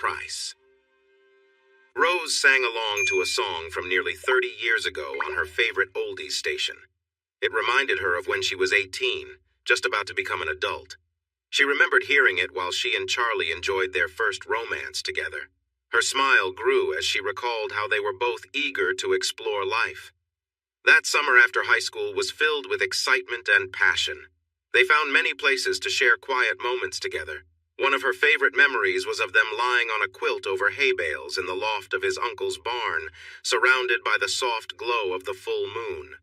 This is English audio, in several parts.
price. Rose sang along to a song from nearly 30 years ago on her favorite oldies station. It reminded her of when she was 18, just about to become an adult. She remembered hearing it while she and Charlie enjoyed their first romance together. Her smile grew as she recalled how they were both eager to explore life. That summer after high school was filled with excitement and passion. They found many places to share quiet moments together. One of her favorite memories was of them lying on a quilt over hay bales in the loft of his uncle's barn, surrounded by the soft glow of the full moon.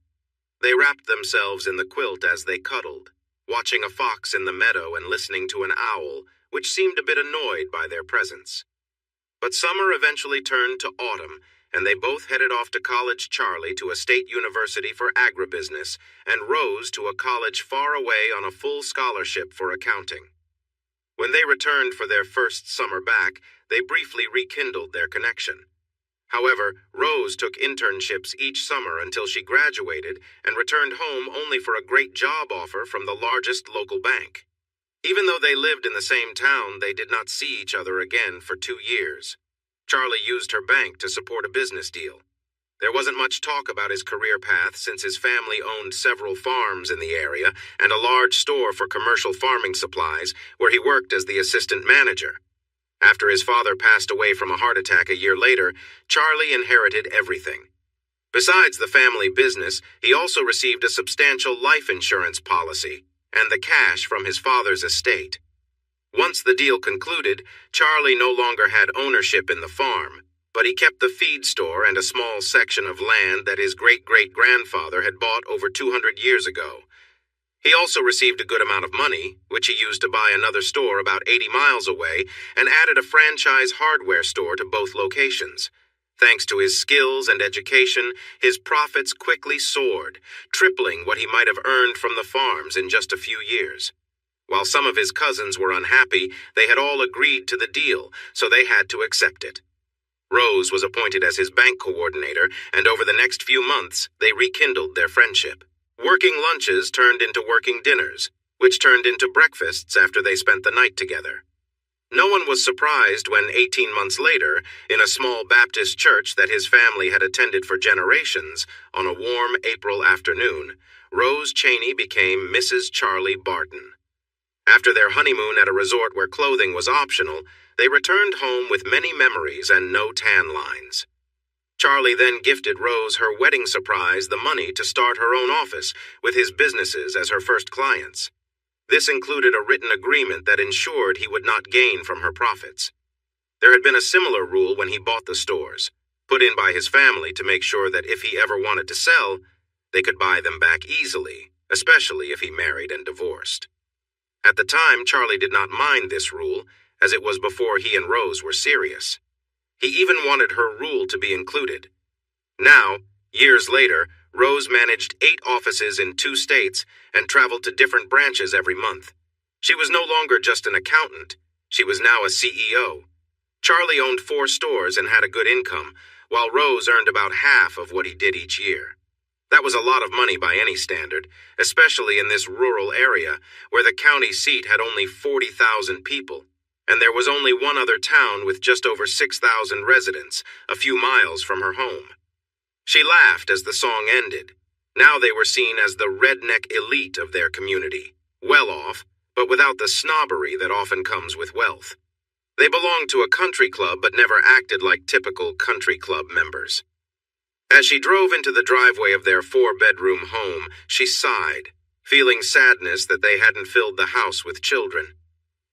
They wrapped themselves in the quilt as they cuddled, watching a fox in the meadow and listening to an owl, which seemed a bit annoyed by their presence. But summer eventually turned to autumn, and they both headed off to college, Charlie to a state university for agribusiness, and Rose to a college far away on a full scholarship for accounting. When they returned for their first summer back, they briefly rekindled their connection. However, Rose took internships each summer until she graduated and returned home only for a great job offer from the largest local bank. Even though they lived in the same town, they did not see each other again for 2 years. Charlie used her bank to support a business deal. There wasn't much talk about his career path since his family owned several farms in the area and a large store for commercial farming supplies where he worked as the assistant manager. After his father passed away from a heart attack a year later, Charlie inherited everything. Besides the family business, he also received a substantial life insurance policy and the cash from his father's estate. Once the deal concluded, Charlie no longer had ownership in the farm, but he kept the feed store and a small section of land that his great-great-grandfather had bought over 200 years ago. He also received a good amount of money, which he used to buy another store about 80 miles away, and added a franchise hardware store to both locations. Thanks to his skills and education, his profits quickly soared, tripling what he might have earned from the farms in just a few years. While some of his cousins were unhappy, they had all agreed to the deal, so they had to accept it. Rose was appointed as his bank coordinator, and over the next few months, they rekindled their friendship. Working lunches turned into working dinners, which turned into breakfasts after they spent the night together. No one was surprised when 18 months later, in a small Baptist church that his family had attended for generations, on a warm April afternoon, Rose Cheney became Mrs. Charlie Barton. After their honeymoon at a resort where clothing was optional, they returned home with many memories and no tan lines. Charlie then gifted Rose her wedding surprise, the money to start her own office, with his businesses as her first clients. This included a written agreement that ensured he would not gain from her profits. There had been a similar rule when he bought the stores, put in by his family to make sure that if he ever wanted to sell, they could buy them back easily, especially if he married and divorced. At the time, Charlie did not mind this rule, as it was before he and Rose were serious. He even wanted her rule to be included. Now, years later, Rose managed 8 offices in 2 states and traveled to different branches every month. She was no longer just an accountant. She was now a CEO. Charlie owned 4 stores and had a good income, while Rose earned about half of what he did each year. That was a lot of money by any standard, especially in this rural area where the county seat had only 40,000 people, and there was only one other town with just over 6,000 residents, a few miles from her home. She laughed as the song ended. Now they were seen as the redneck elite of their community, well off, but without the snobbery that often comes with wealth. They belonged to a country club but never acted like typical country club members. As she drove into the driveway of their 4-bedroom home, she sighed, feeling sadness that they hadn't filled the house with children.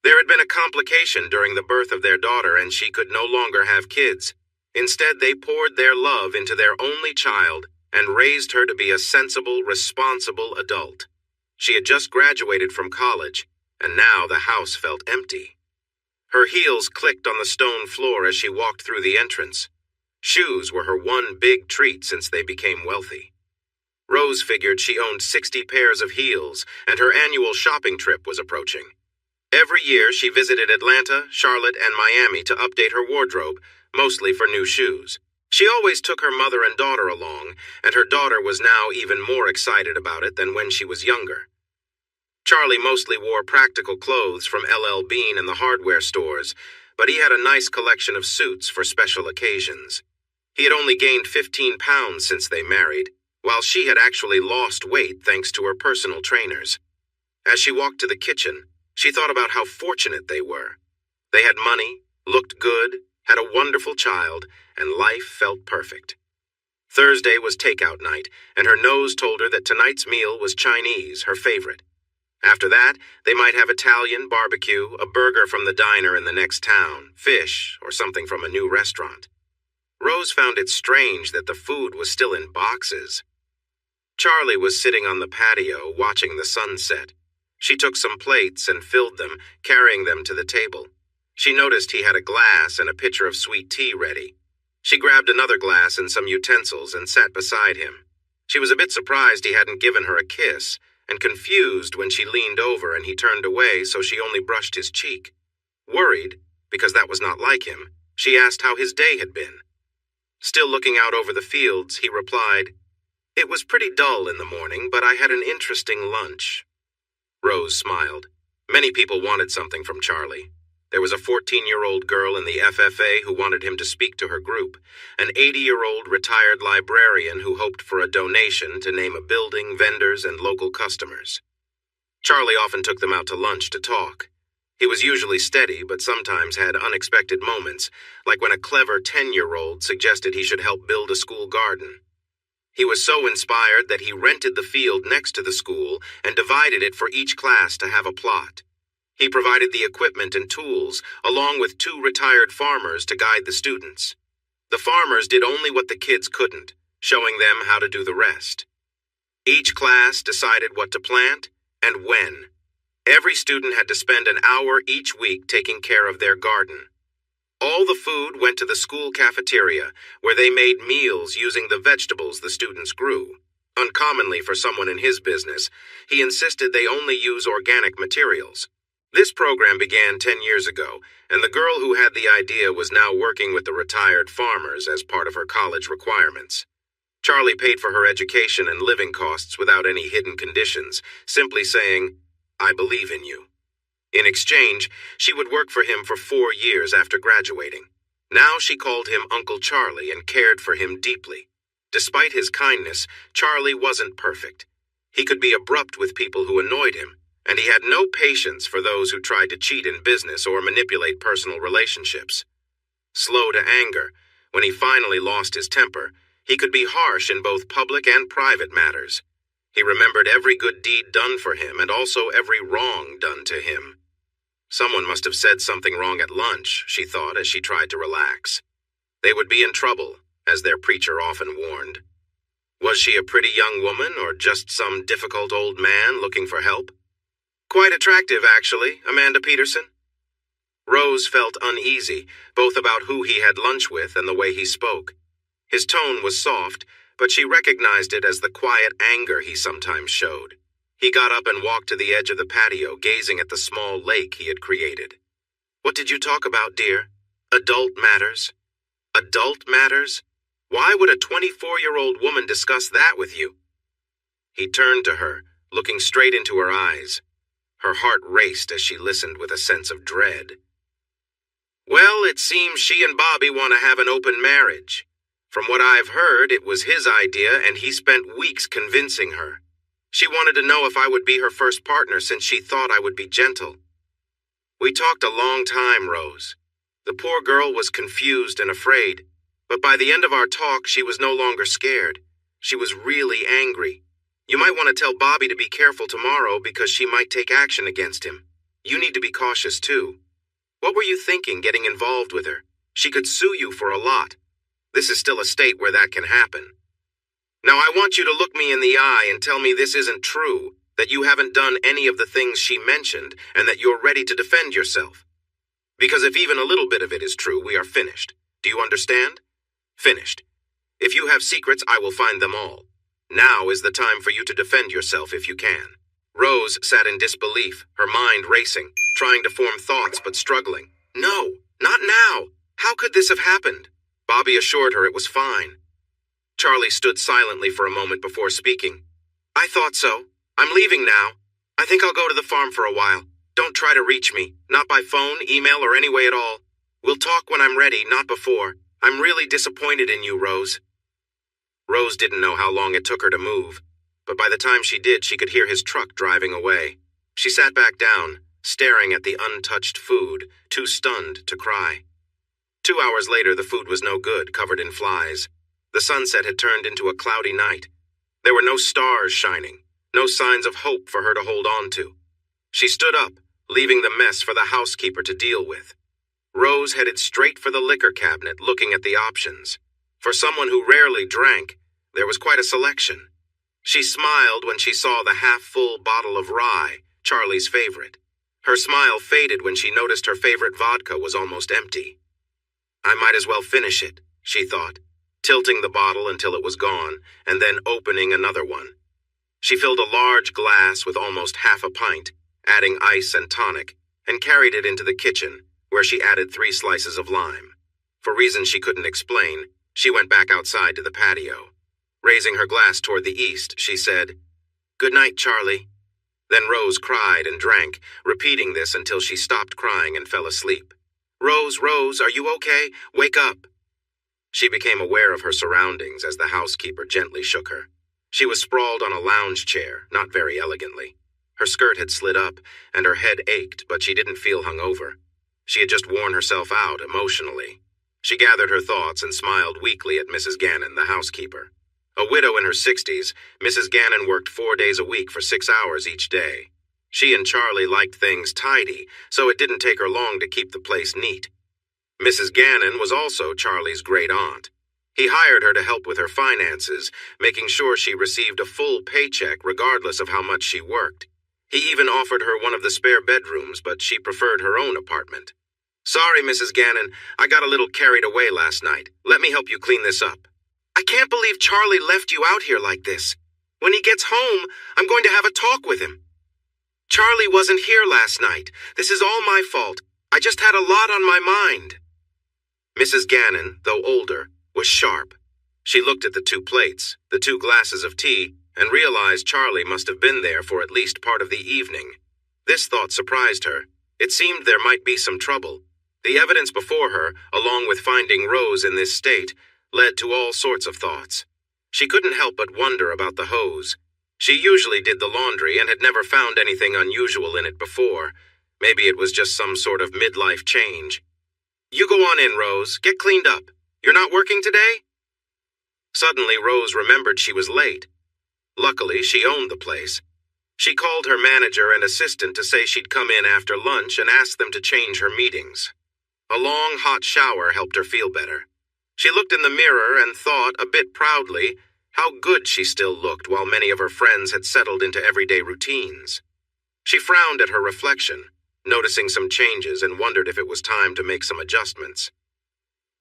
There had been a complication during the birth of their daughter, and she could no longer have kids. Instead, they poured their love into their only child and raised her to be a sensible, responsible adult. She had just graduated from college, and now the house felt empty. Her heels clicked on the stone floor as she walked through the entrance. Shoes were her one big treat since they became wealthy. Rose figured she owned 60 pairs of heels, and her annual shopping trip was approaching. Every year, she visited Atlanta, Charlotte, and Miami to update her wardrobe, mostly for new shoes. She always took her mother and daughter along, and her daughter was now even more excited about it than when she was younger. Charlie mostly wore practical clothes from LL Bean and the hardware stores, but he had a nice collection of suits for special occasions. He had only gained 15 pounds since they married, while she had actually lost weight thanks to her personal trainers. As she walked to the kitchen, she thought about how fortunate they were. They had money, looked good, had a wonderful child, and life felt perfect. Thursday was takeout night, and her nose told her that tonight's meal was Chinese, her favorite. After that, they might have Italian, barbecue, a burger from the diner in the next town, fish, or something from a new restaurant. Rose found it strange that the food was still in boxes. Charlie was sitting on the patio watching the sunset. She took some plates and filled them, carrying them to the table. She noticed he had a glass and a pitcher of sweet tea ready. She grabbed another glass and some utensils and sat beside him. She was a bit surprised he hadn't given her a kiss, and confused when she leaned over and he turned away so she only brushed his cheek. Worried, because that was not like him, she asked how his day had been. Still looking out over the fields, he replied, "It was pretty dull in the morning, but I had an interesting lunch." Rose smiled. Many people wanted something from Charlie. There was a 14-year-old girl in the FFA who wanted him to speak to her group, an 80-year-old retired librarian who hoped for a donation to name a building, vendors, and local customers. Charlie often took them out to lunch to talk. He was usually steady, but sometimes had unexpected moments, like when a clever 10-year-old suggested he should help build a school garden. He was so inspired that he rented the field next to the school and divided it for each class to have a plot. He provided the equipment and tools, along with 2 retired farmers to guide the students. The farmers did only what the kids couldn't, showing them how to do the rest. Each class decided what to plant and when. Every student had to spend an hour each week taking care of their garden. All the food went to the school cafeteria, where they made meals using the vegetables the students grew. Uncommonly for someone in his business, he insisted they only use organic materials. This program began 10 years ago, and the girl who had the idea was now working with the retired farmers as part of her college requirements. Charlie paid for her education and living costs without any hidden conditions, simply saying, "I believe in you." In exchange, she would work for him for 4 years after graduating. Now she called him Uncle Charlie and cared for him deeply. Despite his kindness, Charlie wasn't perfect. He could be abrupt with people who annoyed him, and he had no patience for those who tried to cheat in business or manipulate personal relationships. Slow to anger, when he finally lost his temper, he could be harsh in both public and private matters. He remembered every good deed done for him and also every wrong done to him. Someone must have said something wrong at lunch, she thought as she tried to relax. They would be in trouble, as their preacher often warned. Was she a pretty young woman or just some difficult old man looking for help? Quite attractive, actually, Amanda Peterson. Rose felt uneasy, both about who he had lunch with and the way he spoke. His tone was soft, but she recognized it as the quiet anger he sometimes showed. He got up and walked to the edge of the patio, gazing at the small lake he had created. "What did you talk about, dear? Adult matters?" Adult matters? Why would a 24-year-old woman discuss that with you? He turned to her, looking straight into her eyes. Her heart raced as she listened with a sense of dread. "Well, it seems she and Bobby want to have an open marriage. From what I've heard, it was his idea and he spent weeks convincing her. She wanted to know if I would be her first partner since she thought I would be gentle. We talked a long time, Rose. The poor girl was confused and afraid, but by the end of our talk, she was no longer scared. She was really angry. You might want to tell Bobby to be careful tomorrow because she might take action against him. You need to be cautious too. What were you thinking getting involved with her? She could sue you for a lot. This is still a state where that can happen. Now I want you to look me in the eye and tell me this isn't true, that you haven't done any of the things she mentioned, and that you're ready to defend yourself. Because if even a little bit of it is true, we are finished. Do you understand? Finished. If you have secrets, I will find them all. Now is the time for you to defend yourself if you can." Rose sat in disbelief, her mind racing, trying to form thoughts but struggling. No, not now. How could this have happened? Bobby assured her it was fine. Charlie stood silently for a moment before speaking. "I thought so. I'm leaving now. I think I'll go to the farm for a while. Don't try to reach me, not by phone, email, or any way at all. We'll talk when I'm ready, not before. I'm really disappointed in you, Rose. Rose didn't know how long it took her to move, but by the time she did, she could hear his truck driving away. She sat back down, staring at the untouched food, too stunned to cry. 2 hours later, the food was no good, covered in flies. The sunset had turned into a cloudy night. There were no stars shining, no signs of hope for her to hold on to. She stood up, leaving the mess for the housekeeper to deal with. Rose headed straight for the liquor cabinet, looking at the options. For someone who rarely drank, there was quite a selection. She smiled when she saw the half-full bottle of rye, Charlie's favorite. Her smile faded when she noticed her favorite vodka was almost empty. I might as well finish it, she thought, tilting the bottle until it was gone, and then opening another one. She filled a large glass with almost half a pint, adding ice and tonic, and carried it into the kitchen, where she added 3 slices of lime. For reasons she couldn't explain, she went back outside to the patio. Raising her glass toward the east, she said, "Good night, Charlie." Then Rose cried and drank, repeating this until she stopped crying and fell asleep. "Rose, Rose, are you okay? Wake up." She became aware of her surroundings as the housekeeper gently shook her. She was sprawled on a lounge chair, not very elegantly. Her skirt had slid up, and her head ached, but she didn't feel hungover. She had just worn herself out emotionally. She gathered her thoughts and smiled weakly at Mrs. Gannon, the housekeeper. A widow in her 60s, Mrs. Gannon worked 4 days a week for 6 hours each day. She and Charlie liked things tidy, so it didn't take her long to keep the place neat. Mrs. Gannon was also Charlie's great aunt. He hired her to help with her finances, making sure she received a full paycheck regardless of how much she worked. He even offered her one of the spare bedrooms, but she preferred her own apartment. "Sorry, Mrs. Gannon, I got a little carried away last night. Let me help you clean this up." "I can't believe Charlie left you out here like this. When he gets home, I'm going to have a talk with him." "Charlie wasn't here last night. This is all my fault. I just had a lot on my mind." Mrs. Gannon, though older, was sharp. She looked at the 2 plates, the 2 glasses of tea, and realized Charlie must have been there for at least part of the evening. This thought surprised her. It seemed there might be some trouble. The evidence before her, along with finding Rose in this state, led to all sorts of thoughts. She couldn't help but wonder about the hose. She usually did the laundry and had never found anything unusual in it before. Maybe it was just some sort of midlife change. "You go on in, Rose. Get cleaned up. You're not working today?" Suddenly, Rose remembered she was late. Luckily, she owned the place. She called her manager and assistant to say she'd come in after lunch and ask them to change her meetings. A long, hot shower helped her feel better. She looked in the mirror and thought, a bit proudly, how good she still looked while many of her friends had settled into everyday routines. She frowned at her reflection, noticing some changes, and wondered if it was time to make some adjustments.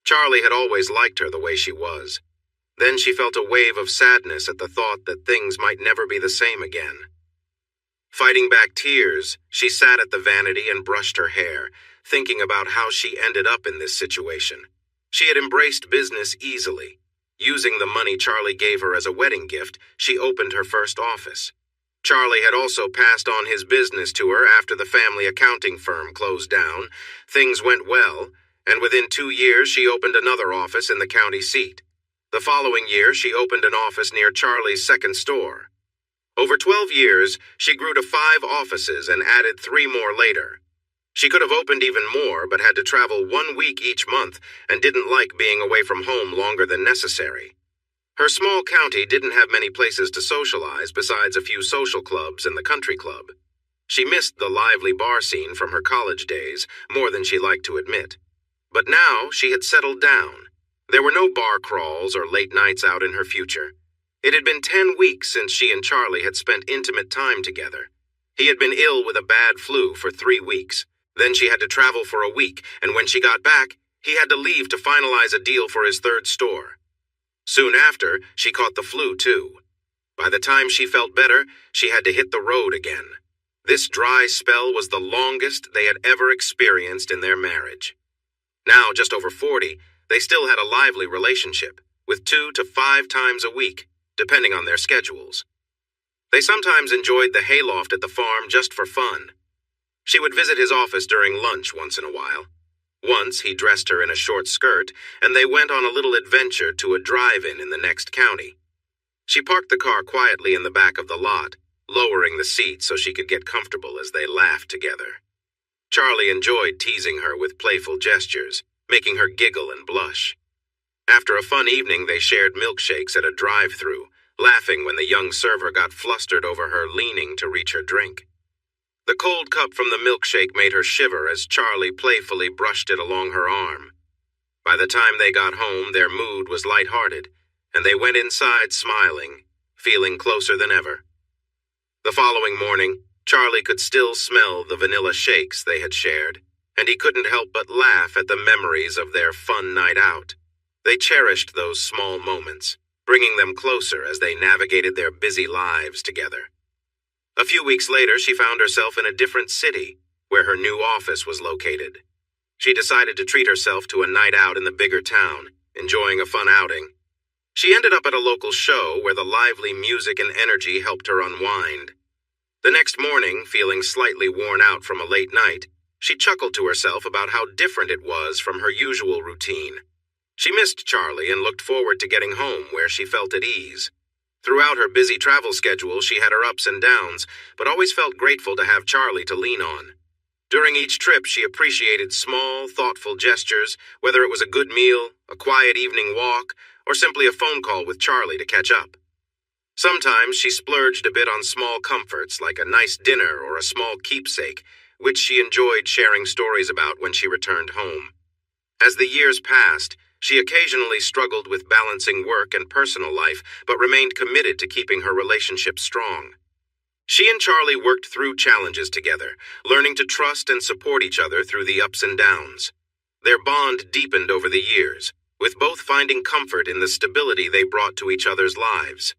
Charlie had always liked her the way she was. Then she felt a wave of sadness at the thought that things might never be the same again. Fighting back tears, she sat at the vanity and brushed her hair, thinking about how she ended up in this situation. She had embraced business easily. Using the money Charlie gave her as a wedding gift, she opened her first office. Charlie had also passed on his business to her after the family accounting firm closed down. Things went well, and within 2 years she opened another office in the county seat. The following year, she opened an office near Charlie's second store. Over 12 years, she grew to 5 offices and added 3 more later. She could have opened even more, but had to travel 1 week each month and didn't like being away from home longer than necessary. Her small county didn't have many places to socialize besides a few social clubs and the country club. She missed the lively bar scene from her college days more than she liked to admit. But now she had settled down. There were no bar crawls or late nights out in her future. It had been 10 weeks since she and Charlie had spent intimate time together. He had been ill with a bad flu for 3 weeks. Then she had to travel for a week, and when she got back, he had to leave to finalize a deal for his 3rd store. Soon after, she caught the flu too. By the time she felt better, she had to hit the road again. This dry spell was the longest they had ever experienced in their marriage. Now, just over 40, they still had a lively relationship, with 2 to 5 times a week, depending on their schedules. They sometimes enjoyed the hayloft at the farm just for fun. She would visit his office during lunch once in a while. Once he dressed her in a short skirt, and they went on a little adventure to a drive-in in the next county. She parked the car quietly in the back of the lot, lowering the seat so she could get comfortable as they laughed together. Charlie enjoyed teasing her with playful gestures, making her giggle and blush. After a fun evening, they shared milkshakes at a drive-thru, laughing when the young server got flustered over her leaning to reach her drink. The cold cup from the milkshake made her shiver as Charlie playfully brushed it along her arm. By the time they got home, their mood was lighthearted, and they went inside smiling, feeling closer than ever. The following morning, Charlie could still smell the vanilla shakes they had shared, and he couldn't help but laugh at the memories of their fun night out. They cherished those small moments, bringing them closer as they navigated their busy lives together. A few weeks later, she found herself in a different city, where her new office was located. She decided to treat herself to a night out in the bigger town, enjoying a fun outing. She ended up at a local show where the lively music and energy helped her unwind. The next morning, feeling slightly worn out from a late night, she chuckled to herself about how different it was from her usual routine. She missed Charlie and looked forward to getting home where she felt at ease. Throughout her busy travel schedule, she had her ups and downs, but always felt grateful to have Charlie to lean on. During each trip, she appreciated small, thoughtful gestures, whether it was a good meal, a quiet evening walk, or simply a phone call with Charlie to catch up. Sometimes she splurged a bit on small comforts like a nice dinner or a small keepsake, which she enjoyed sharing stories about when she returned home. As the years passed, she occasionally struggled with balancing work and personal life, but remained committed to keeping her relationship strong. She and Charlie worked through challenges together, learning to trust and support each other through the ups and downs. Their bond deepened over the years, with both finding comfort in the stability they brought to each other's lives.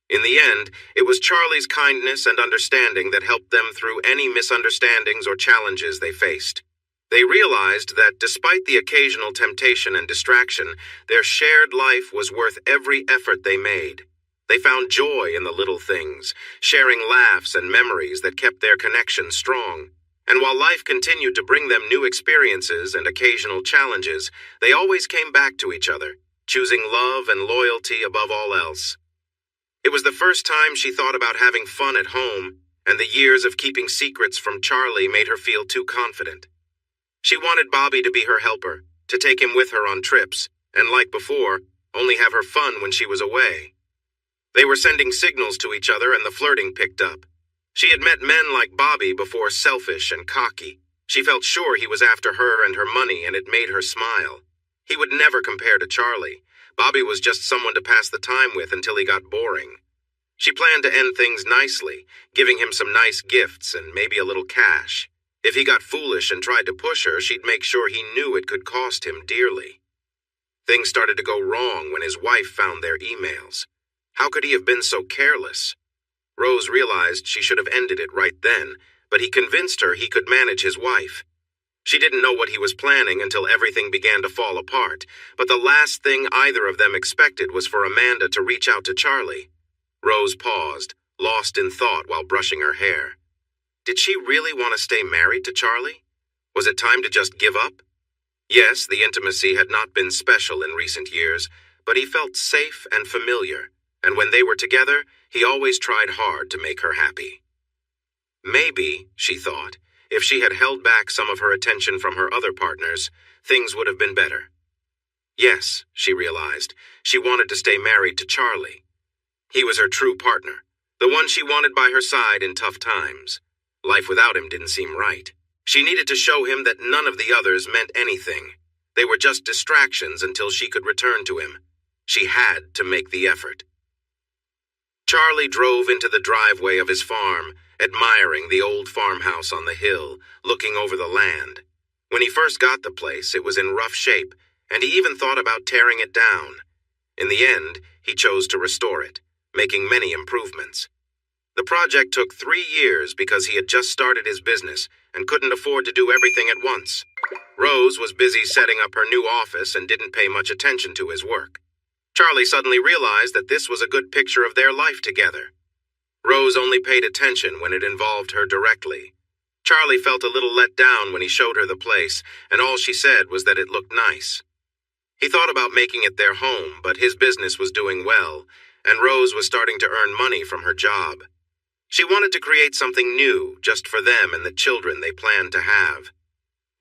In the end, it was Charlie's kindness and understanding that helped them through any misunderstandings or challenges they faced. They realized that despite the occasional temptation and distraction, their shared life was worth every effort they made. They found joy in the little things, sharing laughs and memories that kept their connection strong. And while life continued to bring them new experiences and occasional challenges, they always came back to each other, choosing love and loyalty above all else. It was the first time she thought about having fun at home, and the years of keeping secrets from Charlie made her feel too confident. She wanted Bobby to be her helper, to take him with her on trips, and like before, only have her fun when she was away. They were sending signals to each other and the flirting picked up. She had met men like Bobby before, selfish and cocky. She felt sure he was after her and her money, and it made her smile. He would never compare to Charlie. Bobby was just someone to pass the time with until he got boring. She planned to end things nicely, giving him some nice gifts and maybe a little cash. If he got foolish and tried to push her, she'd make sure he knew it could cost him dearly. Things started to go wrong when his wife found their emails. How could he have been so careless? Rose realized she should have ended it right then, but he convinced her he could manage his wife. She didn't know what he was planning until everything began to fall apart, but the last thing either of them expected was for Amanda to reach out to Charlie. Rose paused, lost in thought while brushing her hair. Did she really want to stay married to Charlie? Was it time to just give up? Yes, the intimacy had not been special in recent years, but he felt safe and familiar, and when they were together, he always tried hard to make her happy. Maybe, she thought, if she had held back some of her attention from her other partners, things would have been better. Yes, she realized, she wanted to stay married to Charlie. He was her true partner, the one she wanted by her side in tough times. Life without him didn't seem right. She needed to show him that none of the others meant anything. They were just distractions until she could return to him. She had to make the effort. Charlie drove into the driveway of his farm, admiring the old farmhouse on the hill, looking over the land. When he first got the place, it was in rough shape, and he even thought about tearing it down. In the end, he chose to restore it, making many improvements. The project took 3 years because he had just started his business and couldn't afford to do everything at once. Rose was busy setting up her new office and didn't pay much attention to his work. Charlie suddenly realized that this was a good picture of their life together. Rose only paid attention when it involved her directly. Charlie felt a little let down when he showed her the place, and all she said was that it looked nice. He thought about making it their home, but his business was doing well, and Rose was starting to earn money from her job. She wanted to create something new, just for them and the children they planned to have.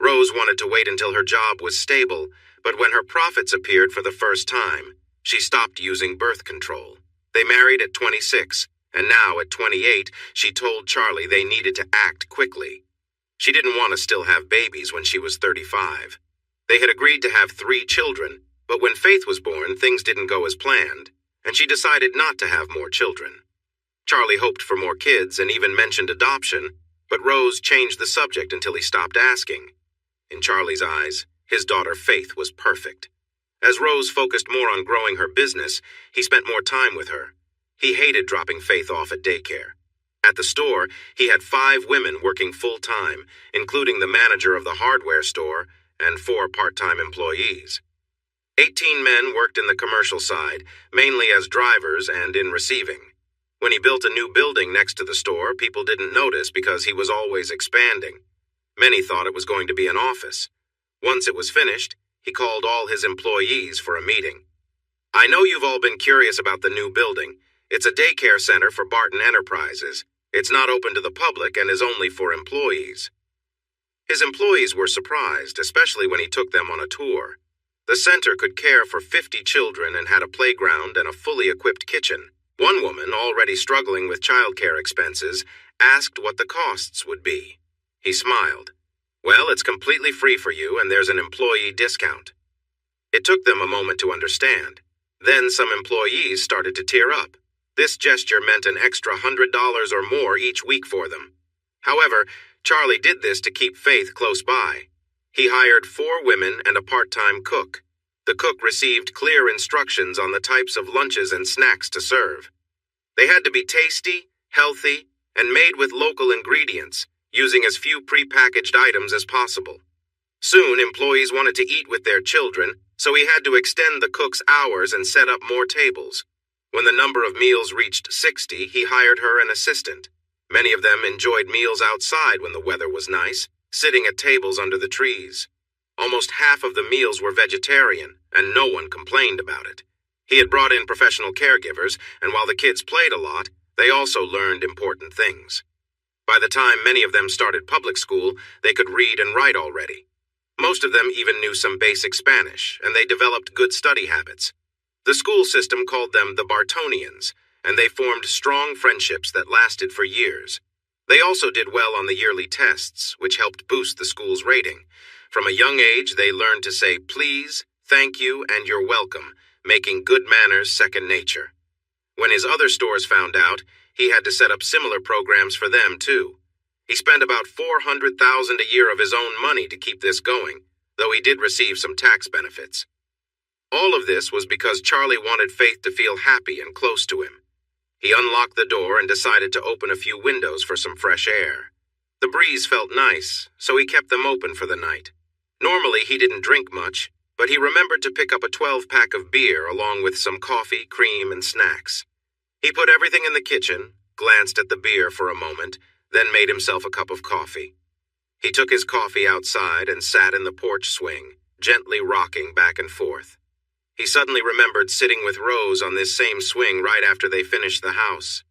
Rose wanted to wait until her job was stable, but when her profits appeared for the first time, she stopped using birth control. They married at 26, and now at 28, she told Charlie they needed to act quickly. She didn't want to still have babies when she was 35. They had agreed to have 3 children, but when Faith was born, things didn't go as planned, and she decided not to have more children. Charlie hoped for more kids and even mentioned adoption, but Rose changed the subject until he stopped asking. In Charlie's eyes, his daughter Faith was perfect. As Rose focused more on growing her business, he spent more time with her. He hated dropping Faith off at daycare. At the store, he had 5 women working full-time, including the manager of the hardware store and 4 part-time employees. 18 men worked in the commercial side, mainly as drivers and in receiving. When he built a new building next to the store, people didn't notice because he was always expanding. Many thought it was going to be an office. Once it was finished, he called all his employees for a meeting. "I know you've all been curious about the new building. It's a daycare center for Barton Enterprises. It's not open to the public and is only for employees." His employees were surprised, especially when he took them on a tour. The center could care for 50 children and had a playground and a fully equipped kitchen. One woman, already struggling with childcare expenses, asked what the costs would be. He smiled. "Well, it's completely free for you and there's an employee discount." It took them a moment to understand. Then some employees started to tear up. This gesture meant an extra $100 or more each week for them. However, Charlie did this to keep Faith close by. He hired 4 women and a part-time cook. The cook received clear instructions on the types of lunches and snacks to serve. They had to be tasty, healthy, and made with local ingredients, using as few pre-packaged items as possible. Soon, employees wanted to eat with their children, so he had to extend the cook's hours and set up more tables. When the number of meals reached 60, he hired her an assistant. Many of them enjoyed meals outside when the weather was nice, sitting at tables under the trees. Almost half of the meals were vegetarian, and no one complained about it. He had brought in professional caregivers, and while the kids played a lot, they also learned important things. By the time many of them started public school, they could read and write already. Most of them even knew some basic Spanish, and they developed good study habits. The school system called them the Bartonians, and they formed strong friendships that lasted for years. They also did well on the yearly tests, which helped boost the school's rating. From a young age, they learned to say please, thank you, and you're welcome, making good manners second nature. When his other stores found out, he had to set up similar programs for them, too. He spent about $400,000 a year of his own money to keep this going, though he did receive some tax benefits. All of this was because Charlie wanted Faith to feel happy and close to him. He unlocked the door and decided to open a few windows for some fresh air. The breeze felt nice, so he kept them open for the night. Normally, he didn't drink much, but he remembered to pick up a 12-pack of beer along with some coffee, cream, and snacks. He put everything in the kitchen, glanced at the beer for a moment, then made himself a cup of coffee. He took his coffee outside and sat in the porch swing, gently rocking back and forth. He suddenly remembered sitting with Rose on this same swing right after they finished the house.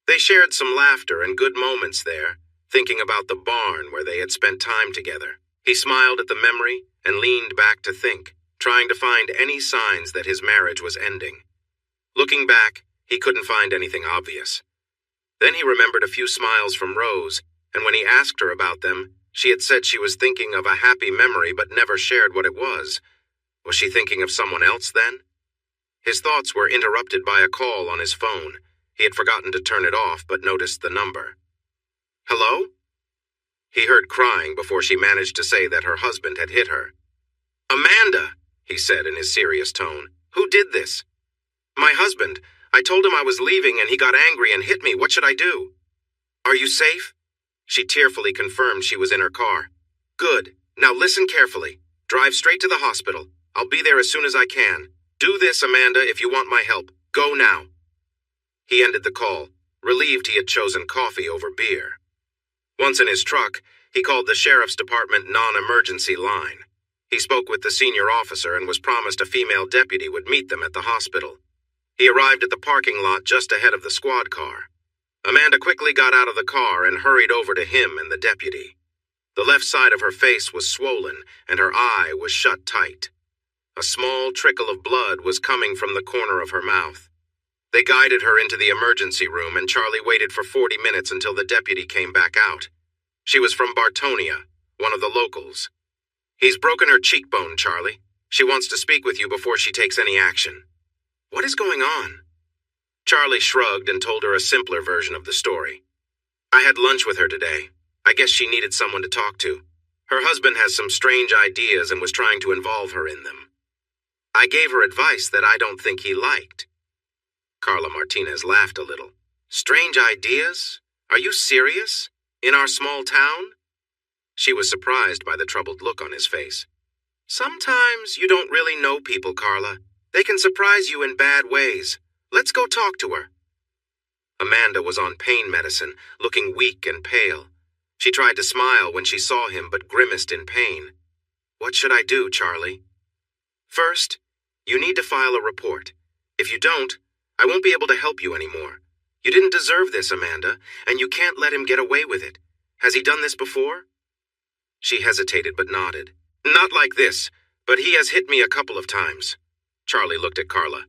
They shared some laughter and good moments there, thinking about the barn where they had spent time together. He smiled at the memory and leaned back to think, trying to find any signs that his marriage was ending. Looking back, he couldn't find anything obvious. Then he remembered a few smiles from Rose, and when he asked her about them, she had said she was thinking of a happy memory but never shared what it was. Was she thinking of someone else then? His thoughts were interrupted by a call on his phone. He had forgotten to turn it off but noticed the number. "Hello?" He heard crying before she managed to say that her husband had hit her. "Amanda," he said in his serious tone. "Who did this?" "My husband. I told him I was leaving and he got angry and hit me. What should I do?" "Are you safe?" She tearfully confirmed she was in her car. "Good. Now listen carefully. Drive straight to the hospital. I'll be there as soon as I can. Do this, Amanda, if you want my help. Go now." He ended the call, relieved he had chosen coffee over beer. Once in his truck, he called the sheriff's department non-emergency line. He spoke with the senior officer and was promised a female deputy would meet them at the hospital. He arrived at the parking lot just ahead of the squad car. Amanda quickly got out of the car and hurried over to him and the deputy. The left side of her face was swollen and her eye was shut tight. A small trickle of blood was coming from the corner of her mouth. They guided her into the emergency room and Charlie waited for 40 minutes until the deputy came back out. She was from Bartonia, one of the locals. "He's broken her cheekbone, Charlie. She wants to speak with you before she takes any action." "What is going on?" Charlie shrugged and told her a simpler version of the story. "I had lunch with her today. I guess she needed someone to talk to. Her husband has some strange ideas and was trying to involve her in them. I gave her advice that I don't think he liked." Carla Martinez laughed a little. "Strange ideas? Are you serious? In our small town?" She was surprised by the troubled look on his face. "Sometimes you don't really know people, Carla. They can surprise you in bad ways. Let's go talk to her." Amanda was on pain medicine, looking weak and pale. She tried to smile when she saw him, but grimaced in pain. "What should I do, Charlie?" "First, you need to file a report. If you don't, I won't be able to help you anymore. You didn't deserve this, Amanda, and you can't let him get away with it. Has he done this before?" She hesitated but nodded. "Not like this, but he has hit me a couple of times." Charlie looked at Carla.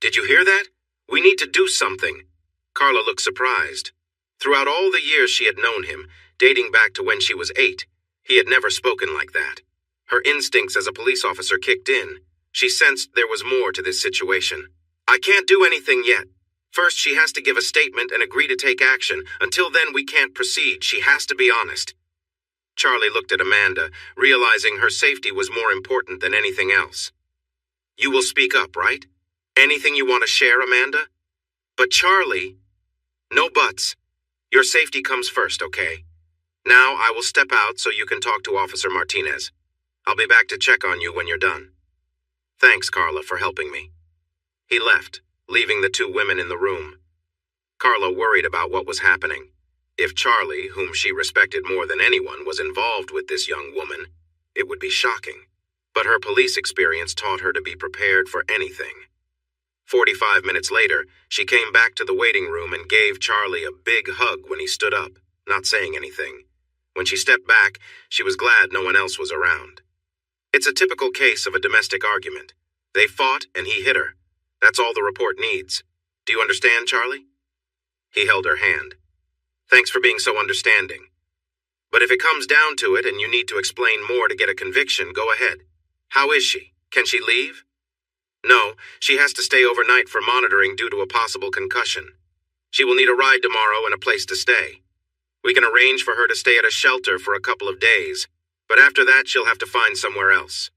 "Did you hear that? We need to do something." Carla looked surprised. Throughout all the years she had known him, dating back to when she was 8, he had never spoken like that. Her instincts as a police officer kicked in. She sensed there was more to this situation. "I can't do anything yet. First, she has to give a statement and agree to take action. Until then, we can't proceed. She has to be honest." Charlie looked at Amanda, realizing her safety was more important than anything else. "You will speak up, right? Anything you want to share, Amanda?" "But Charlie..." "No buts. Your safety comes first, okay? Now I will step out so you can talk to Officer Martinez. I'll be back to check on you when you're done." "Thanks, Carla, for helping me." He left, leaving the two women in the room. Carla worried about what was happening. If Charlie, whom she respected more than anyone, was involved with this young woman, it would be shocking. But her police experience taught her to be prepared for anything. 45 minutes later, she came back to the waiting room and gave Charlie a big hug when he stood up, not saying anything. When she stepped back, she was glad no one else was around. It's a typical case of a domestic argument. They fought and he hit her. That's all the report needs. Do you understand, Charlie? He held her hand. "Thanks for being so understanding. But if it comes down to it and you need to explain more to get a conviction, go ahead. How is she? Can she leave?" "No, she has to stay overnight for monitoring due to a possible concussion. She will need a ride tomorrow and a place to stay. We can arrange for her to stay at a shelter for a couple of days, but after that she'll have to find somewhere else.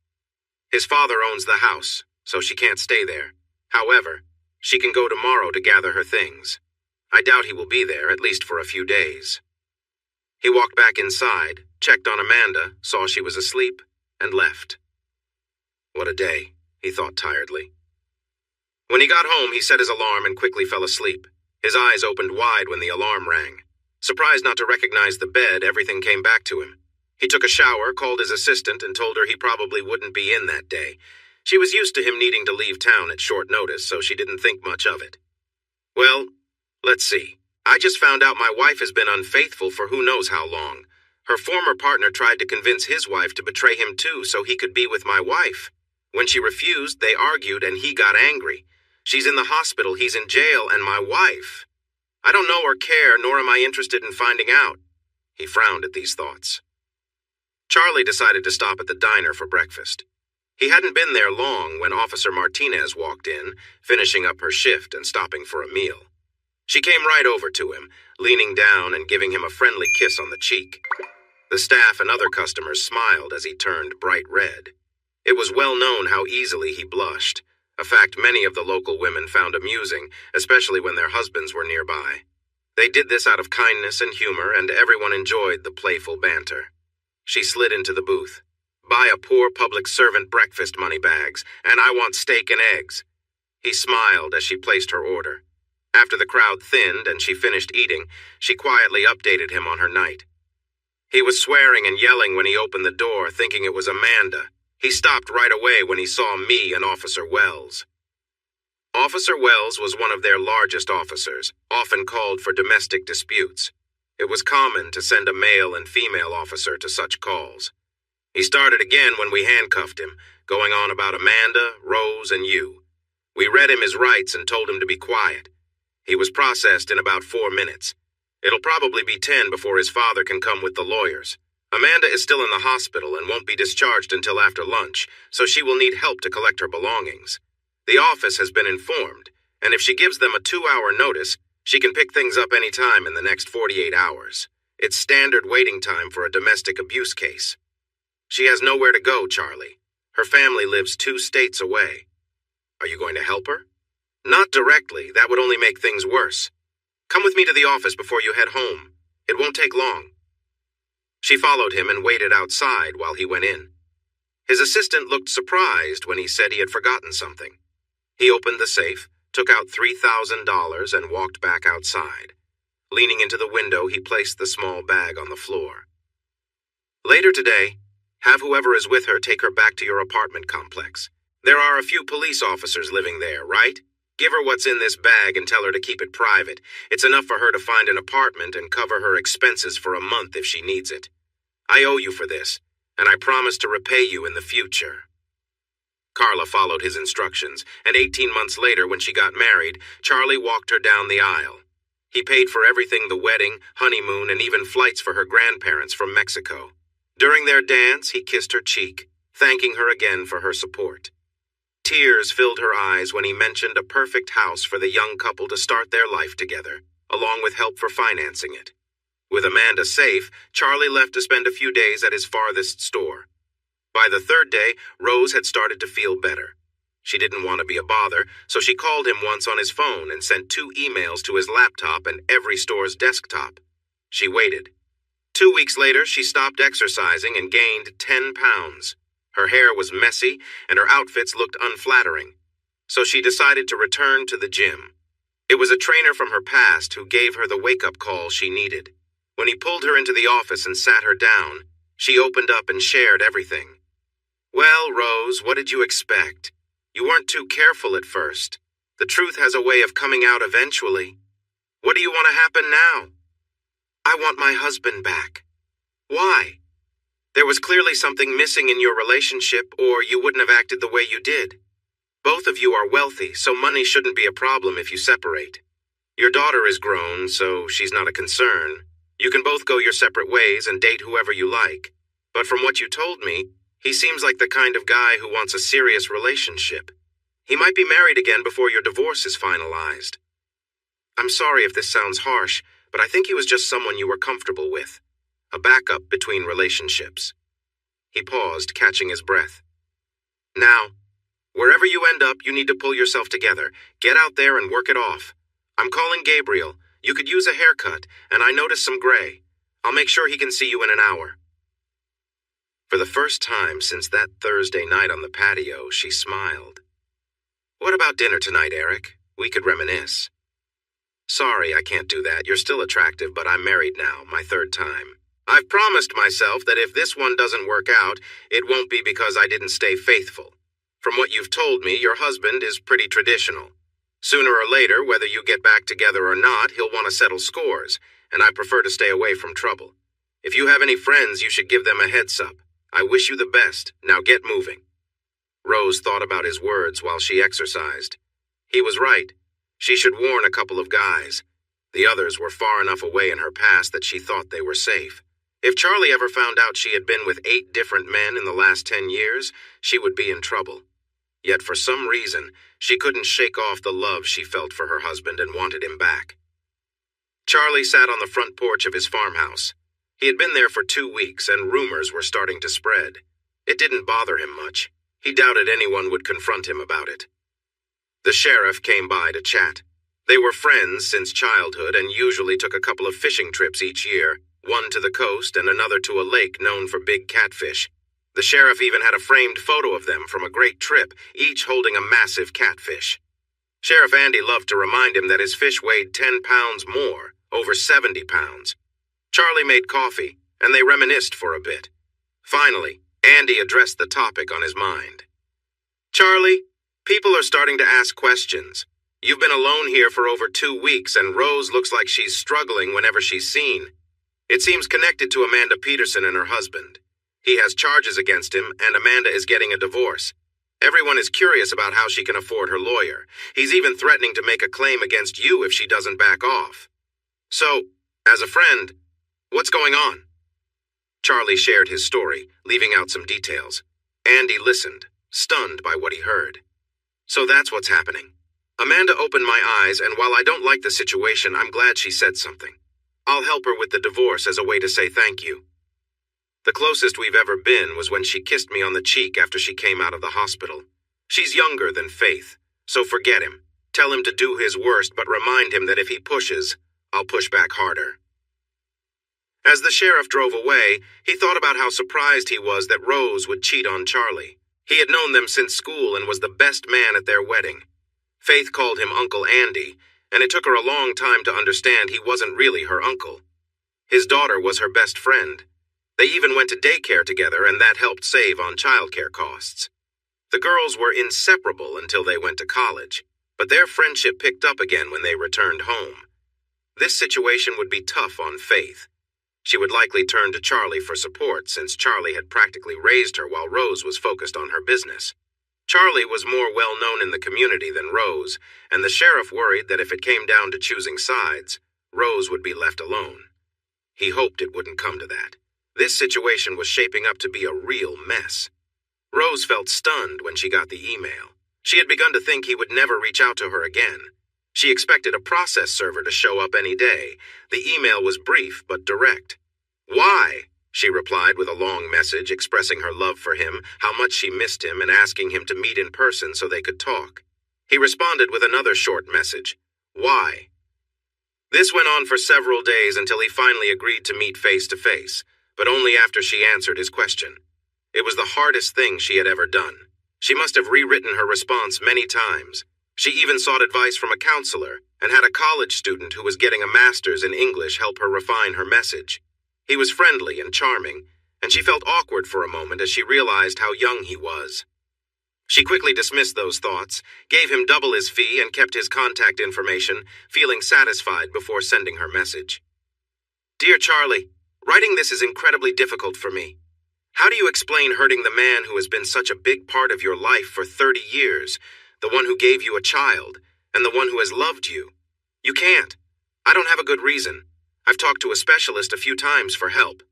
His father owns the house, so she can't stay there. However, she can go tomorrow to gather her things. I doubt he will be there, at least for a few days." He walked back inside, checked on Amanda, saw she was asleep, and left. What a day, he thought tiredly. When he got home, he set his alarm and quickly fell asleep. His eyes opened wide when the alarm rang. Surprised not to recognize the bed, everything came back to him. He took a shower, called his assistant, and told her he probably wouldn't be in that day. She was used to him needing to leave town at short notice, so she didn't think much of it. "Well, let's see. I just found out my wife has been unfaithful for who knows how long. Her former partner tried to convince his wife to betray him too so he could be with my wife. When she refused, they argued and he got angry. She's in the hospital, he's in jail, and my wife. I don't know or care, nor am I interested in finding out." He frowned at these thoughts. Charlie decided to stop at the diner for breakfast. He hadn't been there long when Officer Martinez walked in, finishing up her shift and stopping for a meal. She came right over to him, leaning down and giving him a friendly kiss on the cheek. The staff and other customers smiled as he turned bright red. It was well known how easily he blushed, a fact many of the local women found amusing, especially when their husbands were nearby. They did this out of kindness and humor, and everyone enjoyed the playful banter. She slid into the booth. "Buy a poor public servant breakfast, moneybags, and I want steak and eggs." He smiled as she placed her order. After the crowd thinned and she finished eating, she quietly updated him on her night. He was swearing and yelling when he opened the door, thinking it was Amanda. He stopped right away when he saw me and Officer Wells. Officer Wells was one of their largest officers, often called for domestic disputes. It was common to send a male and female officer to such calls. He started again when we handcuffed him, going on about Amanda, Rose, and you. We read him his rights and told him to be quiet. He was processed in about 4 minutes. It'll probably be 10 before his father can come with the lawyers. Amanda is still in the hospital and won't be discharged until after lunch, so she will need help to collect her belongings. The office has been informed, and if she gives them a 2-hour notice, she can pick things up any time in the next 48 hours. It's standard waiting time for a domestic abuse case. She has nowhere to go, Charlie. Her family lives 2 states away. Are you going to help her? Not directly. That would only make things worse. Come with me to the office before you head home. It won't take long. She followed him and waited outside while he went in. His assistant looked surprised when he said he had forgotten something. He opened the safe, took out $3,000, and walked back outside. Leaning into the window, he placed the small bag on the floor. Later today, have whoever is with her take her back to your apartment complex. There are a few police officers living there, right? Give her what's in this bag and tell her to keep it private. It's enough for her to find an apartment and cover her expenses for a month if she needs it. I owe you for this, and I promise to repay you in the future. Carla followed his instructions, and 18 months later, when she got married, Charlie walked her down the aisle. He paid for everything: the wedding, honeymoon, and even flights for her grandparents from Mexico. During their dance, he kissed her cheek, thanking her again for her support. Tears filled her eyes when he mentioned a perfect house for the young couple to start their life together, along with help for financing it. With Amanda safe, Charlie left to spend a few days at his farthest store. By the 3rd day, Rose had started to feel better. She didn't want to be a bother, so she called him once on his phone and sent 2 emails to his laptop and every store's desktop. She waited. 2 weeks later, she stopped exercising and gained 10 pounds. Her hair was messy, and her outfits looked unflattering. So she decided to return to the gym. It was a trainer from her past who gave her the wake-up call she needed. When he pulled her into the office and sat her down, she opened up and shared everything. Well, Rose, what did you expect? You weren't too careful at first. The truth has a way of coming out eventually. What do you want to happen now? I want my husband back. Why? There was clearly something missing in your relationship, or you wouldn't have acted the way you did. Both of you are wealthy, so money shouldn't be a problem if you separate. Your daughter is grown, so she's not a concern. You can both go your separate ways and date whoever you like. But from what you told me, he seems like the kind of guy who wants a serious relationship. He might be married again before your divorce is finalized. I'm sorry if this sounds harsh, but I think he was just someone you were comfortable with. A backup between relationships. He paused, catching his breath. Now, wherever you end up, you need to pull yourself together. Get out there and work it off. I'm calling Gabriel. You could use a haircut, and I noticed some gray. I'll make sure he can see you in an hour. For the first time since that Thursday night on the patio, she smiled. What about dinner tonight, Eric? We could reminisce. Sorry, I can't do that. You're still attractive, but I'm married now, my 3rd time. I've promised myself that if this one doesn't work out, it won't be because I didn't stay faithful. From what you've told me, your husband is pretty traditional. Sooner or later, whether you get back together or not, he'll want to settle scores, and I prefer to stay away from trouble. If you have any friends, you should give them a heads up. I wish you the best. Now get moving. Rose thought about his words while she exercised. He was right. She should warn a couple of guys. The others were far enough away in her past that she thought they were safe. If Charlie ever found out she had been with 8 different men in the last 10 years, she would be in trouble. Yet for some reason, she couldn't shake off the love she felt for her husband and wanted him back. Charlie sat on the front porch of his farmhouse. He had been there for 2 weeks, and rumors were starting to spread. It didn't bother him much. He doubted anyone would confront him about it. The sheriff came by to chat. They were friends since childhood and usually took a couple of fishing trips each year, one to the coast and another to a lake known for big catfish. The sheriff even had a framed photo of them from a great trip, each holding a massive catfish. Sheriff Andy loved to remind him that his fish weighed 10 pounds more, over 70 pounds. Charlie made coffee, and they reminisced for a bit. Finally, Andy addressed the topic on his mind. "Charlie, people are starting to ask questions. You've been alone here for over 2 weeks, and Rose looks like she's struggling whenever she's seen. It seems connected to Amanda Peterson and her husband. He has charges against him, and Amanda is getting a divorce. Everyone is curious about how she can afford her lawyer. He's even threatening to make a claim against you if she doesn't back off. So, as a friend, what's going on?" Charlie shared his story, leaving out some details. Andy listened, stunned by what he heard. "So that's what's happening. Amanda opened my eyes, and while I don't like the situation, I'm glad she said something. I'll help her with the divorce as a way to say thank you. The closest we've ever been was when she kissed me on the cheek after she came out of the hospital. She's younger than Faith, so forget him. Tell him to do his worst, but remind him that if he pushes, I'll push back harder." As the sheriff drove away, he thought about how surprised he was that Rose would cheat on Charlie. He had known them since school and was the best man at their wedding. Faith called him Uncle Andy, and it took her a long time to understand he wasn't really her uncle. His daughter was her best friend. They even went to daycare together, and that helped save on childcare costs. The girls were inseparable until they went to college, but their friendship picked up again when they returned home. This situation would be tough on Faith. She would likely turn to Charlie for support since Charlie had practically raised her while Rose was focused on her business. Charlie was more well-known in the community than Rose, and the sheriff worried that if it came down to choosing sides, Rose would be left alone. He hoped it wouldn't come to that. This situation was shaping up to be a real mess. Rose felt stunned when she got the email. She had begun to think he would never reach out to her again. She expected a process server to show up any day. The email was brief but direct. "Why?" she replied with a long message expressing her love for him, how much she missed him, and asking him to meet in person so they could talk. He responded with another short message. "Why?" This went on for several days until he finally agreed to meet face to face, but only after she answered his question. It was the hardest thing she had ever done. She must have rewritten her response many times. She even sought advice from a counselor and had a college student who was getting a master's in English help her refine her message. He was friendly and charming, and she felt awkward for a moment as she realized how young he was. She quickly dismissed those thoughts, gave him double his fee, and kept his contact information, feeling satisfied before sending her message. "Dear Charlie, writing this is incredibly difficult for me. How do you explain hurting the man who has been such a big part of your life for 30 years, the one who gave you a child, and the one who has loved you? You can't. I don't have a good reason. I've talked to a specialist a few times for help.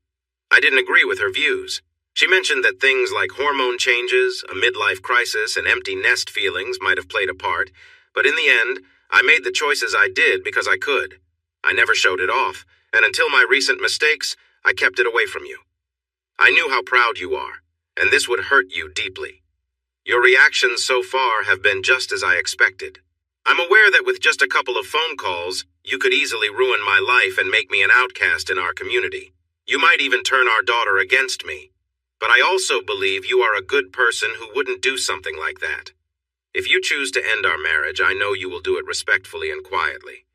I didn't agree with her views. She mentioned that things like hormone changes, a midlife crisis, and empty nest feelings might have played a part, but in the end, I made the choices I did because I could. I never showed it off, and until my recent mistakes, I kept it away from you. I knew how proud you are, and this would hurt you deeply. Your reactions so far have been just as I expected. I'm aware that with just a couple of phone calls, you could easily ruin my life and make me an outcast in our community. You might even turn our daughter against me. But I also believe you are a good person who wouldn't do something like that. If you choose to end our marriage, I know you will do it respectfully and quietly.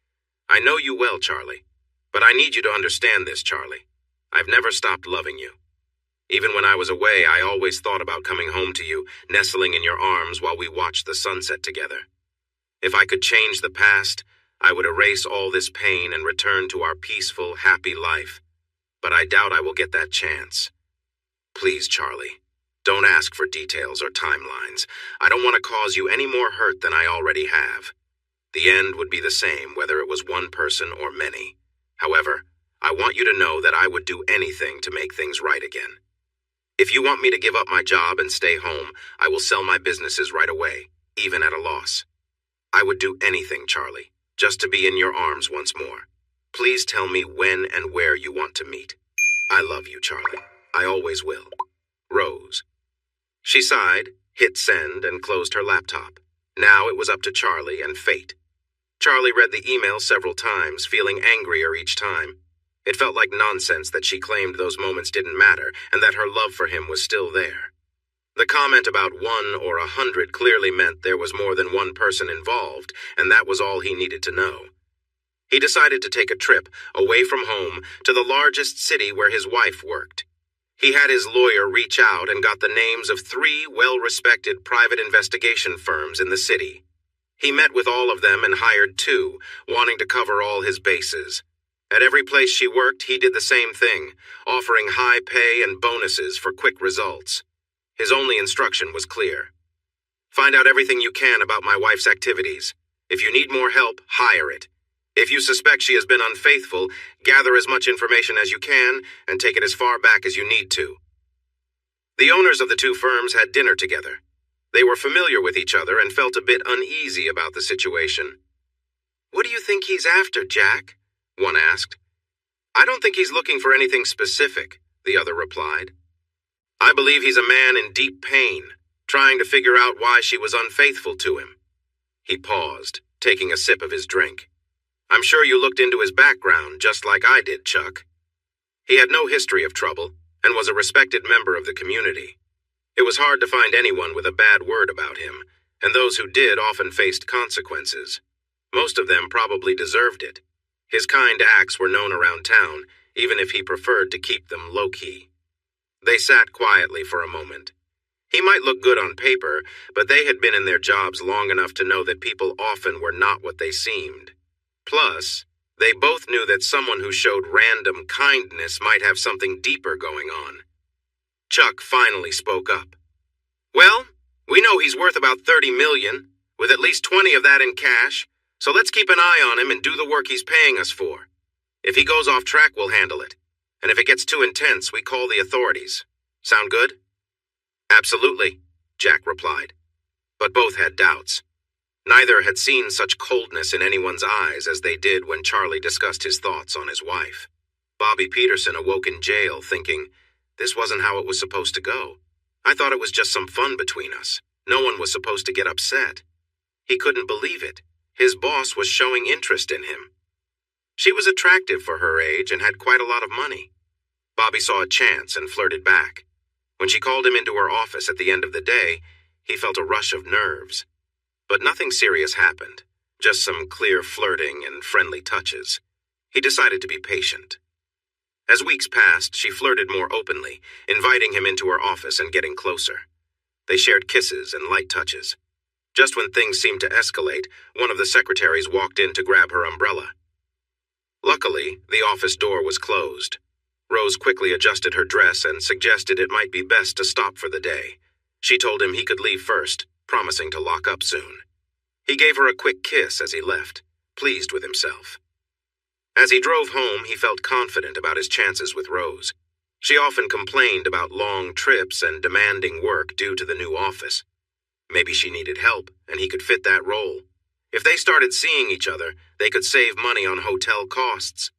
I know you well, Charlie, but I need you to understand this, Charlie. I've never stopped loving you. Even when I was away, I always thought about coming home to you, nestling in your arms while we watched the sunset together. If I could change the past, I would erase all this pain and return to our peaceful, happy life. But I doubt I will get that chance. Please, Charlie, don't ask for details or timelines. I don't want to cause you any more hurt than I already have. The end would be the same whether it was one person or many. However, I want you to know that I would do anything to make things right again. If you want me to give up my job and stay home, I will sell my businesses right away, even at a loss. I would do anything, Charlie, just to be in your arms once more. Please tell me when and where you want to meet. I love you, Charlie. I always will. Rose. She sighed, hit send, and closed her laptop. Now it was up to Charlie and fate. Charlie read the email several times, feeling angrier each time. It felt like nonsense that she claimed those moments didn't matter and that her love for him was still there. The comment about 1 or 100 clearly meant there was more than one person involved, and that was all he needed to know. He decided to take a trip away from home to the largest city where his wife worked. He had his lawyer reach out and got the names of 3 well-respected private investigation firms in the city. He met with all of them and hired 2, wanting to cover all his bases. At every place she worked, he did the same thing, offering high pay and bonuses for quick results. His only instruction was clear. Find out everything you can about my wife's activities. If you need more help, hire it. If you suspect she has been unfaithful, gather as much information as you can and take it as far back as you need to. The owners of the 2 firms had dinner together. They were familiar with each other and felt a bit uneasy about the situation. "What do you think he's after, Jack?" one asked. "I don't think he's looking for anything specific," the other replied. "I believe he's a man in deep pain, trying to figure out why she was unfaithful to him." He paused, taking a sip of his drink. "I'm sure you looked into his background, just like I did, Chuck." He had no history of trouble and was a respected member of the community. It was hard to find anyone with a bad word about him, and those who did often faced consequences. Most of them probably deserved it. His kind acts were known around town, even if he preferred to keep them low-key. They sat quietly for a moment. He might look good on paper, but they had been in their jobs long enough to know that people often were not what they seemed. Plus, they both knew that someone who showed random kindness might have something deeper going on. Chuck finally spoke up. "Well, we know he's worth about $30 million, with at least 20 of that in cash, so let's keep an eye on him and do the work he's paying us for. If he goes off track, we'll handle it. And if it gets too intense, we call the authorities. Sound good?" "Absolutely," Jack replied. But both had doubts. Neither had seen such coldness in anyone's eyes as they did when Charlie discussed his thoughts on his wife. Bobby Peterson awoke in jail thinking, "This wasn't how it was supposed to go. I thought it was just some fun between us. No one was supposed to get upset." He couldn't believe it. His boss was showing interest in him. She was attractive for her age and had quite a lot of money. Bobby saw a chance and flirted back. When she called him into her office at the end of the day, he felt a rush of nerves. But nothing serious happened, just some clear flirting and friendly touches. He decided to be patient. As weeks passed, she flirted more openly, inviting him into her office and getting closer. They shared kisses and light touches. Just when things seemed to escalate, one of the secretaries walked in to grab her umbrella. Luckily, the office door was closed. Rose quickly adjusted her dress and suggested it might be best to stop for the day. She told him he could leave first, promising to lock up soon. He gave her a quick kiss as he left, pleased with himself. As he drove home, he felt confident about his chances with Rose. She often complained about long trips and demanding work due to the new office. Maybe she needed help, and he could fit that role. If they started seeing each other, they could save money on hotel costs.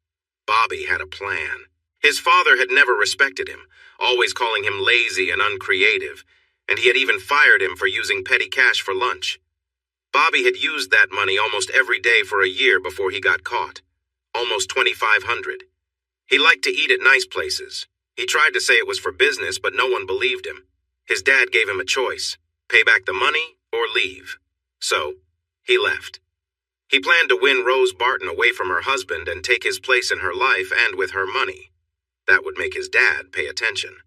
Bobby had a plan. His father had never respected him, always calling him lazy and uncreative, and he had even fired him for using petty cash for lunch. Bobby had used that money almost every day for a year before he got caught. Almost $2,500. He liked to eat at nice places. He tried to say it was for business, but no one believed him. His dad gave him a choice: pay back the money or leave. So, he left. He planned to win Rose Barton away from her husband and take his place in her life and with her money. That would make his dad pay attention.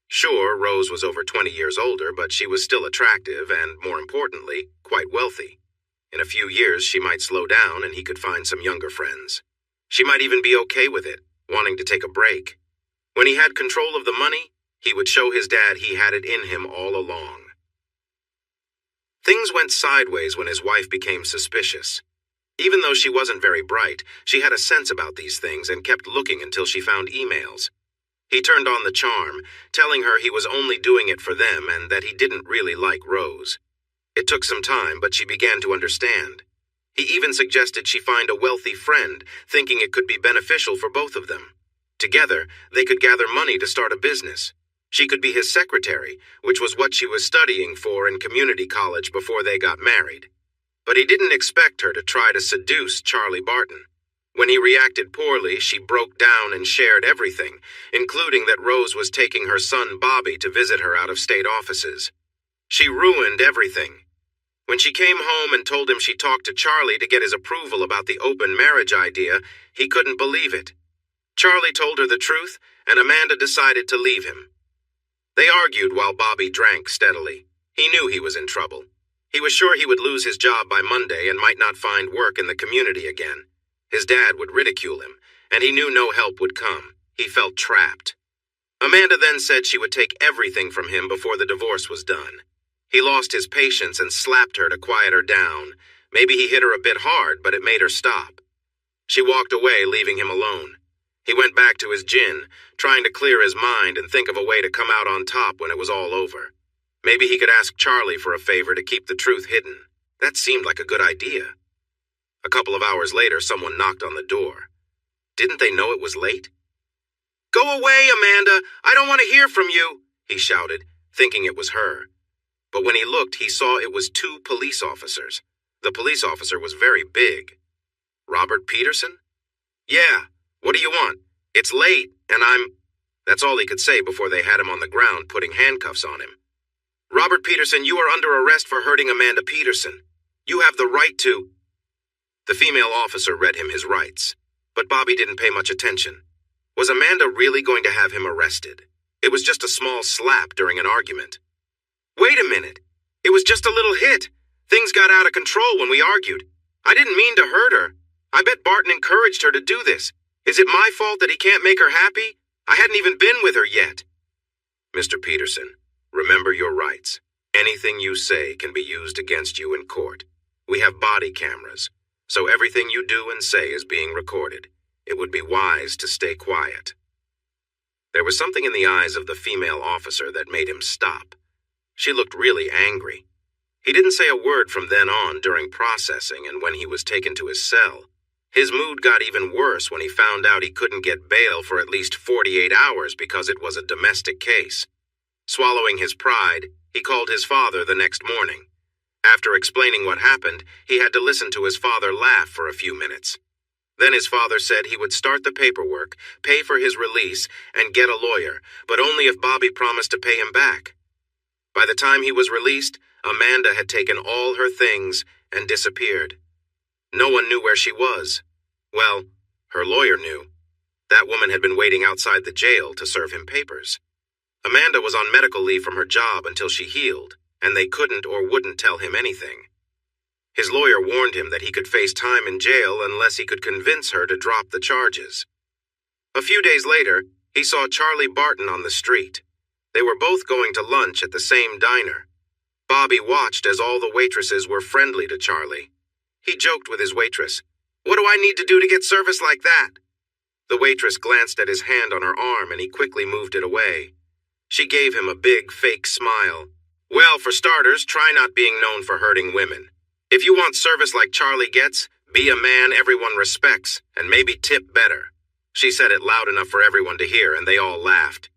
Sure, Rose was over 20 years older, but she was still attractive and, more importantly, quite wealthy. In a few years, she might slow down and he could find some younger friends. She might even be okay with it, wanting to take a break. When he had control of the money, he would show his dad he had it in him all along. Things went sideways when his wife became suspicious. Even though she wasn't very bright, she had a sense about these things and kept looking until she found emails. He turned on the charm, telling her he was only doing it for them and that he didn't really like Rose. It took some time, but she began to understand. He even suggested she find a wealthy friend, thinking it could be beneficial for both of them. Together, they could gather money to start a business. She could be his secretary, which was what she was studying for in community college before they got married. But he didn't expect her to try to seduce Charlie Barton. When he reacted poorly, she broke down and shared everything, including that Rose was taking her son Bobby to visit her out-of-state offices. She ruined everything. When she came home and told him she talked to Charlie to get his approval about the open marriage idea, he couldn't believe it. Charlie told her the truth, and Amanda decided to leave him. They argued while Bobby drank steadily. He knew he was in trouble. He was sure he would lose his job by Monday and might not find work in the community again. His dad would ridicule him, and he knew no help would come. He felt trapped. Amanda then said she would take everything from him before the divorce was done. He lost his patience and slapped her to quiet her down. Maybe he hit her a bit hard, but it made her stop. She walked away, leaving him alone. He went back to his gin, trying to clear his mind and think of a way to come out on top when it was all over. Maybe he could ask Charlie for a favor to keep the truth hidden. That seemed like a good idea. A couple of hours later, someone knocked on the door. Didn't they know it was late? "Go away, Amanda! I don't want to hear from you!" he shouted, thinking it was her. But when he looked, he saw it was 2 police officers. The police officer was very big. "Robert Peterson?" "Yeah. What do you want? It's late, and That's all he could say before they had him on the ground, putting handcuffs on him. "Robert Peterson, you are under arrest for hurting Amanda Peterson. You have the right to—" The female officer read him his rights, but Bobby didn't pay much attention. Was Amanda really going to have him arrested? It was just a small slap during an argument. "Wait a minute. It was just a little hit. Things got out of control when we argued. I didn't mean to hurt her. I bet Barton encouraged her to do this. Is it my fault that he can't make her happy? I hadn't even been with her yet." "Mr. Peterson, remember your rights. Anything you say can be used against you in court. We have body cameras, so everything you do and say is being recorded. It would be wise to stay quiet." There was something in the eyes of the female officer that made him stop. She looked really angry. He didn't say a word from then on during processing and when he was taken to his cell. His mood got even worse when he found out he couldn't get bail for at least 48 hours because it was a domestic case. Swallowing his pride, he called his father the next morning. After explaining what happened, he had to listen to his father laugh for a few minutes. Then his father said he would start the paperwork, pay for his release, and get a lawyer, but only if Bobby promised to pay him back. By the time he was released, Amanda had taken all her things and disappeared. No one knew where she was. Well, her lawyer knew. That woman had been waiting outside the jail to serve him papers. Amanda was on medical leave from her job until she healed, and they couldn't or wouldn't tell him anything. His lawyer warned him that he could face time in jail unless he could convince her to drop the charges. A few days later, he saw Charlie Barton on the street. They were both going to lunch at the same diner. Bobby watched as all the waitresses were friendly to Charlie. He joked with his waitress, "What do I need to do to get service like that?" The waitress glanced at his hand on her arm and he quickly moved it away. She gave him a big, fake smile. "Well, for starters, try not being known for hurting women. If you want service like Charlie gets, be a man everyone respects, and maybe tip better." She said it loud enough for everyone to hear, and they all laughed.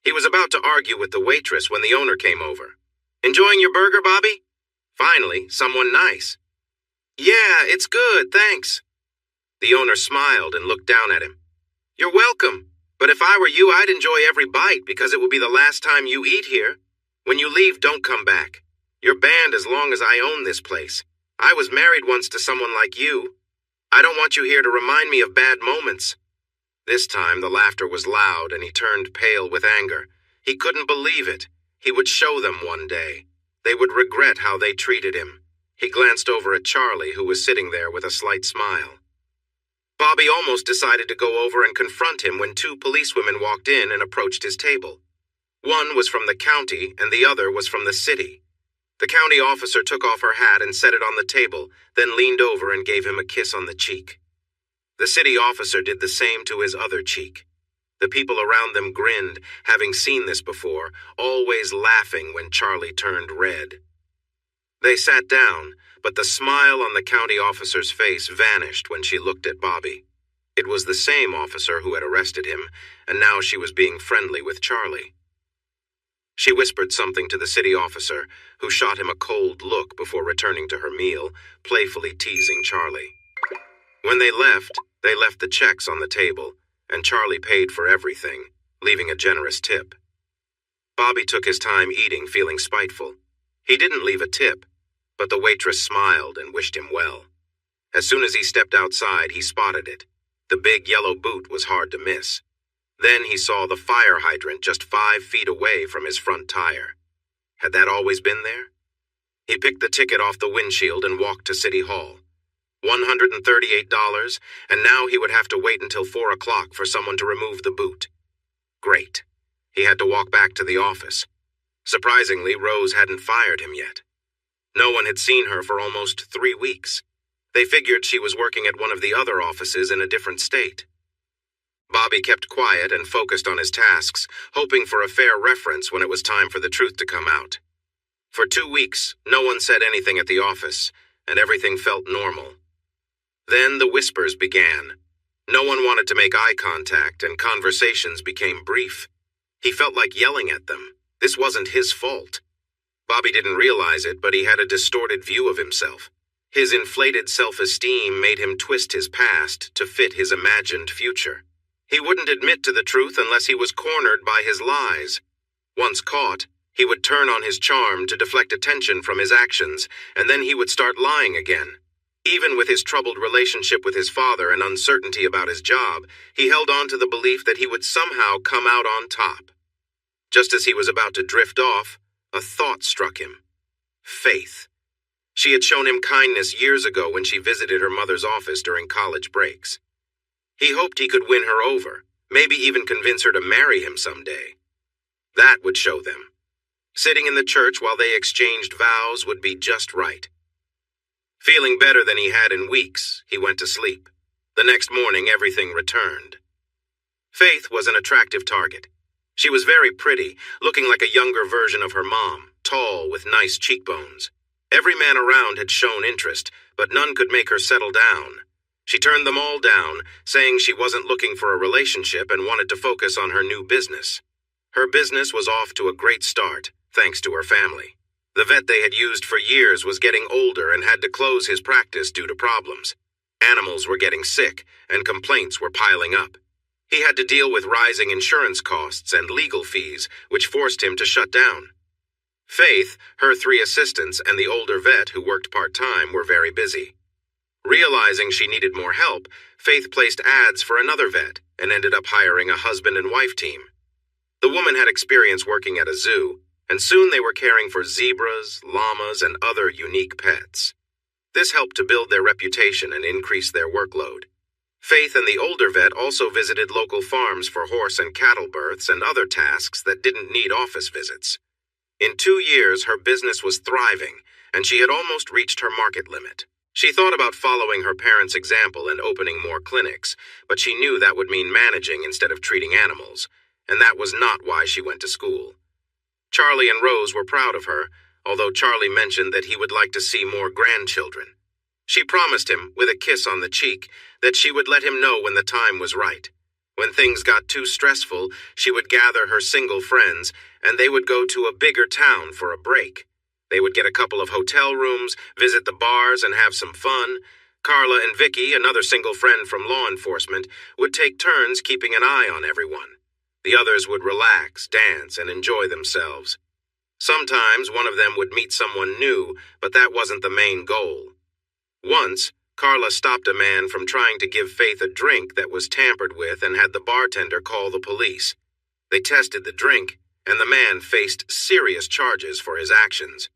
He was about to argue with the waitress when the owner came over. "Enjoying your burger, Bobby?" Finally, someone nice. "Yeah, it's good, thanks." The owner smiled and looked down at him. "You're welcome, but if I were you, I'd enjoy every bite because it will be the last time you eat here. When you leave, don't come back. You're banned as long as I own this place. I was married once to someone like you. I don't want you here to remind me of bad moments." This time, the laughter was loud and he turned pale with anger. He couldn't believe it. He would show them one day. They would regret how they treated him. He glanced over at Charlie, who was sitting there with a slight smile. Bobby almost decided to go over and confront him when 2 policewomen walked in and approached his table. One was from the county and the other was from the city. The county officer took off her hat and set it on the table, then leaned over and gave him a kiss on the cheek. The city officer did the same to his other cheek. The people around them grinned, having seen this before, always laughing when Charlie turned red. They sat down, but the smile on the county officer's face vanished when she looked at Bobby. It was the same officer who had arrested him, and now she was being friendly with Charlie. She whispered something to the city officer, who shot him a cold look before returning to her meal, playfully teasing Charlie. When they left the checks on the table, and Charlie paid for everything, leaving a generous tip. Bobby took his time eating, feeling spiteful. He didn't leave a tip, but the waitress smiled and wished him well. As soon as he stepped outside, he spotted it. The big yellow boot was hard to miss. Then he saw the fire hydrant just 5 feet away from his front tire. Had that always been there? He picked the ticket off the windshield and walked to City Hall. $138, and now he would have to wait until 4 o'clock for someone to remove the boot. Great. He had to walk back to the office. Surprisingly, Rose hadn't fired him yet. No one had seen her for almost 3 weeks. They figured she was working at one of the other offices in a different state. Bobby kept quiet and focused on his tasks, hoping for a fair reference when it was time for the truth to come out. For 2 weeks, no one said anything at the office, and everything felt normal. Then the whispers began. No one wanted to make eye contact, and conversations became brief. He felt like yelling at them. This wasn't his fault. Bobby didn't realize it, but he had a distorted view of himself. His inflated self-esteem made him twist his past to fit his imagined future. He wouldn't admit to the truth unless he was cornered by his lies. Once caught, he would turn on his charm to deflect attention from his actions, and then he would start lying again. Even with his troubled relationship with his father and uncertainty about his job, he held on to the belief that he would somehow come out on top. Just as he was about to drift off, a thought struck him. Faith. She had shown him kindness years ago when she visited her mother's office during college breaks. He hoped he could win her over, maybe even convince her to marry him someday. That would show them. Sitting in the church while they exchanged vows would be just right. Feeling better than he had in weeks, he went to sleep. The next morning, everything returned. Faith was an attractive target. She was very pretty, looking like a younger version of her mom, tall with nice cheekbones. Every man around had shown interest, but none could make her settle down. She turned them all down, saying she wasn't looking for a relationship and wanted to focus on her new business. Her business was off to a great start, thanks to her family. The vet they had used for years was getting older and had to close his practice due to problems. Animals were getting sick, and complaints were piling up. He had to deal with rising insurance costs and legal fees, which forced him to shut down. Faith, her 3 assistants, and the older vet who worked part-time were very busy. Realizing she needed more help, Faith placed ads for another vet and ended up hiring a husband and wife team. The woman had experience working at a zoo, and soon they were caring for zebras, llamas, and other unique pets. This helped to build their reputation and increase their workload. Faith and the older vet also visited local farms for horse and cattle births and other tasks that didn't need office visits. In 2 years, her business was thriving, and she had almost reached her market limit. She thought about following her parents' example and opening more clinics, but she knew that would mean managing instead of treating animals, and that was not why she went to school. Charlie and Rose were proud of her, although Charlie mentioned that he would like to see more grandchildren. She promised him, with a kiss on the cheek, that she would let him know when the time was right. When things got too stressful, she would gather her single friends, and they would go to a bigger town for a break. They would get a couple of hotel rooms, visit the bars, and have some fun. Carla and Vicky, another single friend from law enforcement, would take turns keeping an eye on everyone. The others would relax, dance, and enjoy themselves. Sometimes one of them would meet someone new, but that wasn't the main goal. Once, Carla stopped a man from trying to give Faith a drink that was tampered with and had the bartender call the police. They tested the drink, and the man faced serious charges for his actions.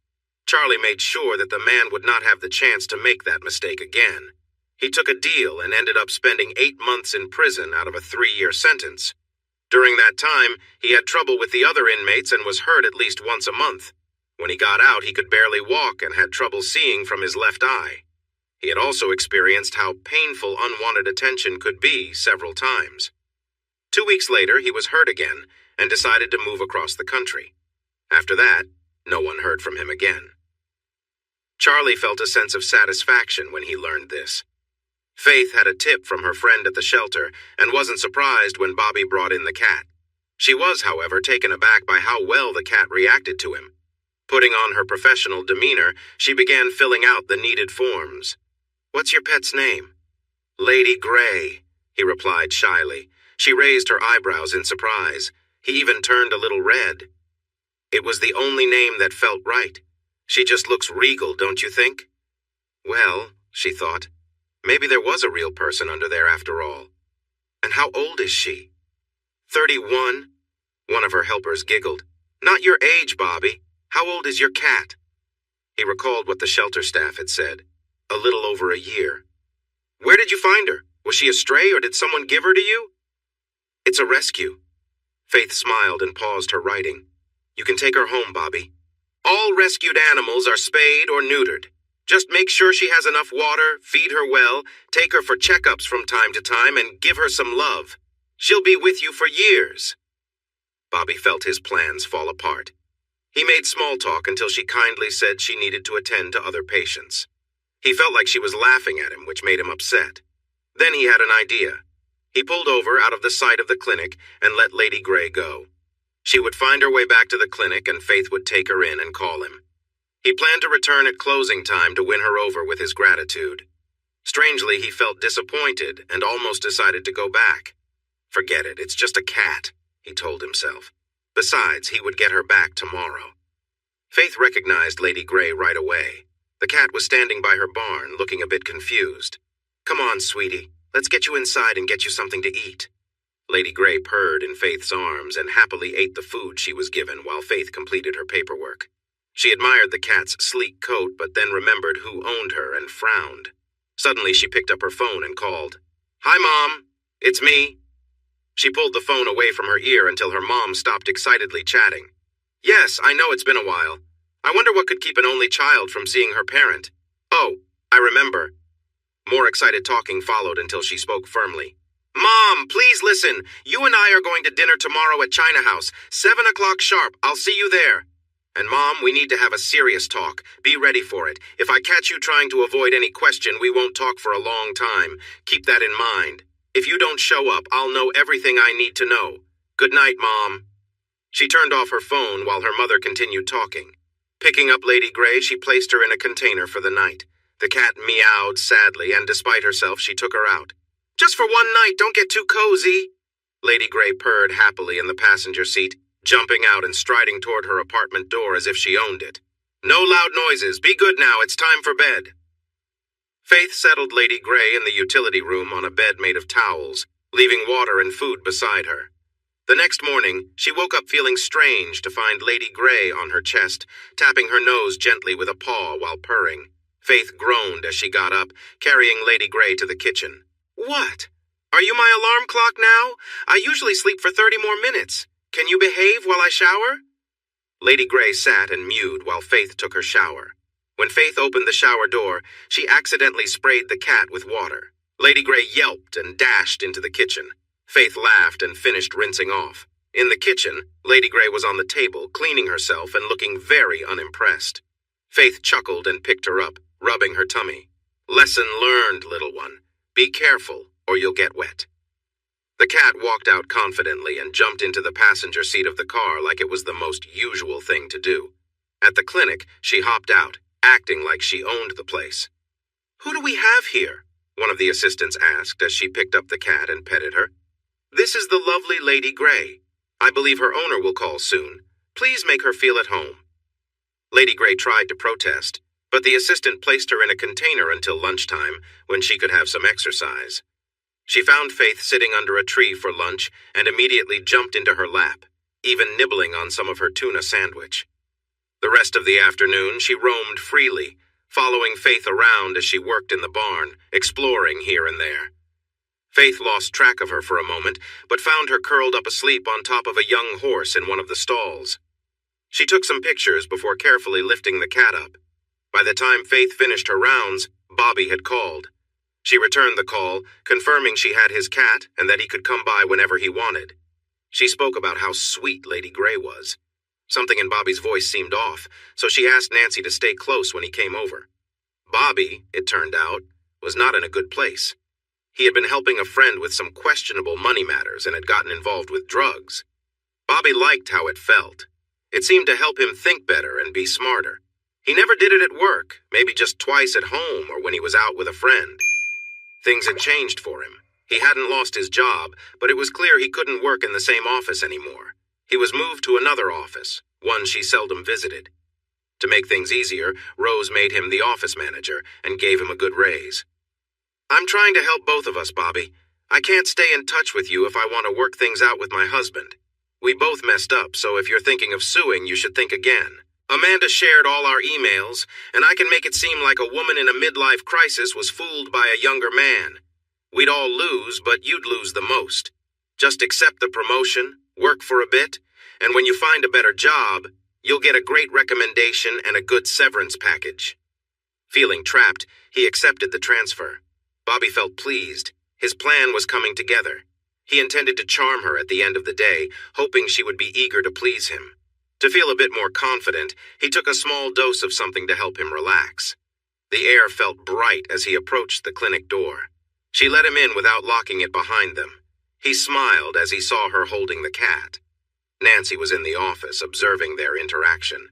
Charlie made sure that the man would not have the chance to make that mistake again. He took a deal and ended up spending 8 months in prison out of a 3-year sentence. During that time, he had trouble with the other inmates and was hurt at least once a month. When he got out, he could barely walk and had trouble seeing from his left eye. He had also experienced how painful unwanted attention could be several times. 2 weeks later, he was hurt again and decided to move across the country. After that, no one heard from him again. Charlie felt a sense of satisfaction when he learned this. Faith had a tip from her friend at the shelter and wasn't surprised when Bobby brought in the cat. She was, however, taken aback by how well the cat reacted to him. Putting on her professional demeanor, she began filling out the needed forms. "What's your pet's name?" "Lady Gray," he replied shyly. She raised her eyebrows in surprise. He even turned a little red. It was the only name that felt right. She just looks regal, don't you think? Well, she thought, maybe there was a real person under there after all. And how old is she? 31? One of her helpers giggled. Not your age, Bobby. How old is your cat? He recalled what the shelter staff had said. A little over a year. Where did you find her? Was she a stray or did someone give her to you? It's a rescue. Faith smiled and paused her writing. You can take her home, Bobby. All rescued animals are spayed or neutered. Just make sure she has enough water, feed her well, take her for checkups from time to time, and give her some love. She'll be with you for years. Bobby felt his plans fall apart. He made small talk until she kindly said she needed to attend to other patients. He felt like she was laughing at him, which made him upset. Then he had an idea. He pulled over out of the sight of the clinic and let Lady Grey go. She would find her way back to the clinic and Faith would take her in and call him. He planned to return at closing time to win her over with his gratitude. Strangely, he felt disappointed and almost decided to go back. Forget it, it's just a cat, he told himself. Besides, he would get her back tomorrow. Faith recognized Lady Grey right away. The cat was standing by her barn, looking a bit confused. Come on, sweetie. Let's get you inside and get you something to eat. Lady Grey purred in Faith's arms and happily ate the food she was given while Faith completed her paperwork. She admired the cat's sleek coat, but then remembered who owned her and frowned. Suddenly, she picked up her phone and called. Hi, Mom. It's me. She pulled the phone away from her ear until her mom stopped excitedly chatting. Yes, I know it's been a while. I wonder what could keep an only child from seeing her parent. Oh, I remember. More excited talking followed until she spoke firmly. Mom, please listen. You and I are going to dinner tomorrow at China House, 7 o'clock sharp. I'll see you there. And Mom, we need to have a serious talk. Be ready for it. If I catch you trying to avoid any question, we won't talk for a long time. Keep that in mind. If you don't show up, I'll know everything I need to know. Good night, Mom. She turned off her phone while her mother continued talking. Picking up Lady Grey, she placed her in a container for the night. The cat meowed sadly, and despite herself, she took her out. Just for one night, don't get too cozy. Lady Grey purred happily in the passenger seat, jumping out and striding toward her apartment door as if she owned it. No loud noises. Be good now. It's time for bed. Faith settled Lady Grey in the utility room on a bed made of towels, leaving water and food beside her. The next morning, she woke up feeling strange to find Lady Grey on her chest, tapping her nose gently with a paw while purring. Faith groaned as she got up, carrying Lady Grey to the kitchen. What? Are you my alarm clock now? I usually sleep for 30 more minutes. Can you behave while I shower? Lady Grey sat and mewed while Faith took her shower. When Faith opened the shower door, she accidentally sprayed the cat with water. Lady Grey yelped and dashed into the kitchen. Faith laughed and finished rinsing off. In the kitchen, Lady Grey was on the table, cleaning herself and looking very unimpressed. Faith chuckled and picked her up, rubbing her tummy. Lesson learned, little one. Be careful, or you'll get wet. The cat walked out confidently and jumped into the passenger seat of the car like it was the most usual thing to do. At the clinic, she hopped out, acting like she owned the place. Who do we have here? One of the assistants asked as she picked up the cat and petted her. This is the lovely Lady Grey. I believe her owner will call soon. Please make her feel at home. Lady Grey tried to protest, but the assistant placed her in a container until lunchtime, when she could have some exercise. She found Faith sitting under a tree for lunch and immediately jumped into her lap, even nibbling on some of her tuna sandwich. The rest of the afternoon, she roamed freely, following Faith around as she worked in the barn, exploring here and there. Faith lost track of her for a moment, but found her curled up asleep on top of a young horse in one of the stalls. She took some pictures before carefully lifting the cat up. By the time Faith finished her rounds, Bobby had called. She returned the call, confirming she had his cat and that he could come by whenever he wanted. She spoke about how sweet Lady Grey was. Something in Bobby's voice seemed off, so she asked Nancy to stay close when he came over. Bobby, it turned out, was not in a good place. He had been helping a friend with some questionable money matters and had gotten involved with drugs. Bobby liked how it felt. It seemed to help him think better and be smarter. He never did it at work, maybe just twice at home or when he was out with a friend. Things had changed for him. He hadn't lost his job, but it was clear he couldn't work in the same office anymore. He was moved to another office, one she seldom visited. To make things easier, Rose made him the office manager and gave him a good raise. I'm trying to help both of us, Bobby. I can't stay in touch with you if I want to work things out with my husband. We both messed up, so if you're thinking of suing, you should think again. Amanda shared all our emails, and I can make it seem like a woman in a midlife crisis was fooled by a younger man. We'd all lose, but you'd lose the most. Just accept the promotion, work for a bit, and when you find a better job, you'll get a great recommendation and a good severance package. Feeling trapped, he accepted the transfer. Bobby felt pleased. His plan was coming together. He intended to charm her at the end of the day, hoping she would be eager to please him. To feel a bit more confident, he took a small dose of something to help him relax. The air felt bright as he approached the clinic door. She let him in without locking it behind them. He smiled as he saw her holding the cat. Nancy was in the office, observing their interaction.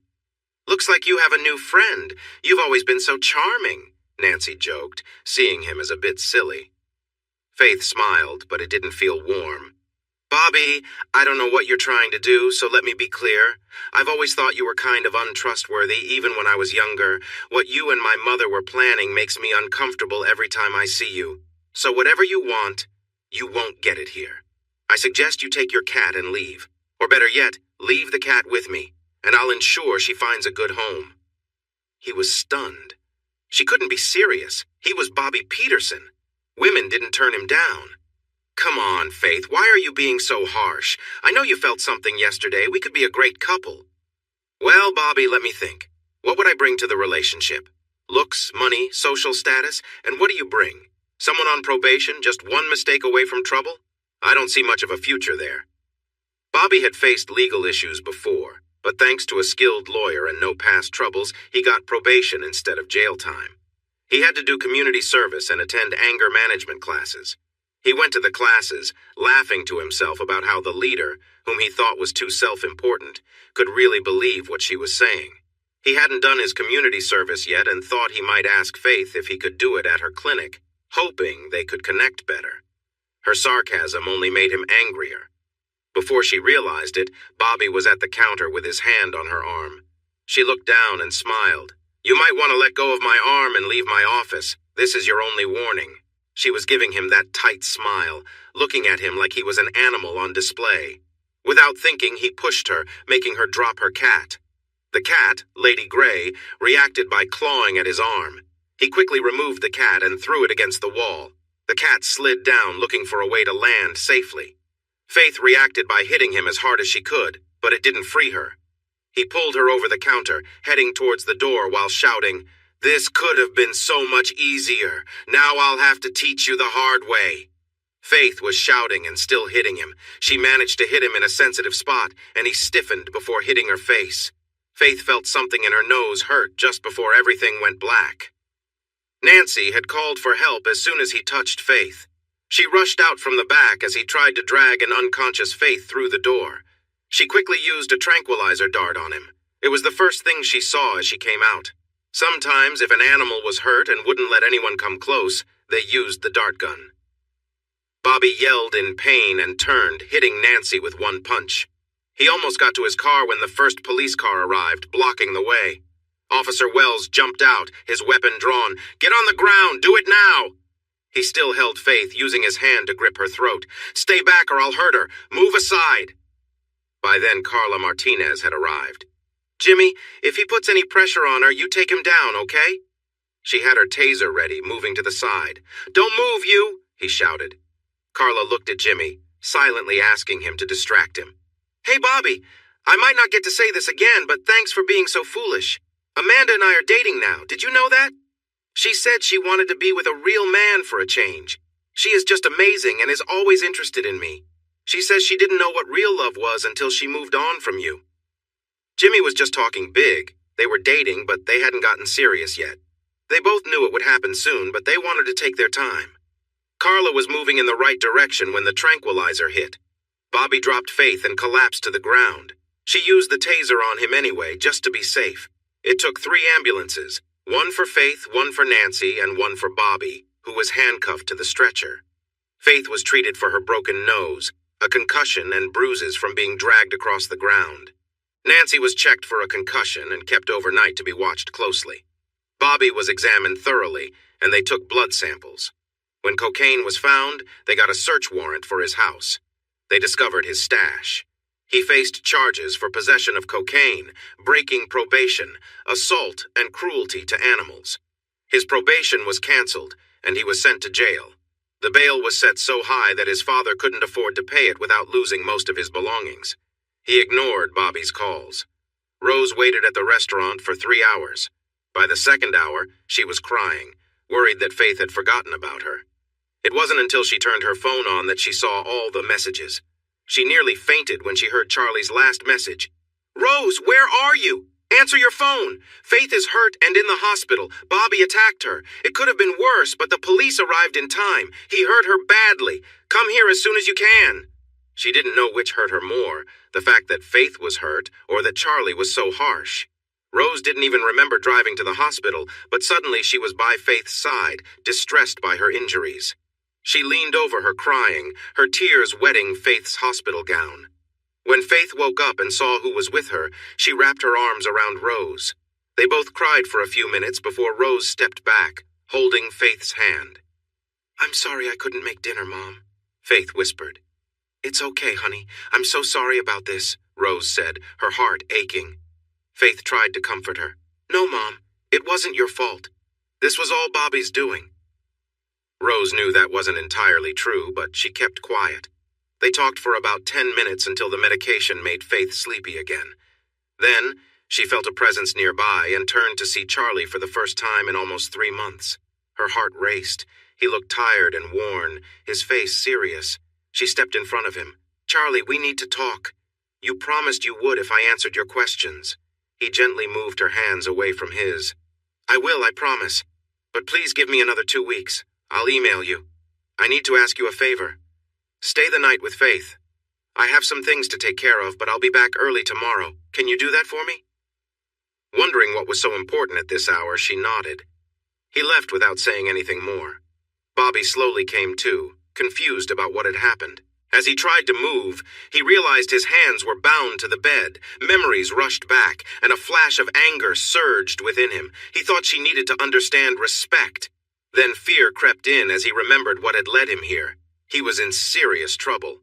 "Looks like you have a new friend. You've always been so charming," Nancy joked, seeing him as a bit silly. Faith smiled, but it didn't feel warm. "Bobby, I don't know what you're trying to do, so let me be clear. I've always thought you were kind of untrustworthy, even when I was younger. What you and my mother were planning makes me uncomfortable every time I see you. So whatever you want, you won't get it here. I suggest you take your cat and leave. Or better yet, leave the cat with me, and I'll ensure she finds a good home." He was stunned. She couldn't be serious. He was Bobby Peterson. Women didn't turn him down. "Come on, Faith, why are you being so harsh? I know you felt something yesterday. We could be a great couple." "Well, Bobby, let me think. What would I bring to the relationship? Looks, money, social status, and what do you bring? Someone on probation, just one mistake away from trouble? I don't see much of a future there." Bobby had faced legal issues before, but thanks to a skilled lawyer and no past troubles, he got probation instead of jail time. He had to do community service and attend anger management classes. He went to the classes, laughing to himself about how the leader, whom he thought was too self-important, could really believe what she was saying. He hadn't done his community service yet and thought he might ask Faith if he could do it at her clinic, hoping they could connect better. Her sarcasm only made him angrier. Before she realized it, Bobby was at the counter with his hand on her arm. She looked down and smiled. "You might want to let go of my arm and leave my office. This is your only warning." She was giving him that tight smile, looking at him like he was an animal on display. Without thinking, he pushed her, making her drop her cat. The cat, Lady Grey, reacted by clawing at his arm. He quickly removed the cat and threw it against the wall. The cat slid down, looking for a way to land safely. Faith reacted by hitting him as hard as she could, but it didn't free her. He pulled her over the counter, heading towards the door while shouting, "This could have been so much easier. Now I'll have to teach you the hard way." Faith was shouting and still hitting him. She managed to hit him in a sensitive spot, and he stiffened before hitting her face. Faith felt something in her nose hurt just before everything went black. Nancy had called for help as soon as he touched Faith. She rushed out from the back as he tried to drag an unconscious Faith through the door. She quickly used a tranquilizer dart on him. It was the first thing she saw as she came out. Sometimes, if an animal was hurt and wouldn't let anyone come close, they used the dart gun. Bobby yelled in pain and turned, hitting Nancy with one punch. He almost got to his car when the first police car arrived, blocking the way. Officer Wells jumped out, his weapon drawn. "Get on the ground! Do it now!" He still held Faith, using his hand to grip her throat. "Stay back or I'll hurt her. Move aside." By then, Carla Martinez had arrived. "Jimmy, if he puts any pressure on her, you take him down, okay?" She had her taser ready, moving to the side. "Don't move, you!" he shouted. Carla looked at Jimmy, silently asking him to distract him. "Hey, Bobby, I might not get to say this again, but thanks for being so foolish. Amanda and I are dating now. Did you know that? She said she wanted to be with a real man for a change. She is just amazing and is always interested in me. She says she didn't know what real love was until she moved on from you." Jimmy was just talking big. They were dating, but they hadn't gotten serious yet. They both knew it would happen soon, but they wanted to take their time. Carla was moving in the right direction when the tranquilizer hit. Bobby dropped Faith and collapsed to the ground. She used the taser on him anyway, just to be safe. It took 3 ambulances, one for Faith, one for Nancy, and one for Bobby, who was handcuffed to the stretcher. Faith was treated for her broken nose, a concussion, and bruises from being dragged across the ground. Nancy was checked for a concussion and kept overnight to be watched closely. Bobby was examined thoroughly, and they took blood samples. When cocaine was found, they got a search warrant for his house. They discovered his stash. He faced charges for possession of cocaine, breaking probation, assault, and cruelty to animals. His probation was canceled, and he was sent to jail. The bail was set so high that his father couldn't afford to pay it without losing most of his belongings. He ignored Bobby's calls. Rose waited at the restaurant for 3 hours. By the second hour, she was crying, worried that Faith had forgotten about her. It wasn't until she turned her phone on that she saw all the messages. She nearly fainted when she heard Charlie's last message. "Rose, where are you? Answer your phone. Faith is hurt and in the hospital. Bobby attacked her. It could have been worse, but the police arrived in time. He hurt her badly. Come here as soon as you can." She didn't know which hurt her more, the fact that Faith was hurt or that Charlie was so harsh. Rose didn't even remember driving to the hospital, but suddenly she was by Faith's side, distressed by her injuries. She leaned over her crying, her tears wetting Faith's hospital gown. When Faith woke up and saw who was with her, she wrapped her arms around Rose. They both cried for a few minutes before Rose stepped back, holding Faith's hand. "I'm sorry I couldn't make dinner, Mom," Faith whispered. "It's okay, honey. I'm so sorry about this," Rose said, her heart aching. Faith tried to comfort her. "No, Mom, it wasn't your fault. This was all Bobby's doing." Rose knew that wasn't entirely true, but she kept quiet. They talked for about 10 minutes until the medication made Faith sleepy again. Then, she felt a presence nearby and turned to see Charlie for the first time in almost 3 months. Her heart raced. He looked tired and worn, his face serious. She stepped in front of him. "Charlie, we need to talk. You promised you would if I answered your questions." He gently moved her hands away from his. "I will, I promise. But please give me another 2 weeks. I'll email you. I need to ask you a favor. Stay the night with Faith. I have some things to take care of, but I'll be back early tomorrow. Can you do that for me?" Wondering what was so important at this hour, she nodded. He left without saying anything more. Bobby slowly came to, confused about what had happened. As he tried to move, he realized his hands were bound to the bed. Memories rushed back, and a flash of anger surged within him. He thought she needed to understand respect. Then fear crept in as he remembered what had led him here. He was in serious trouble.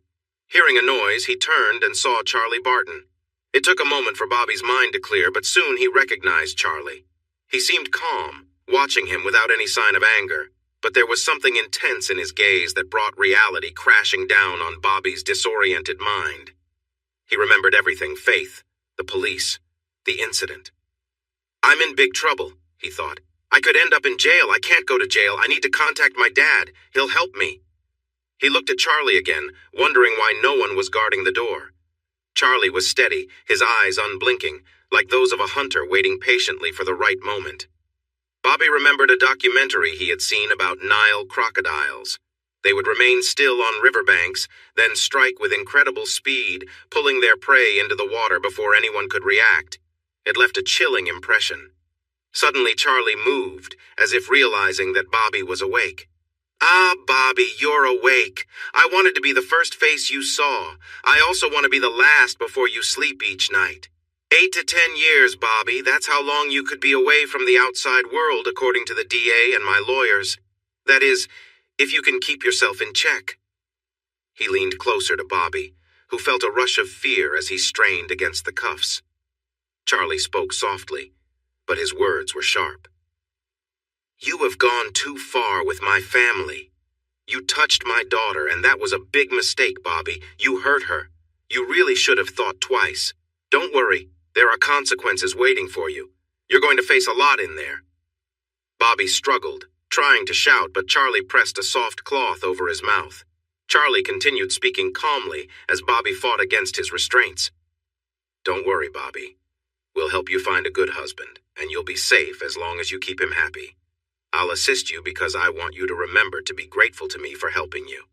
Hearing a noise, he turned and saw Charlie Barton. It took a moment for Bobby's mind to clear, but soon he recognized Charlie. He seemed calm, watching him without any sign of anger, but there was something intense in his gaze that brought reality crashing down on Bobby's disoriented mind. He remembered everything: Faith, the police, the incident. "I'm in big trouble," he thought. "I could end up in jail. I can't go to jail. I need to contact my dad. He'll help me." He looked at Charlie again, wondering why no one was guarding the door. Charlie was steady, his eyes unblinking, like those of a hunter waiting patiently for the right moment. Bobby remembered a documentary he had seen about Nile crocodiles. They would remain still on riverbanks, then strike with incredible speed, pulling their prey into the water before anyone could react. It left a chilling impression. Suddenly Charlie moved, as if realizing that Bobby was awake. "Ah, Bobby, you're awake. I wanted to be the first face you saw. I also want to be the last before you sleep each night. 8 to 10 years, Bobby. That's how long you could be away from the outside world, according to the DA and my lawyers. That is, if you can keep yourself in check." He leaned closer to Bobby, who felt a rush of fear as he strained against the cuffs. Charlie spoke softly, but his words were sharp. "You have gone too far with my family. You touched my daughter, and that was a big mistake, Bobby. You hurt her. You really should have thought twice. Don't worry, there are consequences waiting for you. You're going to face a lot in there." Bobby struggled, trying to shout, but Charlie pressed a soft cloth over his mouth. Charlie continued speaking calmly as Bobby fought against his restraints. "Don't worry, Bobby. We'll help you find a good husband, and you'll be safe as long as you keep him happy. I'll assist you because I want you to remember to be grateful to me for helping you.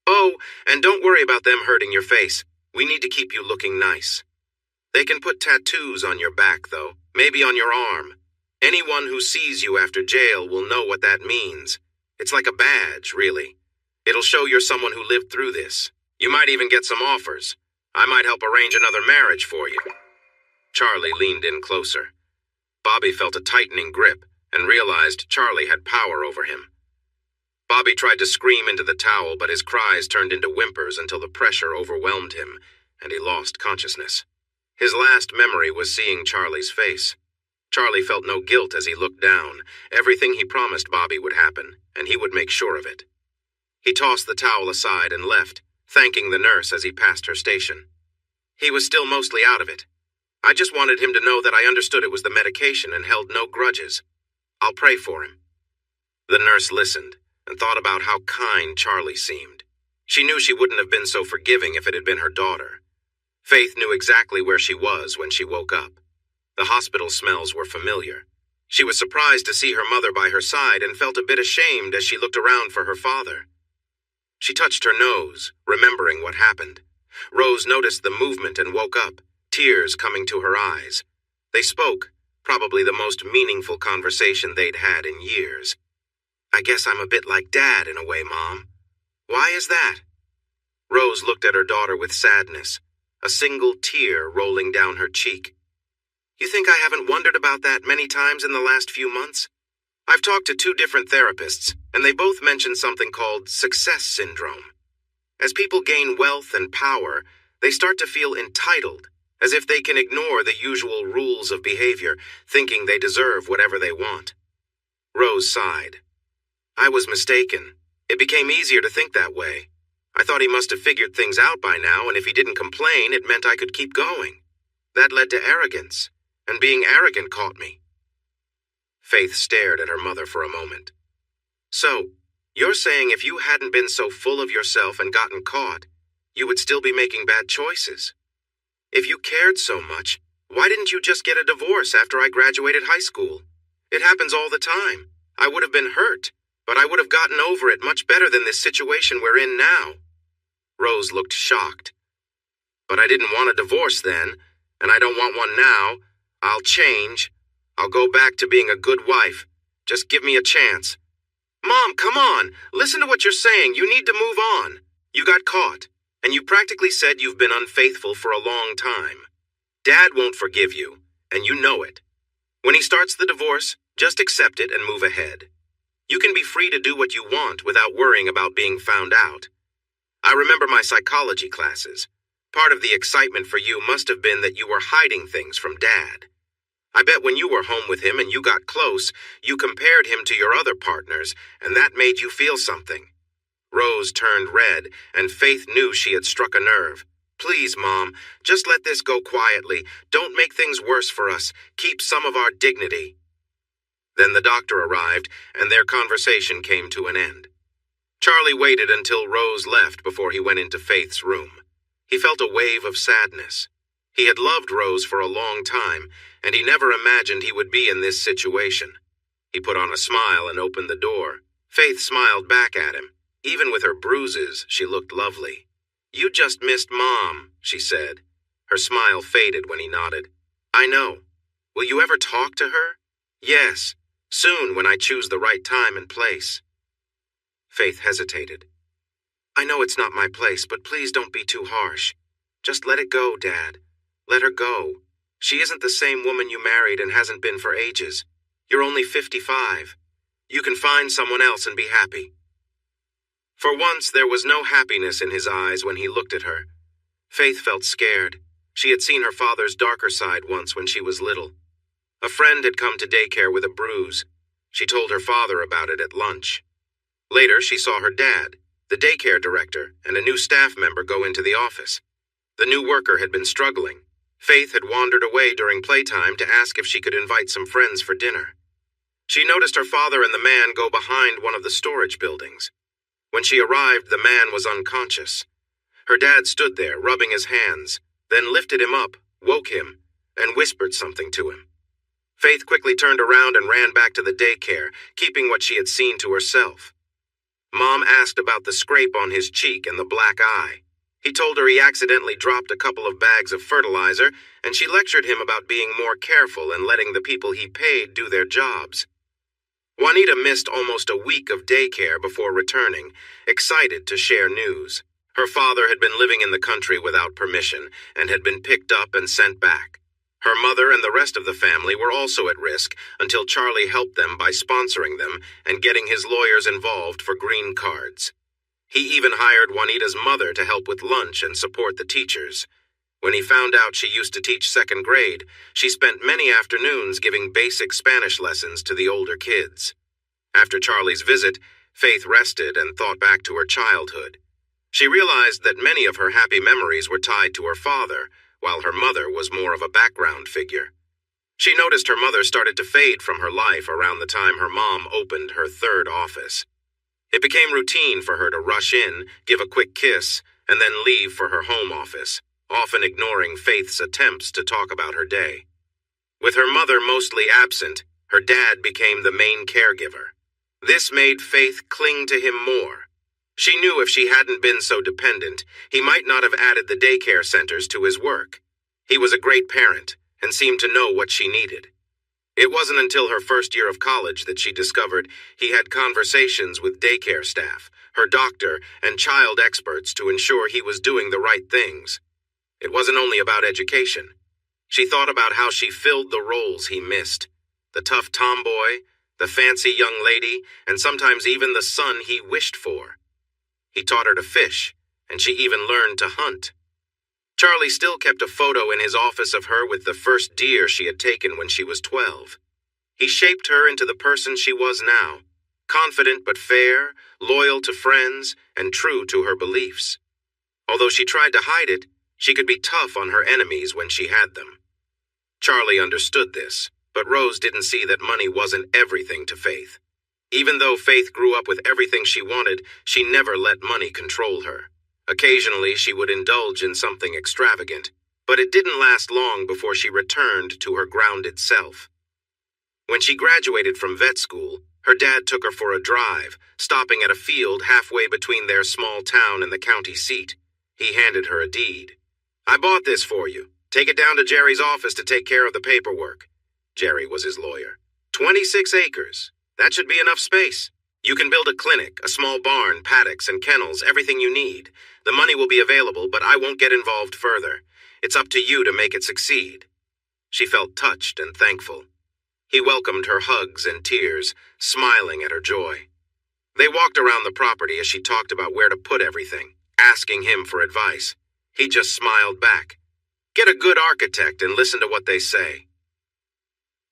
Oh, and don't worry about them hurting your face. We need to keep you looking nice. They can put tattoos on your back, though, maybe on your arm. Anyone who sees you after jail will know what that means. It's like a badge, really. It'll show you're someone who lived through this. You might even get some offers. I might help arrange another marriage for you." Charlie leaned in closer. Bobby felt a tightening grip and realized Charlie had power over him. Bobby tried to scream into the towel, but his cries turned into whimpers until the pressure overwhelmed him, and he lost consciousness. His last memory was seeing Charlie's face. Charlie felt no guilt as he looked down. Everything he promised Bobby would happen, and he would make sure of it. He tossed the towel aside and left, thanking the nurse as he passed her station. He was still mostly out of it. I just wanted him to know that I understood it was the medication and held no grudges. I'll pray for him. The nurse listened and thought about how kind Charlie seemed. She knew she wouldn't have been so forgiving if it had been her daughter. Faith knew exactly where she was when she woke up. The hospital smells were familiar. She was surprised to see her mother by her side and felt a bit ashamed as she looked around for her father. She touched her nose, remembering what happened. Rose noticed the movement and woke up, tears coming to her eyes. They spoke, probably the most meaningful conversation they'd had in years. I guess I'm a bit like Dad in a way, Mom. Why is that? Rose looked at her daughter with sadness, a single tear rolling down her cheek. You think I haven't wondered about that many times in the last few months? I've talked to 2 different therapists, and they both mentioned something called success syndrome. As people gain wealth and power, they start to feel entitled, as if they can ignore the usual rules of behavior, thinking they deserve whatever they want. Rose sighed. I was mistaken. It became easier to think that way. I thought he must have figured things out by now, and if he didn't complain, it meant I could keep going. That led to arrogance, and being arrogant caught me. Faith stared at her mother for a moment. So, you're saying if you hadn't been so full of yourself and gotten caught, you would still be making bad choices? If you cared so much, why didn't you just get a divorce after I graduated high school? It happens all the time. I would have been hurt, but I would have gotten over it much better than this situation we're in now. Rose looked shocked. But I didn't want a divorce then, and I don't want one now. I'll change. I'll go back to being a good wife. Just give me a chance. Mom, come on. Listen to what you're saying. You need to move on. You got caught, and you practically said you've been unfaithful for a long time. Dad won't forgive you, and you know it. When he starts the divorce, just accept it and move ahead. You can be free to do what you want without worrying about being found out. I remember my psychology classes. Part of the excitement for you must have been that you were hiding things from Dad. I bet when you were home with him and you got close, you compared him to your other partners, and that made you feel something. Rose turned red, and Faith knew she had struck a nerve. Please, Mom, just let this go quietly. Don't make things worse for us. Keep some of our dignity. Then the doctor arrived, and their conversation came to an end. Charlie waited until Rose left before he went into Faith's room. He felt a wave of sadness. He had loved Rose for a long time, and he never imagined he would be in this situation. He put on a smile and opened the door. Faith smiled back at him. Even with her bruises, she looked lovely. You just missed Mom, she said. Her smile faded when he nodded. I know. Will you ever talk to her? Yes, soon when I choose the right time and place. Faith hesitated. I know it's not my place, but please don't be too harsh. Just let it go, Dad. Let her go. She isn't the same woman you married and hasn't been for ages. You're only 55. You can find someone else and be happy. For once, there was no happiness in his eyes when he looked at her. Faith felt scared. She had seen her father's darker side once when she was little. A friend had come to daycare with a bruise. She told her father about it at lunch. Later, she saw her dad, the daycare director, and a new staff member go into the office. The new worker had been struggling. Faith had wandered away during playtime to ask if she could invite some friends for dinner. She noticed her father and the man go behind one of the storage buildings. When she arrived, the man was unconscious. Her dad stood there, rubbing his hands, then lifted him up, woke him, and whispered something to him. Faith quickly turned around and ran back to the daycare, keeping what she had seen to herself. Mom asked about the scrape on his cheek and the black eye. He told her he accidentally dropped a couple of bags of fertilizer, and she lectured him about being more careful and letting the people he paid do their jobs. Juanita missed almost a week of daycare before returning, excited to share news. Her father had been living in the country without permission and had been picked up and sent back. Her mother and the rest of the family were also at risk until Charlie helped them by sponsoring them and getting his lawyers involved for green cards. He even hired Juanita's mother to help with lunch and support the teachers. When he found out she used to teach second grade, she spent many afternoons giving basic Spanish lessons to the older kids. After Charlie's visit, Faith rested and thought back to her childhood. She realized that many of her happy memories were tied to her father, while her mother was more of a background figure. She noticed her mother started to fade from her life around the time her mom opened her third office. It became routine for her to rush in, give a quick kiss, and then leave for her home office, often ignoring Faith's attempts to talk about her day. With her mother mostly absent, her dad became the main caregiver. This made Faith cling to him more. She knew if she hadn't been so dependent, he might not have added the daycare centers to his work. He was a great parent and seemed to know what she needed. It wasn't until her first year of college that she discovered he had conversations with daycare staff, her doctor, and child experts to ensure he was doing the right things. It wasn't only about education. She thought about how she filled the roles he missed. The tough tomboy, the fancy young lady, and sometimes even the son he wished for. He taught her to fish, and she even learned to hunt. Charlie still kept a photo in his office of her with the first deer she had taken when she was 12. He shaped her into the person she was now, confident but fair, loyal to friends, and true to her beliefs. Although she tried to hide it, she could be tough on her enemies when she had them. Charlie understood this, but Rose didn't see that money wasn't everything to Faith. Even though Faith grew up with everything she wanted, she never let money control her. Occasionally, she would indulge in something extravagant, but it didn't last long before she returned to her grounded self. When she graduated from vet school, her dad took her for a drive, stopping at a field halfway between their small town and the county seat. He handed her a deed. "I bought this for you. Take it down to Jerry's office to take care of the paperwork." Jerry was his lawyer. 26 acres. That should be enough space. You can build a clinic, a small barn, paddocks, and kennels, everything you need. The money will be available, but I won't get involved further. It's up to you to make it succeed. She felt touched and thankful. He welcomed her hugs and tears, smiling at her joy. They walked around the property as she talked about where to put everything, asking him for advice. He just smiled back. Get a good architect and listen to what they say.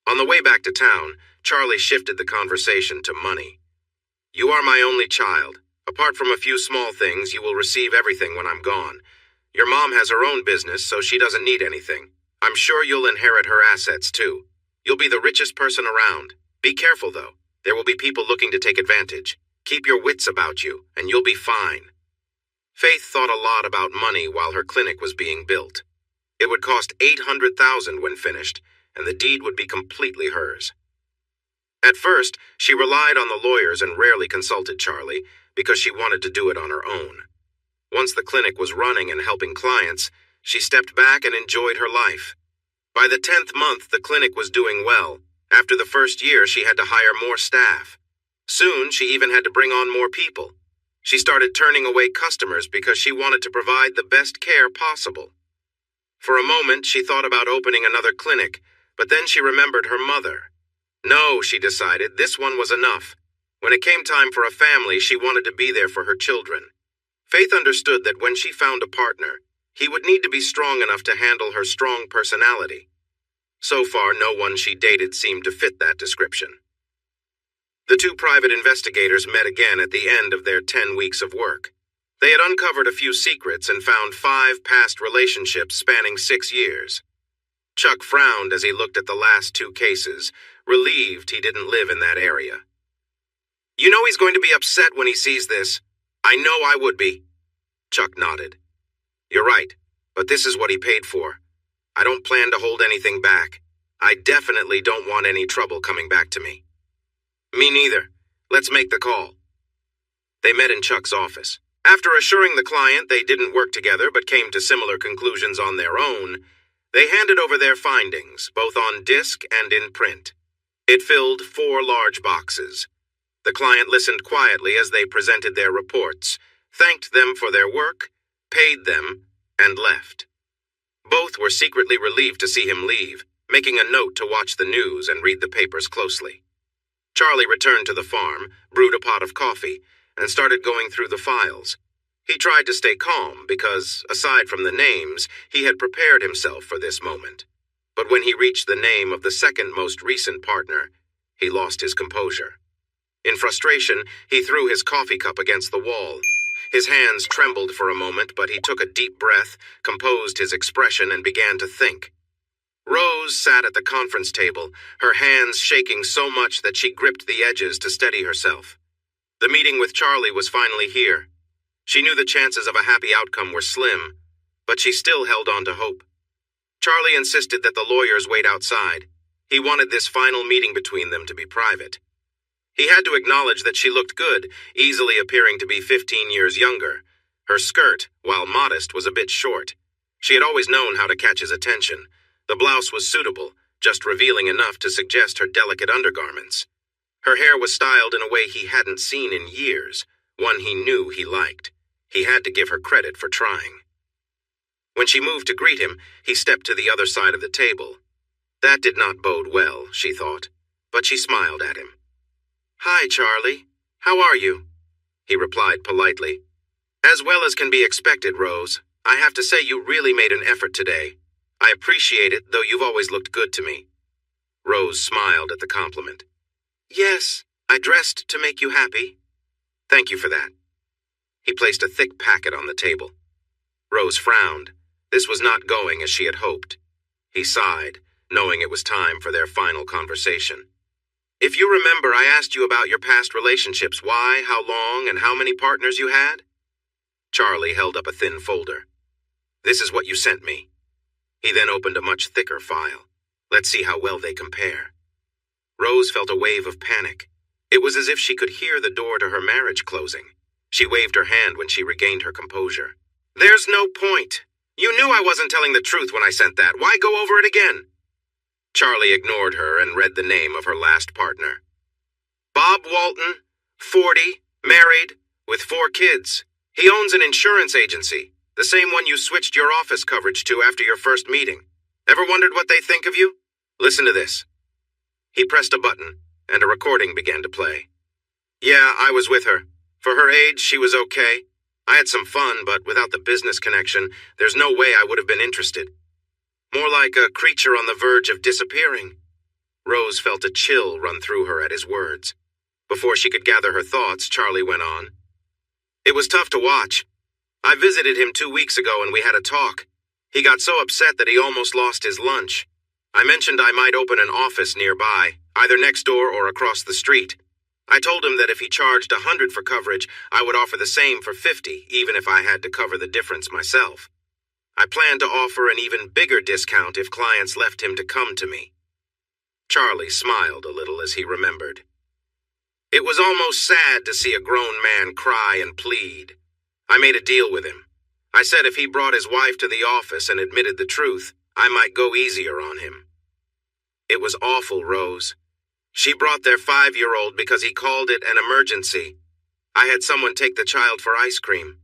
On the way back to town, Charlie shifted the conversation to money. "You are my only child. Apart from a few small things, you will receive everything when I'm gone. Your mom has her own business, so she doesn't need anything. I'm sure you'll inherit her assets, too. You'll be the richest person around. Be careful, though. There will be people looking to take advantage. Keep your wits about you, and you'll be fine." Faith thought a lot about money while her clinic was being built. It would cost $800,000 when finished, and the deed would be completely hers. At first, she relied on the lawyers and rarely consulted Charlie because she wanted to do it on her own. Once the clinic was running and helping clients, she stepped back and enjoyed her life. By the 10th month, the clinic was doing well. After the first year, she had to hire more staff. Soon, she even had to bring on more people. She started turning away customers because she wanted to provide the best care possible. For a moment, she thought about opening another clinic, but then she remembered her mother. No, she decided, this one was enough. When it came time for a family, she wanted to be there for her children. Faith understood that when she found a partner, he would need to be strong enough to handle her strong personality. So far, no one she dated seemed to fit that description. The two private investigators met again at the end of their 10 weeks of work. They had uncovered a few secrets and found 5 past relationships spanning 6 years. Chuck frowned as he looked at the last 2 cases, relieved he didn't live in that area. "You know he's going to be upset when he sees this." "I know I would be." Chuck nodded. "You're right, but this is what he paid for. I don't plan to hold anything back. I definitely don't want any trouble coming back to me." "Me neither. Let's make the call." They met in Chuck's office. After assuring the client they didn't work together but came to similar conclusions on their own, they handed over their findings, both on disc and in print. It filled 4 large boxes. The client listened quietly as they presented their reports, thanked them for their work, paid them, and left. Both were secretly relieved to see him leave, making a note to watch the news and read the papers closely. Charlie returned to the farm, brewed a pot of coffee, and started going through the files. He tried to stay calm because, aside from the names, he had prepared himself for this moment. But when he reached the name of the second most recent partner, he lost his composure. In frustration, he threw his coffee cup against the wall. His hands trembled for a moment, but he took a deep breath, composed his expression, and began to think. Rose sat at the conference table, her hands shaking so much that she gripped the edges to steady herself. The meeting with Charlie was finally here. She knew the chances of a happy outcome were slim, but she still held on to hope. Charlie insisted that the lawyers wait outside. He wanted this final meeting between them to be private. He had to acknowledge that she looked good, easily appearing to be 15 years younger. Her skirt, while modest, was a bit short. She had always known how to catch his attention. The blouse was suitable, just revealing enough to suggest her delicate undergarments. Her hair was styled in a way he hadn't seen in years, one he knew he liked. He had to give her credit for trying. When she moved to greet him, he stepped to the other side of the table. That did not bode well, she thought, but she smiled at him. "Hi, Charlie. How are you?" He replied politely. "As well as can be expected, Rose. I have to say you really made an effort today. I appreciate it, though you've always looked good to me." Rose smiled at the compliment. "Yes, I dressed to make you happy." "Thank you for that." He placed a thick packet on the table. Rose frowned. This was not going as she had hoped. He sighed, knowing it was time for their final conversation. "If you remember, I asked you about your past relationships, why, how long, and how many partners you had?" Charlie held up a thin folder. "This is what you sent me." He then opened a much thicker file. "Let's see how well they compare." Rose felt a wave of panic. It was as if she could hear the door to her marriage closing. She waved her hand when she regained her composure. "There's no point. You knew I wasn't telling the truth when I sent that. Why go over it again?" Charlie ignored her and read the name of her last partner. "Bob Walton, 40, married, with 4 kids. He owns an insurance agency, the same one you switched your office coverage to after your first meeting. Ever wondered what they think of you? Listen to this." He pressed a button, and a recording began to play. "Yeah, I was with her. For her age, she was okay. I had some fun, but without the business connection, there's no way I would have been interested. More like a creature on the verge of disappearing." Rose felt a chill run through her at his words. Before she could gather her thoughts, Charlie went on. "It was tough to watch. I visited him 2 weeks ago and we had a talk. He got so upset that he almost lost his lunch. I mentioned I might open an office nearby, either next door or across the street. I told him that if he charged $100 for coverage, I would offer the same for $50, even if I had to cover the difference myself. I planned to offer an even bigger discount if clients left him to come to me." Charlie smiled a little as he remembered. "It was almost sad to see a grown man cry and plead. I made a deal with him. I said if he brought his wife to the office and admitted the truth, I might go easier on him. It was awful, Rose. She brought their 5-year-old because he called it an emergency. I had someone take the child for ice cream.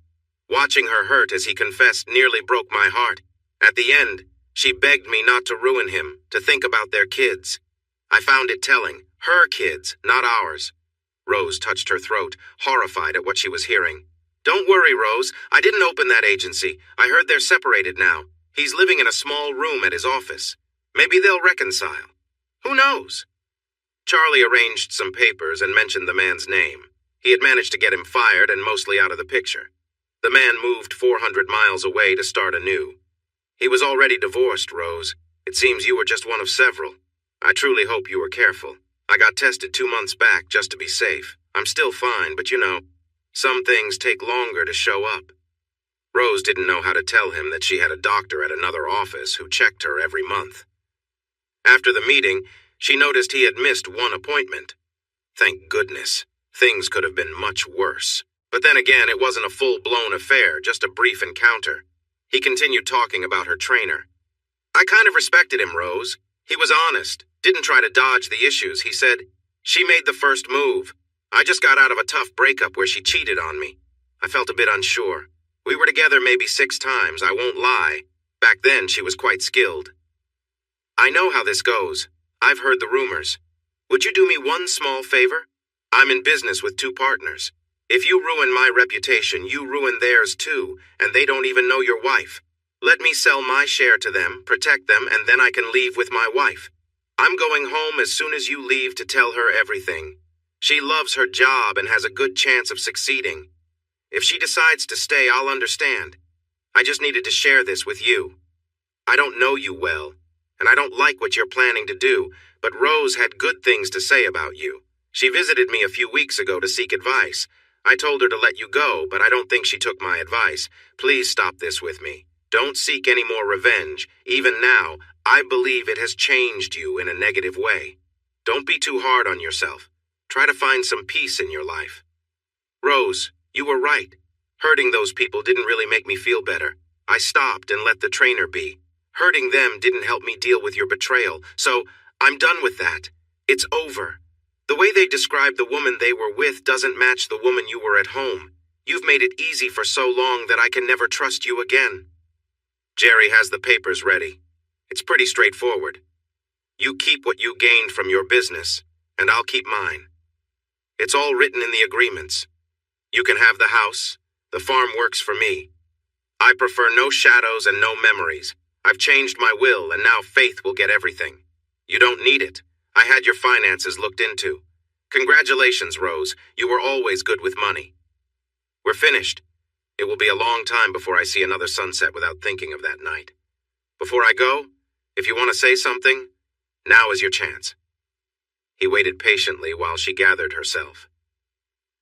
Watching her hurt as he confessed nearly broke my heart. At the end, she begged me not to ruin him, to think about their kids. I found it telling. Her kids, not ours." Rose touched her throat, horrified at what she was hearing. "Don't worry, Rose. I didn't open that agency. I heard they're separated now. He's living in a small room at his office. Maybe they'll reconcile. Who knows?" Charlie arranged some papers and mentioned the man's name. He had managed to get him fired and mostly out of the picture. The man moved 400 miles away to start anew. "He was already divorced, Rose. It seems you were just one of several. I truly hope you were careful. I got tested 2 months back just to be safe. I'm still fine, but you know, some things take longer to show up." Rose didn't know how to tell him that she had a doctor at another office who checked her every month. After the meeting, she noticed he had missed 1 appointment. Thank goodness. Things could have been much worse. But then again, it wasn't a full-blown affair, just a brief encounter. He continued talking about her trainer. "I kind of respected him, Rose. He was honest, didn't try to dodge the issues. He said, 'She made the first move. I just got out of a tough breakup where she cheated on me. I felt a bit unsure. We were together maybe 6 times, I won't lie. Back then, she was quite skilled. I know how this goes. I've heard the rumors. Would you do me one small favor? I'm in business with two partners. If you ruin my reputation, you ruin theirs too, and they don't even know your wife. Let me sell my share to them, protect them, and then I can leave with my wife. I'm going home as soon as you leave to tell her everything. She loves her job and has a good chance of succeeding. If she decides to stay, I'll understand. I just needed to share this with you. I don't know you well, and I don't like what you're planning to do, but Rose had good things to say about you. She visited me a few weeks ago to seek advice. I told her to let you go, but I don't think she took my advice. Please stop this with me. Don't seek any more revenge. Even now, I believe it has changed you in a negative way. Don't be too hard on yourself. Try to find some peace in your life. Rose, you were right. Hurting those people didn't really make me feel better. I stopped and let the trainer be. Hurting them didn't help me deal with your betrayal, so I'm done with that. It's over. The way they described the woman they were with doesn't match the woman you were at home. You've made it easy for so long that I can never trust you again. Jerry has the papers ready. It's pretty straightforward. You keep what you gained from your business, and I'll keep mine. It's all written in the agreements. You can have the house. The farm works for me. I prefer no shadows and no memories. I've changed my will, and now Faith will get everything. You don't need it. I had your finances looked into. Congratulations, Rose. You were always good with money. We're finished. It will be a long time before I see another sunset without thinking of that night. Before I go, if you want to say something, now is your chance. He waited patiently while she gathered herself.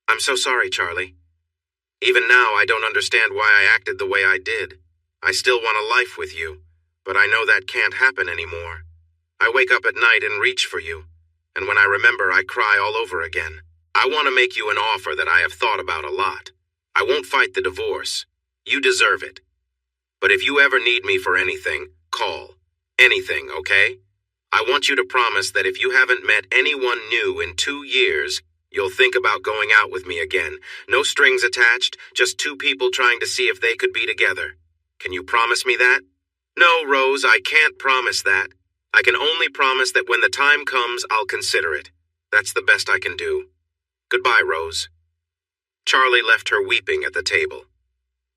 I'm so sorry, Charlie. Even now, I don't understand why I acted the way I did. I still want a life with you, but I know that can't happen anymore. I wake up at night and reach for you, and when I remember, I cry all over again. I want to make you an offer that I have thought about a lot. I won't fight the divorce. You deserve it. But if you ever need me for anything, call. Anything, okay? I want you to promise that if you haven't met anyone new in 2 years, you'll think about going out with me again. No strings attached, just two people trying to see if they could be together. Can you promise me that? No, Rose, I can't promise that. I can only promise that when the time comes, I'll consider it. That's the best I can do. Goodbye, Rose. Charlie left her weeping at the table.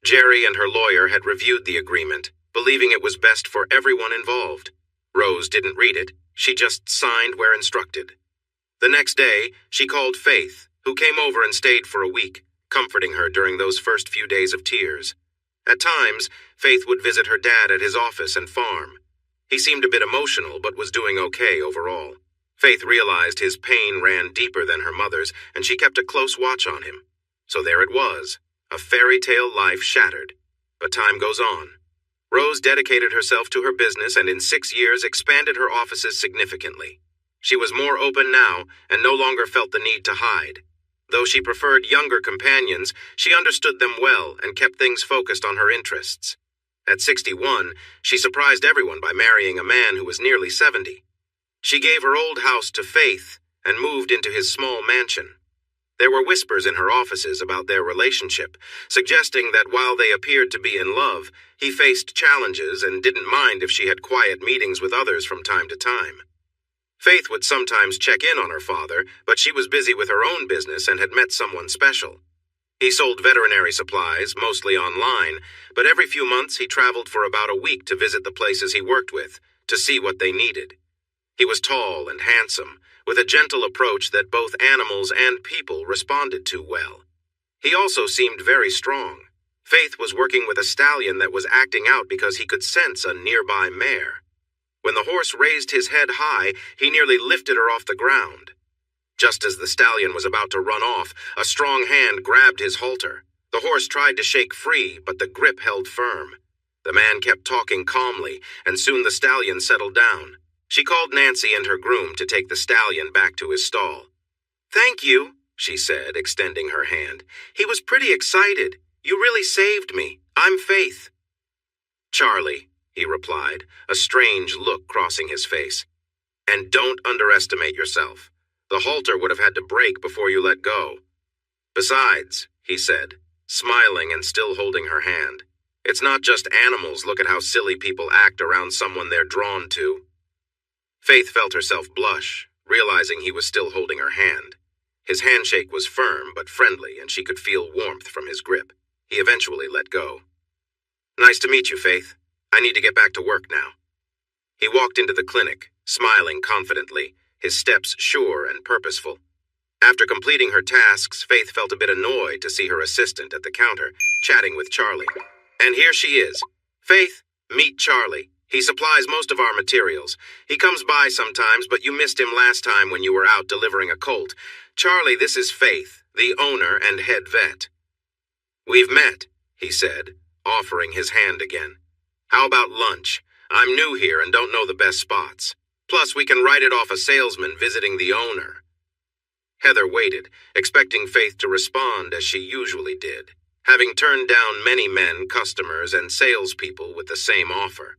Jerry and her lawyer had reviewed the agreement, believing it was best for everyone involved. Rose didn't read it. She just signed where instructed. The next day, she called Faith, who came over and stayed for a week, comforting her during those first few days of tears. At times, Faith would visit her dad at his office and farm. He seemed a bit emotional, but was doing okay overall. Faith realized his pain ran deeper than her mother's, and she kept a close watch on him. So there it was, a fairy tale life shattered. But time goes on. Rose dedicated herself to her business and in 6 years expanded her offices significantly. She was more open now and no longer felt the need to hide. Though she preferred younger companions, she understood them well and kept things focused on her interests. At 61, she surprised everyone by marrying a man who was nearly 70. She gave her old house to Faith and moved into his small mansion. There were whispers in her offices about their relationship, suggesting that while they appeared to be in love, he faced challenges and didn't mind if she had quiet meetings with others from time to time. Faith would sometimes check in on her father, but she was busy with her own business and had met someone special. He sold veterinary supplies, mostly online, but every few months he traveled for about a week to visit the places he worked with, to see what they needed. He was tall and handsome, with a gentle approach that both animals and people responded to well. He also seemed very strong. Faith was working with a stallion that was acting out because he could sense a nearby mare. When the horse raised his head high, he nearly lifted her off the ground. Just as the stallion was about to run off, a strong hand grabbed his halter. The horse tried to shake free, but the grip held firm. The man kept talking calmly, and soon the stallion settled down. She called Nancy and her groom to take the stallion back to his stall. "Thank you," she said, extending her hand. "He was pretty excited. You really saved me. I'm Faith." "Charlie," he replied, a strange look crossing his face. "And don't underestimate yourself. The halter would have had to break before you let go." "Besides," he said, smiling and still holding her hand, It's not just animals. Look at how silly people act around someone they're drawn to. Faith felt herself blush, realizing he was still holding her hand. His handshake was firm but friendly, and she could feel warmth from his grip. He eventually let go. "Nice to meet you, Faith. I need to get back to work now." He walked into the clinic, smiling confidently, his steps sure and purposeful. After completing her tasks, Faith felt a bit annoyed to see her assistant at the counter, chatting with Charlie. And here she is. "Faith, meet Charlie. He supplies most of our materials. He comes by sometimes, but you missed him last time when you were out delivering a colt. Charlie, this is Faith, the owner and head vet." "We've met," he said, offering his hand again. "How about lunch? I'm new here and don't know the best spots. Plus, we can write it off a salesman visiting the owner." Heather waited, expecting Faith to respond as she usually did, having turned down many men, customers, and salespeople with the same offer.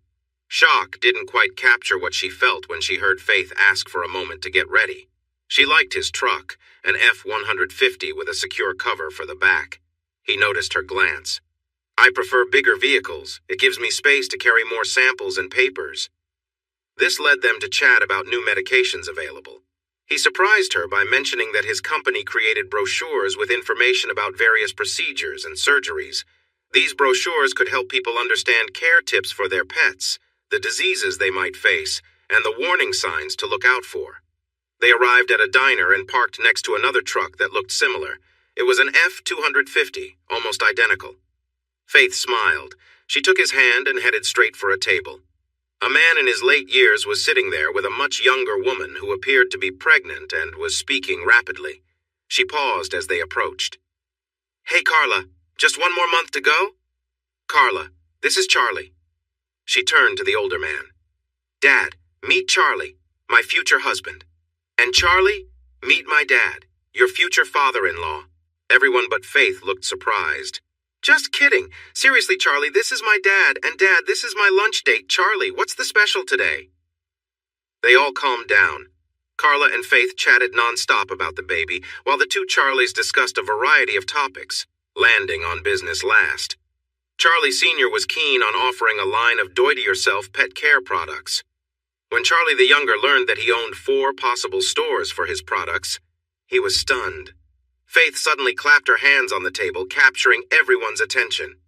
Shock didn't quite capture what she felt when she heard Faith ask for a moment to get ready. She liked his truck, an F-150 with a secure cover for the back. He noticed her glance. "I prefer bigger vehicles. It gives me space to carry more samples and papers." This led them to chat about new medications available. He surprised her by mentioning that his company created brochures with information about various procedures and surgeries. These brochures could help people understand care tips for their pets, the diseases they might face, and the warning signs to look out for. They arrived at a diner and parked next to another truck that looked similar. It was an F-250, almost identical. Faith smiled. She took his hand and headed straight for a table. A man in his late years was sitting there with a much younger woman who appeared to be pregnant and was speaking rapidly. She paused as they approached. "Hey, Carla, just one more month to go?" "Carla, this is Charlie." She turned to the older man. "Dad, meet Charlie, my future husband. And Charlie, meet my dad, your future father-in-law." Everyone but Faith looked surprised. "Just kidding. Seriously, Charlie, this is my dad, and Dad, this is my lunch date. Charlie, what's the special today?" They all calmed down. Carla and Faith chatted nonstop about the baby, while the two Charlies discussed a variety of topics, landing on business last. Charlie Sr. was keen on offering a line of do-it-yourself pet care products. When Charlie the Younger learned that he owned 4 possible stores for his products, he was stunned. Faith suddenly clapped her hands on the table, capturing everyone's attention.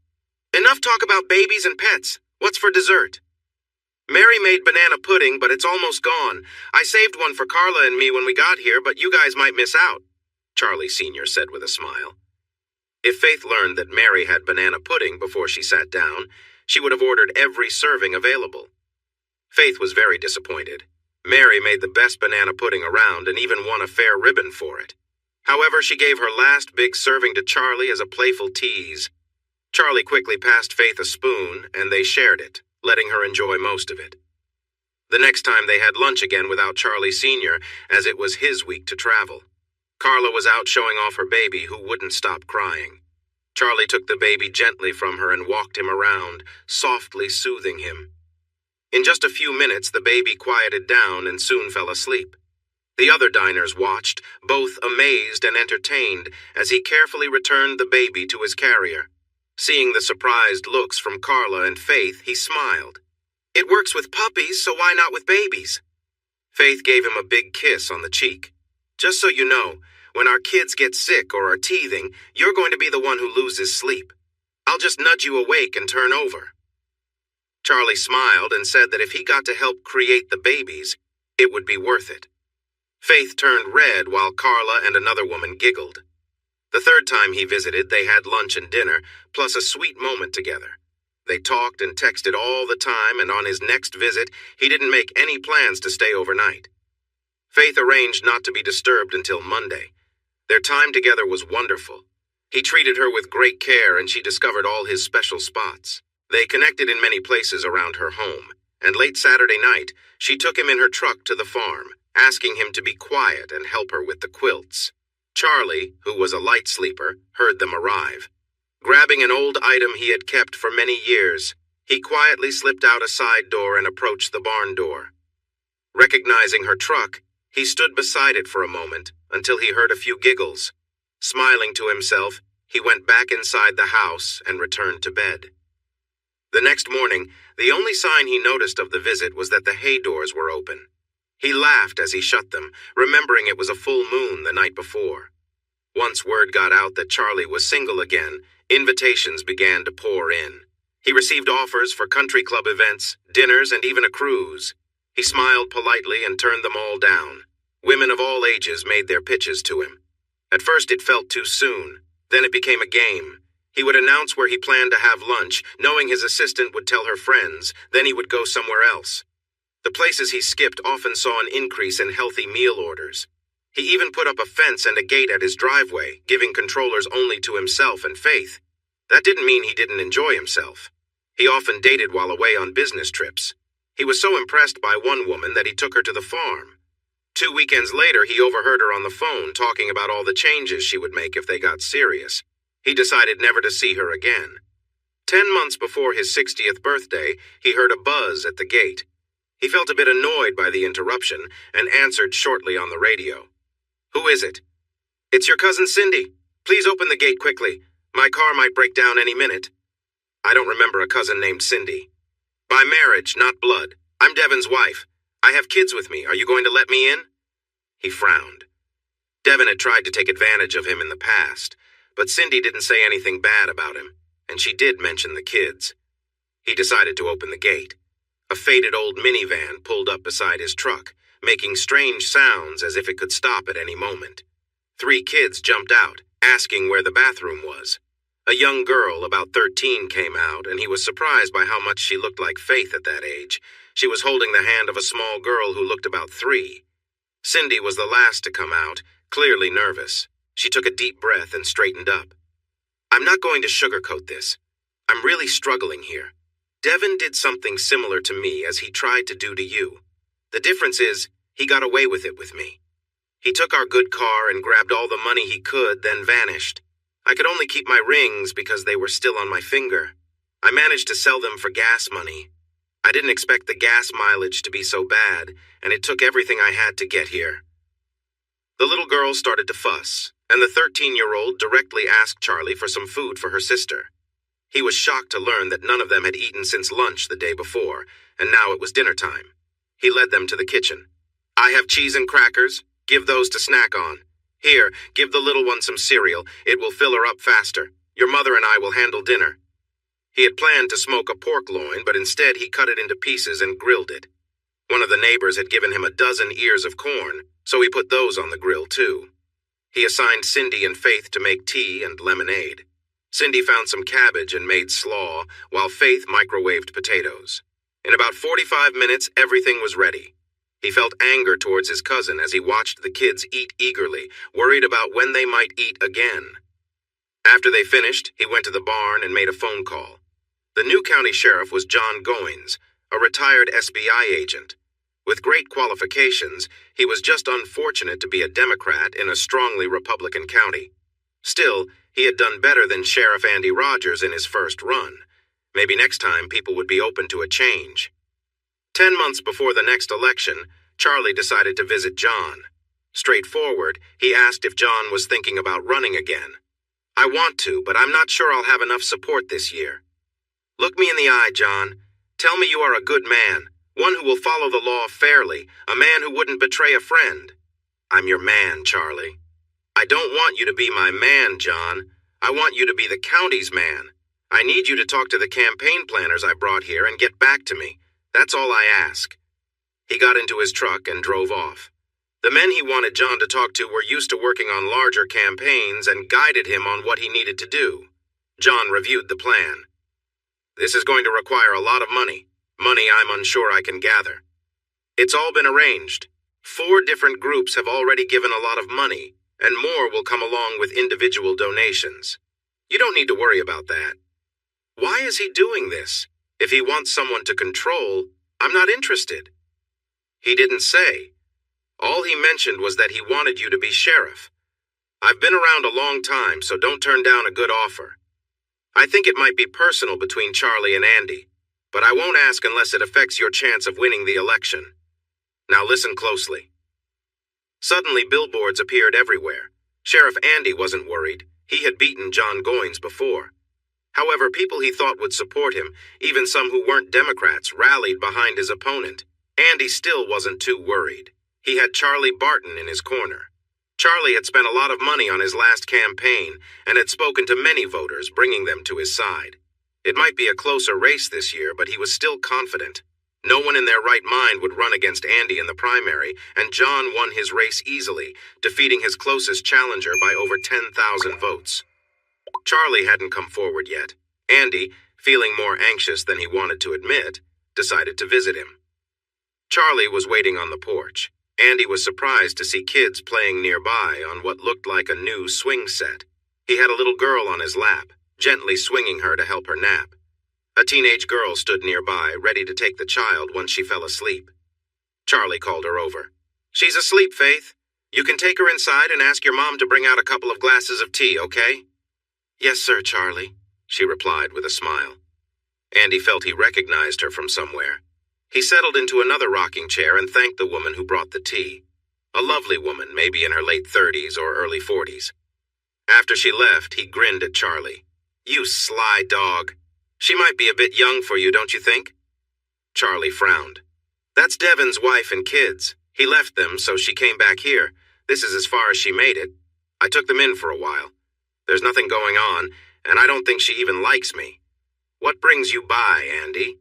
"Enough talk about babies and pets. What's for dessert?" "Mary made banana pudding, but it's almost gone. I saved one for Carla and me when we got here, but you guys might miss out," Charlie Sr. said with a smile. If Faith learned that Mary had banana pudding before she sat down, she would have ordered every serving available. Faith was very disappointed. Mary made the best banana pudding around and even won a fair ribbon for it. However, she gave her last big serving to Charlie as a playful tease. Charlie quickly passed Faith a spoon, and they shared it, letting her enjoy most of it. The next time they had lunch again without Charlie Sr., as it was his week to travel. Carla was out showing off her baby, who wouldn't stop crying. Charlie took the baby gently from her and walked him around, softly soothing him. In just a few minutes, the baby quieted down and soon fell asleep. The other diners watched, both amazed and entertained, as he carefully returned the baby to his carrier. Seeing the surprised looks from Carla and Faith, he smiled. "It works with puppies, so why not with babies?" Faith gave him a big kiss on the cheek. "Just so you know, when our kids get sick or are teething, you're going to be the one who loses sleep. I'll just nudge you awake and turn over." Charlie smiled and said that if he got to help create the babies, it would be worth it. Faith turned red while Carla and another woman giggled. The third time he visited, they had lunch and dinner, plus a sweet moment together. They talked and texted all the time, and on his next visit, he didn't make any plans to stay overnight. Faith arranged not to be disturbed until Monday. Their time together was wonderful. He treated her with great care, and she discovered all his special spots. They connected in many places around her home, and late Saturday night, she took him in her truck to the farm, asking him to be quiet and help her with the quilts. Charlie, who was a light sleeper, heard them arrive. Grabbing an old item he had kept for many years, he quietly slipped out a side door and approached the barn door. Recognizing her truck, he stood beside it for a moment until he heard a few giggles. Smiling to himself, he went back inside the house and returned to bed. The next morning, the only sign he noticed of the visit was that the hay doors were open. He laughed as he shut them, remembering it was a full moon the night before. Once word got out that Charlie was single again, invitations began to pour in. He received offers for country club events, dinners, and even a cruise. He smiled politely and turned them all down. Women of all ages made their pitches to him. At first it felt too soon. Then it became a game. He would announce where he planned to have lunch, knowing his assistant would tell her friends, then he would go somewhere else. The places he skipped often saw an increase in healthy meal orders. He even put up a fence and a gate at his driveway, giving controllers only to himself and Faith. That didn't mean he didn't enjoy himself. He often dated while away on business trips. He was so impressed by one woman that he took her to the farm. 2 weekends later, he overheard her on the phone talking about all the changes she would make if they got serious. He decided never to see her again. 10 months before his 60th birthday, he heard a buzz at the gate. He felt a bit annoyed by the interruption and answered shortly on the radio. "Who is it?" "It's your cousin Cindy. Please open the gate quickly. My car might break down any minute." "I don't remember a cousin named Cindy." "By marriage, not blood. I'm Devin's wife. I have kids with me. Are you going to let me in?" He frowned. Devin had tried to take advantage of him in the past, but Cindy didn't say anything bad about him, and she did mention the kids. He decided to open the gate. A faded old minivan pulled up beside his truck, making strange sounds as if it could stop at any moment. 3 kids jumped out, asking where the bathroom was. A young girl, about 13, came out, and he was surprised by how much she looked like Faith at that age. She was holding the hand of a small girl who looked about 3. Cindy was the last to come out, clearly nervous. She took a deep breath and straightened up. "I'm not going to sugarcoat this. I'm really struggling here. Devin did something similar to me as he tried to do to you. The difference is, he got away with it with me. He took our good car and grabbed all the money he could, then vanished. I could only keep my rings because they were still on my finger. I managed to sell them for gas money. I didn't expect the gas mileage to be so bad, and it took everything I had to get here." The little girl started to fuss, and the 13-year-old directly asked Charlie for some food for her sister. He was shocked to learn that none of them had eaten since lunch the day before, and now it was dinner time. He led them to the kitchen. "I have cheese and crackers. Give those to snack on. Here, give the little one some cereal. It will fill her up faster. Your mother and I will handle dinner." He had planned to smoke a pork loin, but instead he cut it into pieces and grilled it. One of the neighbors had given him a dozen ears of corn, so he put those on the grill too. He assigned Cindy and Faith to make tea and lemonade. Cindy found some cabbage and made slaw, while Faith microwaved potatoes. In about 45 minutes, everything was ready. He felt anger towards his cousin as he watched the kids eat eagerly, worried about when they might eat again. After they finished, he went to the barn and made a phone call. The new county sheriff was John Goins, a retired SBI agent. With great qualifications, he was just unfortunate to be a Democrat in a strongly Republican county. Still, he had done better than Sheriff Andy Rogers in his first run. Maybe next time people would be open to a change. 10 months before the next election, Charlie decided to visit John. Straightforward, he asked if John was thinking about running again. "I want to, but I'm not sure I'll have enough support this year." "Look me in the eye, John. Tell me you are a good man, one who will follow the law fairly, a man who wouldn't betray a friend." "I'm your man, Charlie." "I don't want you to be my man, John. I want you to be the county's man. I need you to talk to the campaign planners I brought here and get back to me. That's all I ask." He got into his truck and drove off. The men he wanted John to talk to were used to working on larger campaigns and guided him on what he needed to do. John reviewed the plan. "This is going to require a lot of money I'm unsure I can gather. It's all been arranged. 4 different groups have already given a lot of money, and more will come along with individual donations. You don't need to worry about that." "Why is he doing this? If he wants someone to control, I'm not interested." "He didn't say. All he mentioned was that he wanted you to be sheriff. I've been around a long time, so don't turn down a good offer. I think it might be personal between Charlie and Andy, but I won't ask unless it affects your chance of winning the election. Now listen closely." Suddenly, billboards appeared everywhere. Sheriff Andy wasn't worried. He had beaten John Goins before. However, people he thought would support him, even some who weren't Democrats, rallied behind his opponent. Andy still wasn't too worried. He had Charlie Barton in his corner. Charlie had spent a lot of money on his last campaign and had spoken to many voters, bringing them to his side. It might be a closer race this year, but he was still confident. No one in their right mind would run against Andy in the primary, and John won his race easily, defeating his closest challenger by over 10,000 votes. Charlie hadn't come forward yet. Andy, feeling more anxious than he wanted to admit, decided to visit him. Charlie was waiting on the porch. Andy was surprised to see kids playing nearby on what looked like a new swing set. He had a little girl on his lap, gently swinging her to help her nap. A teenage girl stood nearby, ready to take the child once she fell asleep. Charlie called her over. "She's asleep, Faith. You can take her inside and ask your mom to bring out a couple of glasses of tea, okay?" "Yes, sir, Charlie," she replied with a smile. Andy felt he recognized her from somewhere. He settled into another rocking chair and thanked the woman who brought the tea. A lovely woman, maybe in her late 30s or early 40s. After she left, he grinned at Charlie. "You sly dog. She might be a bit young for you, don't you think?" Charlie frowned. "That's Devin's wife and kids. He left them, so she came back here. This is as far as she made it. I took them in for a while. There's nothing going on, and I don't think she even likes me. What brings you by, Andy?"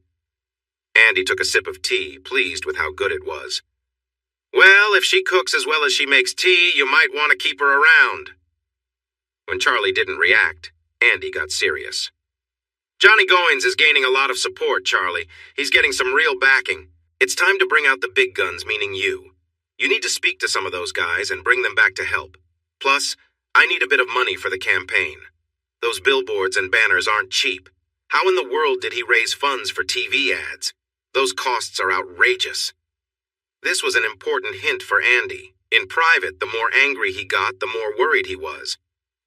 Andy took a sip of tea, pleased with how good it was. "Well, if she cooks as well as she makes tea, you might want to keep her around." When Charlie didn't react, Andy got serious. "Johnny Goins is gaining a lot of support, Charlie. He's getting some real backing. It's time to bring out the big guns, meaning you. You need to speak to some of those guys and bring them back to help. Plus, I need a bit of money for the campaign. Those billboards and banners aren't cheap. How in the world did he raise funds for TV ads? Those costs are outrageous." This was an important hint for Andy. In private, the more angry he got, the more worried he was.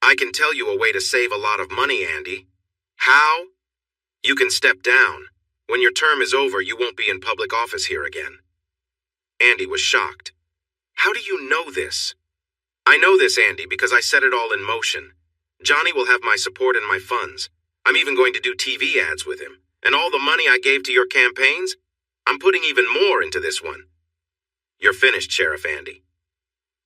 "I can tell you a way to save a lot of money, Andy." "How?" "You can step down. When your term is over, you won't be in public office here again." Andy was shocked. "How do you know this?" "I know this, Andy, because I set it all in motion. Johnny will have my support and my funds. I'm even going to do TV ads with him. And all the money I gave to your campaigns, I'm putting even more into this one." "You're finished, Sheriff Andy."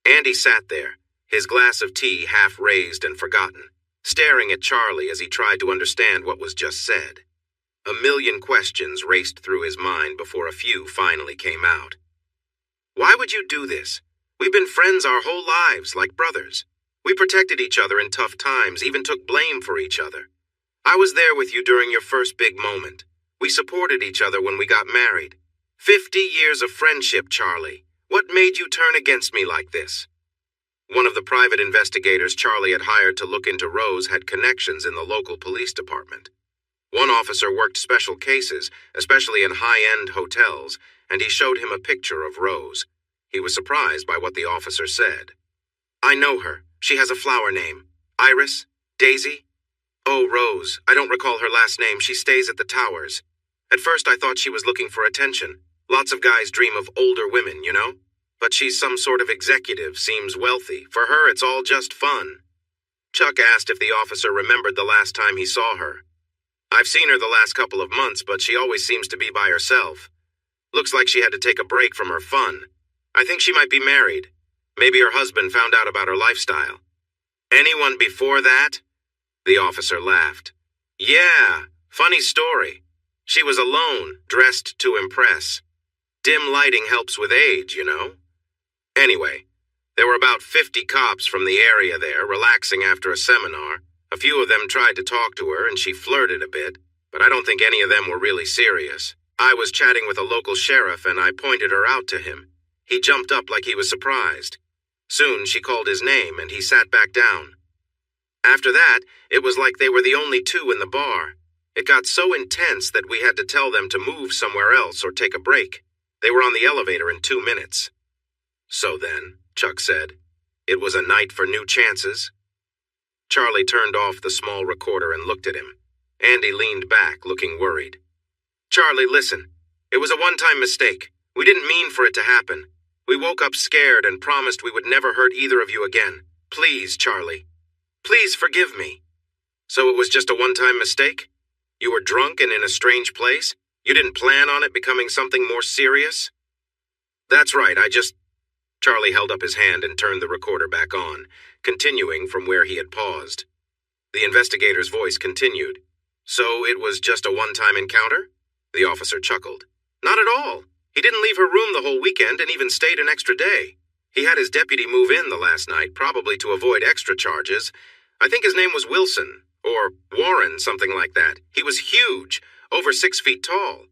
Andy sat there, his glass of tea half raised and forgotten, staring at Charlie as he tried to understand what was just said. A million questions raced through his mind before a few finally came out. "Why would you do this? We've been friends our whole lives, like brothers. We protected each other in tough times, even took blame for each other. I was there with you during your first big moment. We supported each other when we got married. 50 years of friendship, Charlie. What made you turn against me like this?" One of the private investigators Charlie had hired to look into Rose had connections in the local police department. One officer worked special cases, especially in high-end hotels, and he showed him a picture of Rose. He was surprised by what the officer said. "I know her. She has a flower name. Iris? Daisy? Oh, Rose. I don't recall her last name. She stays at the towers. At first I thought she was looking for attention. Lots of guys dream of older women, you know? But she's some sort of executive, seems wealthy. For her, it's all just fun." Chuck asked if the officer remembered the last time he saw her. "I've seen her the last couple of months, but she always seems to be by herself. Looks like she had to take a break from her fun. I think she might be married. Maybe her husband found out about her lifestyle." "Anyone before that?" The officer laughed. "Yeah, funny story. She was alone, dressed to impress. Dim lighting helps with age, you know. Anyway, there were about 50 cops from the area there, relaxing after a seminar. A few of them tried to talk to her, and she flirted a bit, but I don't think any of them were really serious. I was chatting with a local sheriff, and I pointed her out to him. He jumped up like he was surprised. Soon she called his name, and he sat back down. After that, it was like they were the only two in the bar. It got so intense that we had to tell them to move somewhere else or take a break. They were on the elevator in 2 minutes. "So then," Chuck said, "it was a night for new chances?" Charlie turned off the small recorder and looked at him. Andy leaned back, looking worried. "Charlie, listen. It was a one-time mistake. We didn't mean for it to happen. We woke up scared and promised we would never hurt either of you again. Please, Charlie. Please forgive me." So it was just a one-time mistake? You were drunk and in a strange place? You didn't plan on it becoming something more serious? That's right, Charlie held up his hand and turned the recorder back on, continuing from where he had paused. The investigator's voice continued. So it was just a one-time encounter? The officer chuckled. Not at all. He didn't leave her room the whole weekend and even stayed an extra day. He had his deputy move in the last night, probably to avoid extra charges. I think his name was Wilson, or Warren, something like that. He was huge, over 6 feet tall.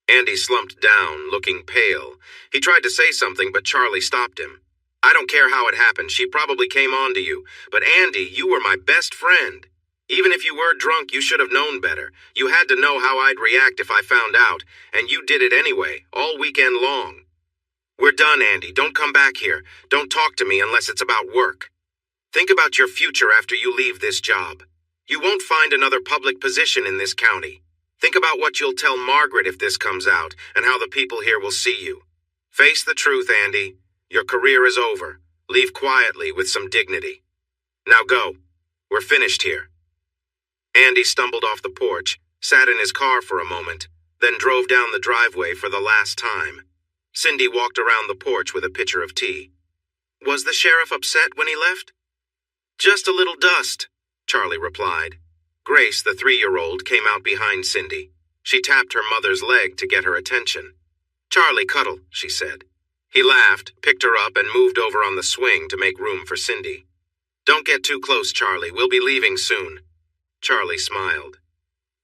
Andy slumped down, looking pale. He tried to say something, but Charlie stopped him. I don't care how it happened. She probably came on to you. But Andy, you were my best friend. Even if you were drunk, you should have known better. You had to know how I'd react if I found out, and you did it anyway, all weekend long. We're done, Andy. Don't come back here. Don't talk to me unless it's about work. Think about your future after you leave this job. You won't find another public position in this county. Think about what you'll tell Margaret if this comes out, and how the people here will see you. Face the truth, Andy. Your career is over. Leave quietly with some dignity. Now go. We're finished here. Andy stumbled off the porch, sat in his car for a moment, then drove down the driveway for the last time. Cindy walked around the porch with a pitcher of tea. Was the sheriff upset when he left? Just a little dust, Charlie replied. Grace, the 3-year-old, came out behind Cindy. She tapped her mother's leg to get her attention. Charlie, cuddle, she said. He laughed, picked her up, and moved over on the swing to make room for Cindy. Don't get too close, Charlie. We'll be leaving soon. Charlie smiled.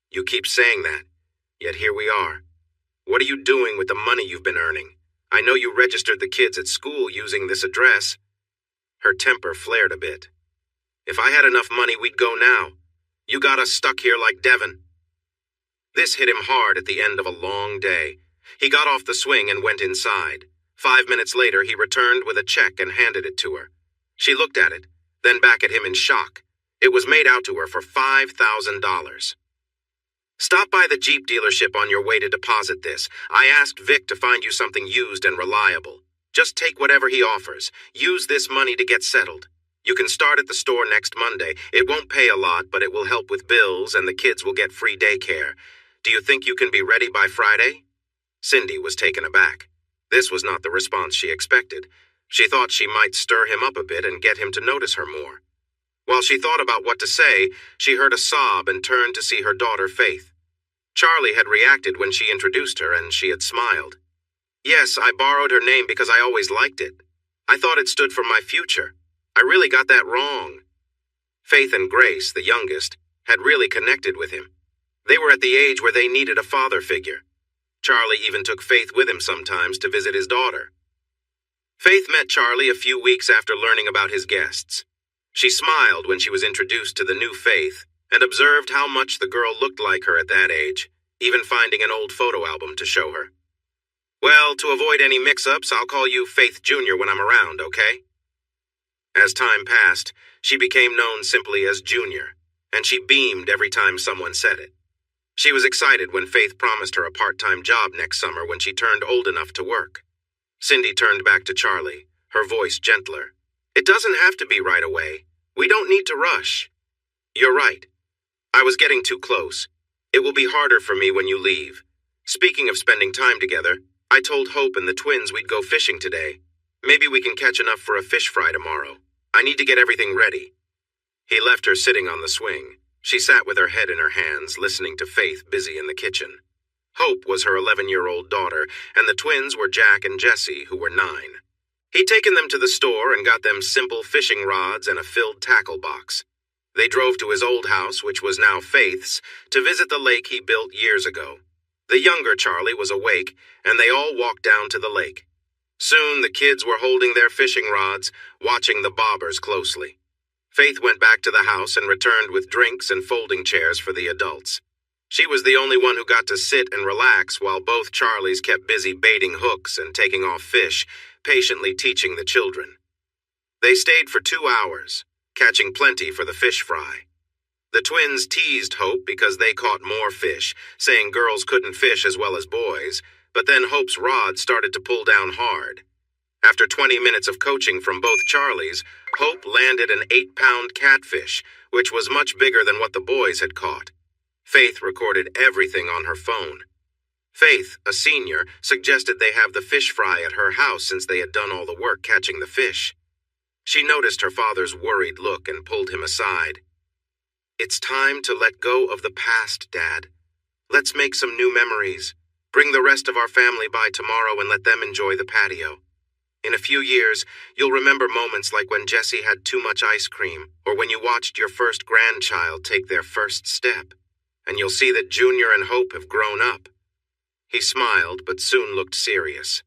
You keep saying that, yet here we are. What are you doing with the money you've been earning? I know you registered the kids at school using this address. Her temper flared a bit. If I had enough money, we'd go now. You got us stuck here like Devon. This hit him hard at the end of a long day. He got off the swing and went inside. 5 minutes later, he returned with a check and handed it to her. She looked at it, then back at him in shock. It was made out to her for $5,000. Stop by the Jeep dealership on your way to deposit this. I asked Vic to find you something used and reliable. Just take whatever he offers. Use this money to get settled. You can start at the store next Monday. It won't pay a lot, but it will help with bills, and the kids will get free daycare. Do you think you can be ready by Friday? Cindy was taken aback. This was not the response she expected. She thought she might stir him up a bit and get him to notice her more. While she thought about what to say, she heard a sob and turned to see her daughter, Faith. Charlie had reacted when she introduced her, and she had smiled. Yes, I borrowed her name because I always liked it. I thought it stood for my future. I really got that wrong. Faith and Grace, the youngest, had really connected with him. They were at the age where they needed a father figure. Charlie even took Faith with him sometimes to visit his daughter. Faith met Charlie a few weeks after learning about his guests. She smiled when she was introduced to the new Faith and observed how much the girl looked like her at that age, even finding an old photo album to show her. Well, to avoid any mix-ups, I'll call you Faith Jr. when I'm around, okay? As time passed, she became known simply as Junior, and she beamed every time someone said it. She was excited when Faith promised her a part-time job next summer when she turned old enough to work. Cindy turned back to Charlie, her voice gentler. It doesn't have to be right away. We don't need to rush. You're right. I was getting too close. It will be harder for me when you leave. Speaking of spending time together, I told Hope and the twins we'd go fishing today. Maybe we can catch enough for a fish fry tomorrow. I need to get everything ready. He left her sitting on the swing. She sat with her head in her hands, listening to Faith busy in the kitchen. Hope was her 11-year-old daughter, and the twins were Jack and Jessie, who were 9. He'd taken them to the store and got them simple fishing rods and a filled tackle box. They drove to his old house, which was now Faith's, to visit the lake he built years ago. The younger Charlie was awake, and they all walked down to the lake. Soon the kids were holding their fishing rods, watching the bobbers closely. Faith went back to the house and returned with drinks and folding chairs for the adults. She was the only one who got to sit and relax while both Charlies kept busy baiting hooks and taking off fish, patiently teaching the children. They stayed for 2 hours, catching plenty for the fish fry. The twins teased Hope because they caught more fish, saying girls couldn't fish as well as boys, but then Hope's rod started to pull down hard. After 20 minutes of coaching from both Charlies, Hope landed an 8-pound catfish, which was much bigger than what the boys had caught. Faith recorded everything on her phone. Faith, a senior, suggested they have the fish fry at her house since they had done all the work catching the fish. She noticed her father's worried look and pulled him aside. "It's time to let go of the past, Dad. Let's make some new memories. Bring the rest of our family by tomorrow and let them enjoy the patio. In a few years, you'll remember moments like when Jesse had too much ice cream, or when you watched your first grandchild take their first step. And you'll see that Junior and Hope have grown up." He smiled, but soon looked serious.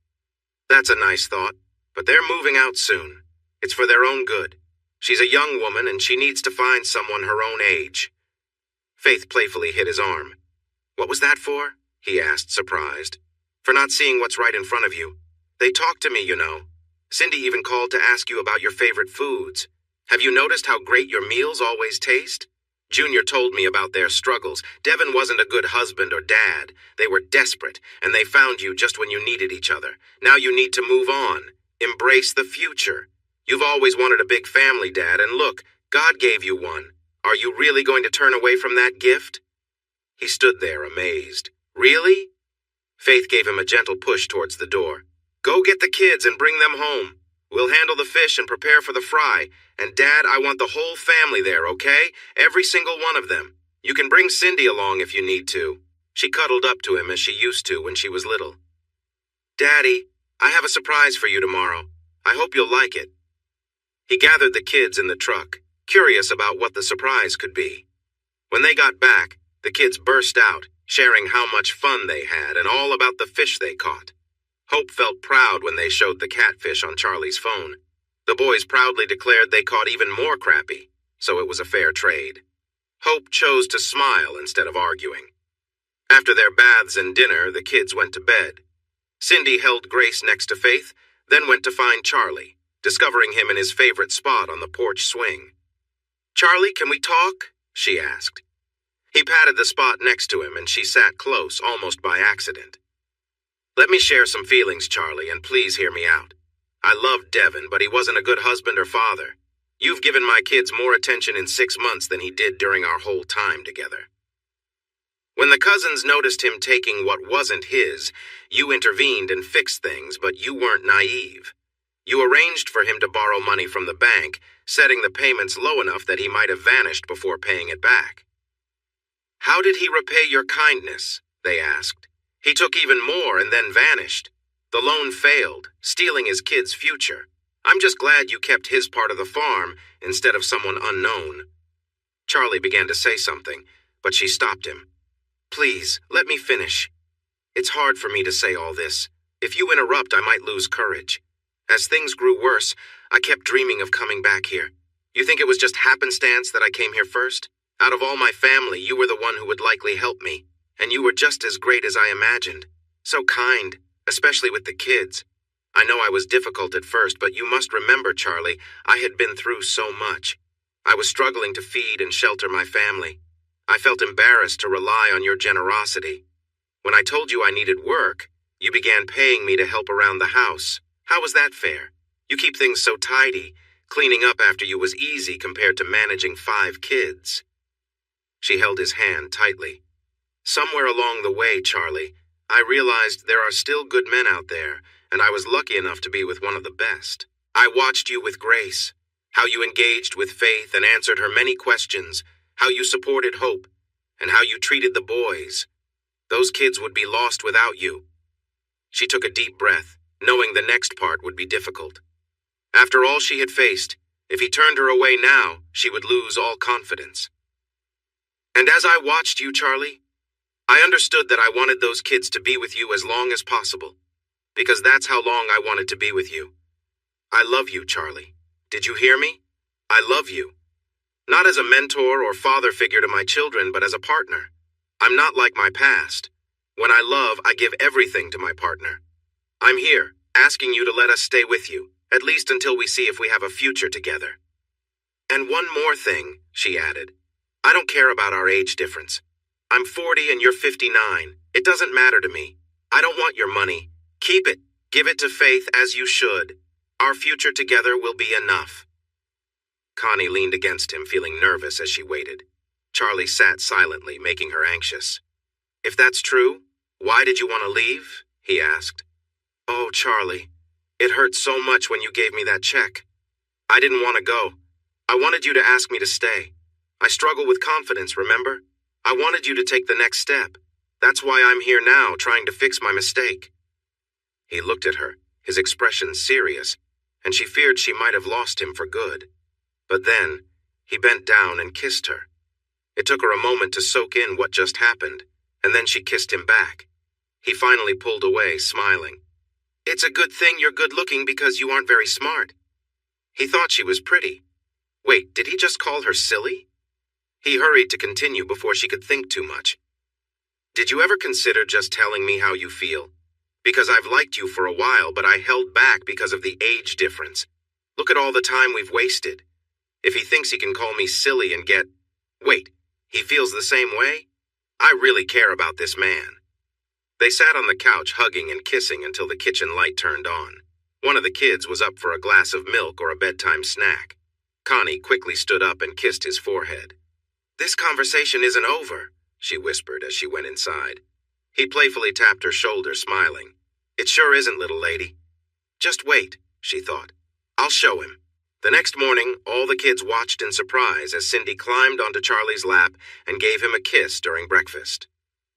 "That's a nice thought, but they're moving out soon. It's for their own good. She's a young woman, and she needs to find someone her own age." Faith playfully hit his arm. "What was that for?" he asked, surprised. "For not seeing what's right in front of you. They talked to me, you know. Cindy even called to ask you about your favorite foods. Have you noticed how great your meals always taste? Junior told me about their struggles. Devin wasn't a good husband or dad. They were desperate, and they found you just when you needed each other. Now you need to move on. Embrace the future. You've always wanted a big family, Dad, and look, God gave you one. Are you really going to turn away from that gift?" He stood there, amazed. "Really?" Faith gave him a gentle push towards the door. "Go get the kids and bring them home. We'll handle the fish and prepare for the fry. And Dad, I want the whole family there, okay? Every single one of them. You can bring Cindy along if you need to." She cuddled up to him as she used to when she was little. "Daddy, I have a surprise for you tomorrow. I hope you'll like it." He gathered the kids in the truck, curious about what the surprise could be. When they got back, the kids burst out, sharing how much fun they had and all about the fish they caught. Hope felt proud when they showed the catfish on Charlie's phone. The boys proudly declared they caught even more crappie, so it was a fair trade. Hope chose to smile instead of arguing. After their baths and dinner, the kids went to bed. Cindy held Grace next to Faith, then went to find Charlie, discovering him in his favorite spot on the porch swing. "Charlie, can we talk?" she asked. He patted the spot next to him, and she sat close, almost by accident. "Let me share some feelings, Charlie, and please hear me out. I loved Devin, but he wasn't a good husband or father. You've given my kids more attention in 6 months than he did during our whole time together." When the cousins noticed him taking what wasn't his, you intervened and fixed things, but you weren't naive. You arranged for him to borrow money from the bank, setting the payments low enough that he might have vanished before paying it back. "How did he repay your kindness?" they asked. "He took even more and then vanished. The loan failed, stealing his kid's future. I'm just glad you kept his part of the farm instead of someone unknown." Charlie began to say something, but she stopped him. "Please, let me finish. It's hard for me to say all this. If you interrupt, I might lose courage. As things grew worse, I kept dreaming of coming back here. You think it was just happenstance that I came here first? Out of all my family, you were the one who would likely help me, and you were just as great as I imagined. So kind, especially with the kids. I know I was difficult at first, but you must remember, Charlie, I had been through so much. I was struggling to feed and shelter my family. I felt embarrassed to rely on your generosity. When I told you I needed work, you began paying me to help around the house. How was that fair? You keep things so tidy. Cleaning up after you was easy compared to managing 5 kids. She held his hand tightly. Somewhere along the way, Charlie, I realized there are still good men out there, and I was lucky enough to be with one of the best. I watched you with Grace, how you engaged with Faith and answered her many questions, how you supported Hope, and how you treated the boys. Those kids would be lost without you. She took a deep breath, knowing the next part would be difficult. After all she had faced, if he turned her away now, she would lose all confidence. And as I watched you, Charlie, I understood that I wanted those kids to be with you as long as possible, because that's how long I wanted to be with you. I love you, Charlie. Did you hear me? I love you. Not as a mentor or father figure to my children, but as a partner. I'm not like my past. When I love, I give everything to my partner. I'm here, asking you to let us stay with you, at least until we see if we have a future together. And one more thing, she added. I don't care about our age difference. I'm 40 and you're 59. It doesn't matter to me. I don't want your money. Keep it. Give it to Faith as you should. Our future together will be enough. Connie leaned against him, feeling nervous as she waited. Charlie sat silently, making her anxious. "If that's true, why did you want to leave?" he asked. "Oh, Charlie, it hurt so much when you gave me that check. I didn't want to go. I wanted you to ask me to stay. I struggle with confidence, remember? I wanted you to take the next step. That's why I'm here now, trying to fix my mistake." He looked at her, his expression serious, and she feared she might have lost him for good. But then, he bent down and kissed her. It took her a moment to soak in what just happened, and then she kissed him back. He finally pulled away, smiling. "It's a good thing you're good-looking because you aren't very smart." He thought she was pretty. Wait, did he just call her silly? He hurried to continue before she could think too much. "Did you ever consider just telling me how you feel? Because I've liked you for a while, but I held back because of the age difference. Look at all the time we've wasted. If he thinks he can call me silly and get... Wait, he feels the same way? I really care about this man." They sat on the couch hugging and kissing until the kitchen light turned on. One of the kids was up for a glass of milk or a bedtime snack. Connie quickly stood up and kissed his forehead. "This conversation isn't over," she whispered as she went inside. He playfully tapped her shoulder, smiling. "It sure isn't, little lady." "Just wait," she thought. "I'll show him." The next morning, all the kids watched in surprise as Cindy climbed onto Charlie's lap and gave him a kiss during breakfast.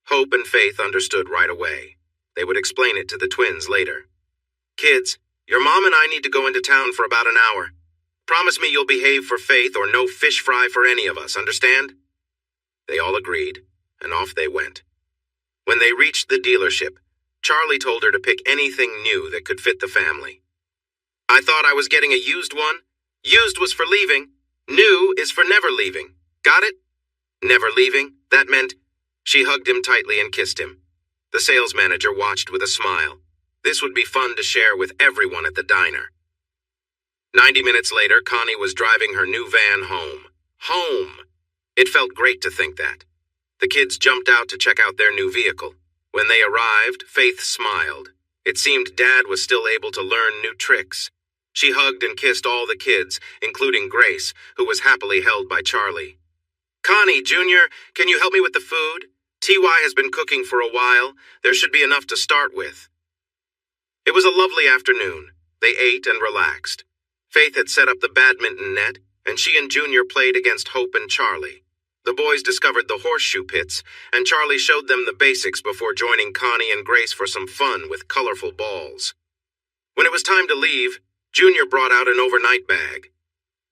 Hope and Faith understood right away. They would explain it to the twins later. "Kids, your mom and I need to go into town for about an hour. Promise me you'll behave for Faith or no fish fry for any of us, understand?" They all agreed, and off they went. When they reached the dealership, Charlie told her to pick anything new that could fit the family. "I thought I was getting a used one. Used was for leaving. New is for never leaving. Got it?" Never leaving? That meant... She hugged him tightly and kissed him. The sales manager watched with a smile. This would be fun to share with everyone at the diner. 90 minutes later, Connie was driving her new van home. Home! It felt great to think that. The kids jumped out to check out their new vehicle. When they arrived, Faith smiled. It seemed Dad was still able to learn new tricks. She hugged and kissed all the kids, including Grace, who was happily held by Charlie. "Connie, Jr., can you help me with the food? TY has been cooking for a while. There should be enough to start with." It was a lovely afternoon. They ate and relaxed. Faith had set up the badminton net, and she and Junior played against Hope and Charlie. The boys discovered the horseshoe pits, and Charlie showed them the basics before joining Connie and Grace for some fun with colorful balls. When it was time to leave, Junior brought out an overnight bag.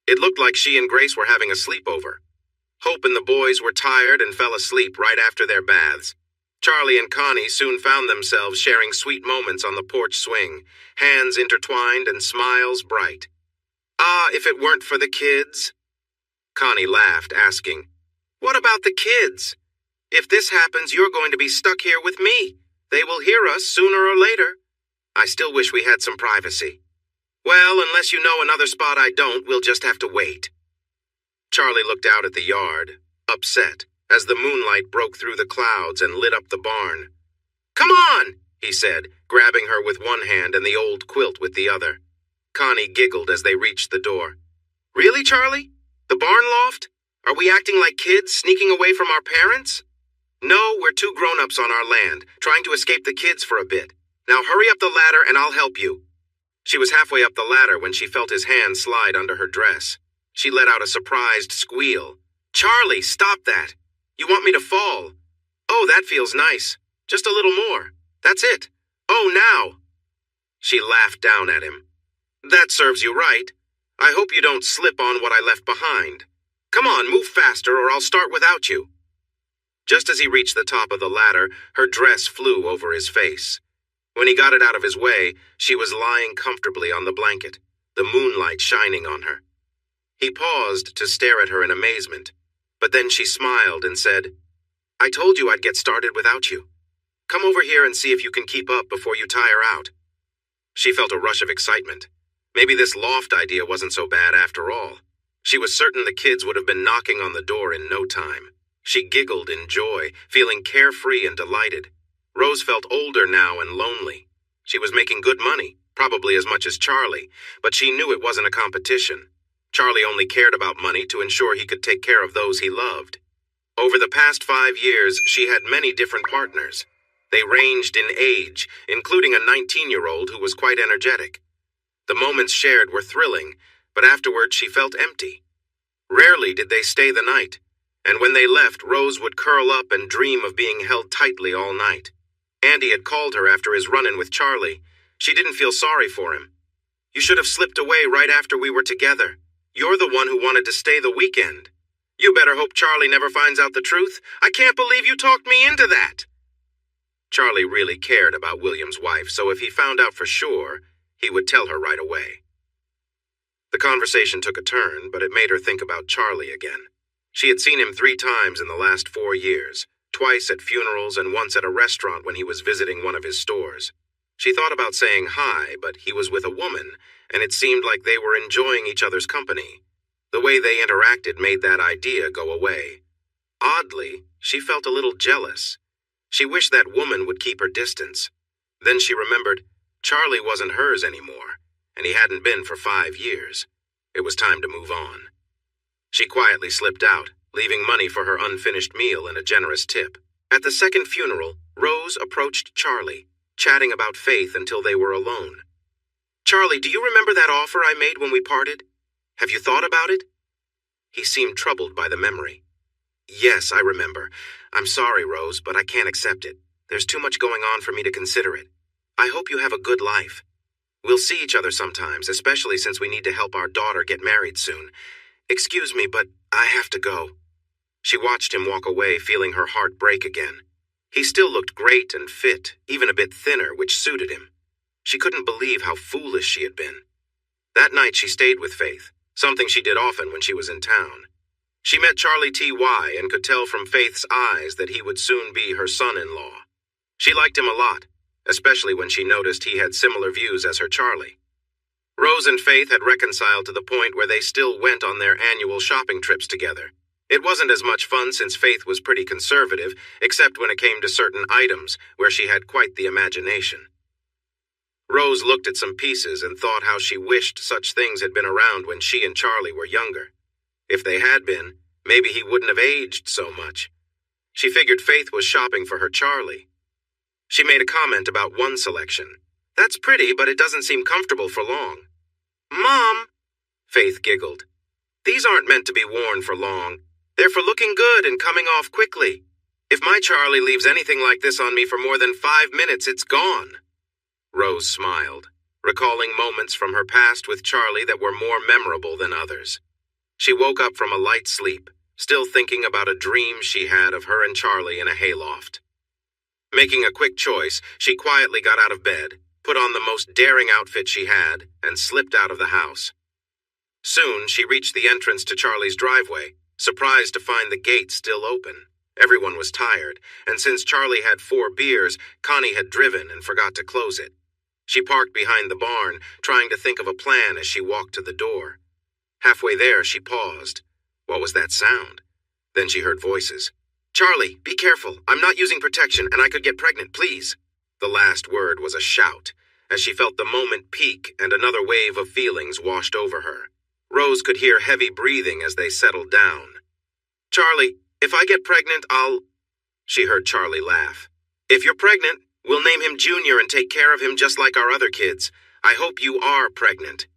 It looked like she and Grace were having a sleepover. Hope and the boys were tired and fell asleep right after their baths. Charlie and Connie soon found themselves sharing sweet moments on the porch swing, hands intertwined and smiles bright. "Ah, if it weren't for the kids." Connie laughed, asking, "What about the kids? If this happens, you're going to be stuck here with me. They will hear us sooner or later. I still wish we had some privacy." "Well, unless you know another spot I don't, we'll just have to wait." Charlie looked out at the yard, upset, as the moonlight broke through the clouds and lit up the barn. "Come on," he said, grabbing her with one hand and the old quilt with the other. Connie giggled as they reached the door. "Really, Charlie? The barn loft? Are we acting like kids, sneaking away from our parents?" "No, we're two grown-ups on our land, trying to escape the kids for a bit. Now hurry up the ladder and I'll help you." She was halfway up the ladder when she felt his hand slide under her dress. She let out a surprised squeal. "Charlie, stop that! You want me to fall? Oh, that feels nice. Just a little more. That's it. Oh, now." She laughed down at him. "That serves you right. I hope you don't slip on what I left behind. Come on, move faster or I'll start without you." Just as he reached the top of the ladder, her dress flew over his face. When he got it out of his way, she was lying comfortably on the blanket, the moonlight shining on her. He paused to stare at her in amazement, but then she smiled and said, "I told you I'd get started without you. Come over here and see if you can keep up before you tire out." She felt a rush of excitement. Maybe this loft idea wasn't so bad after all. She was certain the kids would have been knocking on the door in no time. She giggled in joy, feeling carefree and delighted. Rose felt older now and lonely. She was making good money, probably as much as Charlie, but she knew it wasn't a competition. Charlie only cared about money to ensure he could take care of those he loved. Over the past 5 years, she had many different partners. They ranged in age, including a 19-year-old who was quite energetic. The moments shared were thrilling, but afterward she felt empty. Rarely did they stay the night, and when they left, Rose would curl up and dream of being held tightly all night. Andy had called her after his run-in with Charlie. She didn't feel sorry for him. "You should have slipped away right after we were together. You're the one who wanted to stay the weekend. You better hope Charlie never finds out the truth. I can't believe you talked me into that." Charlie really cared about William's wife, so if he found out for sure, he would tell her right away. The conversation took a turn, but it made her think about Charlie again. She had seen him 3 times in the last 4 years, twice at funerals and once at a restaurant when he was visiting one of his stores. She thought about saying hi, but he was with a woman, and it seemed like they were enjoying each other's company. The way they interacted made that idea go away. Oddly, she felt a little jealous. She wished that woman would keep her distance. Then she remembered Charlie wasn't hers anymore, and he hadn't been for 5 years. It was time to move on. She quietly slipped out, leaving money for her unfinished meal and a generous tip. At the second funeral, Rose approached Charlie, chatting about Faith until they were alone. "Charlie, do you remember that offer I made when we parted? Have you thought about it?" He seemed troubled by the memory. "Yes, I remember. I'm sorry, Rose, but I can't accept it. There's too much going on for me to consider it. I hope you have a good life. We'll see each other sometimes, especially since we need to help our daughter get married soon. Excuse me, but I have to go." She watched him walk away, feeling her heart break again. He still looked great and fit, even a bit thinner, which suited him. She couldn't believe how foolish she had been. That night she stayed with Faith, something she did often when she was in town. She met Charlie T.Y. and could tell from Faith's eyes that he would soon be her son-in-law. She liked him a lot, especially when she noticed he had similar views as her Charlie. Rose and Faith had reconciled to the point where they still went on their annual shopping trips together. It wasn't as much fun since Faith was pretty conservative, except when it came to certain items, where she had quite the imagination. Rose looked at some pieces and thought how she wished such things had been around when she and Charlie were younger. If they had been, maybe he wouldn't have aged so much. She figured Faith was shopping for her Charlie. She made a comment about one selection. "That's pretty, but it doesn't seem comfortable for long." "Mom," Faith giggled, "these aren't meant to be worn for long. They're for looking good and coming off quickly. If my Charlie leaves anything like this on me for more than 5 minutes, it's gone." Rose smiled, recalling moments from her past with Charlie that were more memorable than others. She woke up from a light sleep, still thinking about a dream she had of her and Charlie in a hayloft. Making a quick choice, she quietly got out of bed, put on the most daring outfit she had, and slipped out of the house. Soon, she reached the entrance to Charlie's driveway, surprised to find the gate still open. Everyone was tired, and since Charlie had 4 beers, Connie had driven and forgot to close it. She parked behind the barn, trying to think of a plan as she walked to the door. Halfway there, she paused. What was that sound? Then she heard voices. "Charlie, be careful. I'm not using protection, and I could get pregnant, please." The last word was a shout, as she felt the moment peak and another wave of feelings washed over her. Rose could hear heavy breathing as they settled down. "Charlie, if I get pregnant, I'll—" She heard Charlie laugh. "If you're pregnant, we'll name him Junior and take care of him just like our other kids. I hope you are pregnant.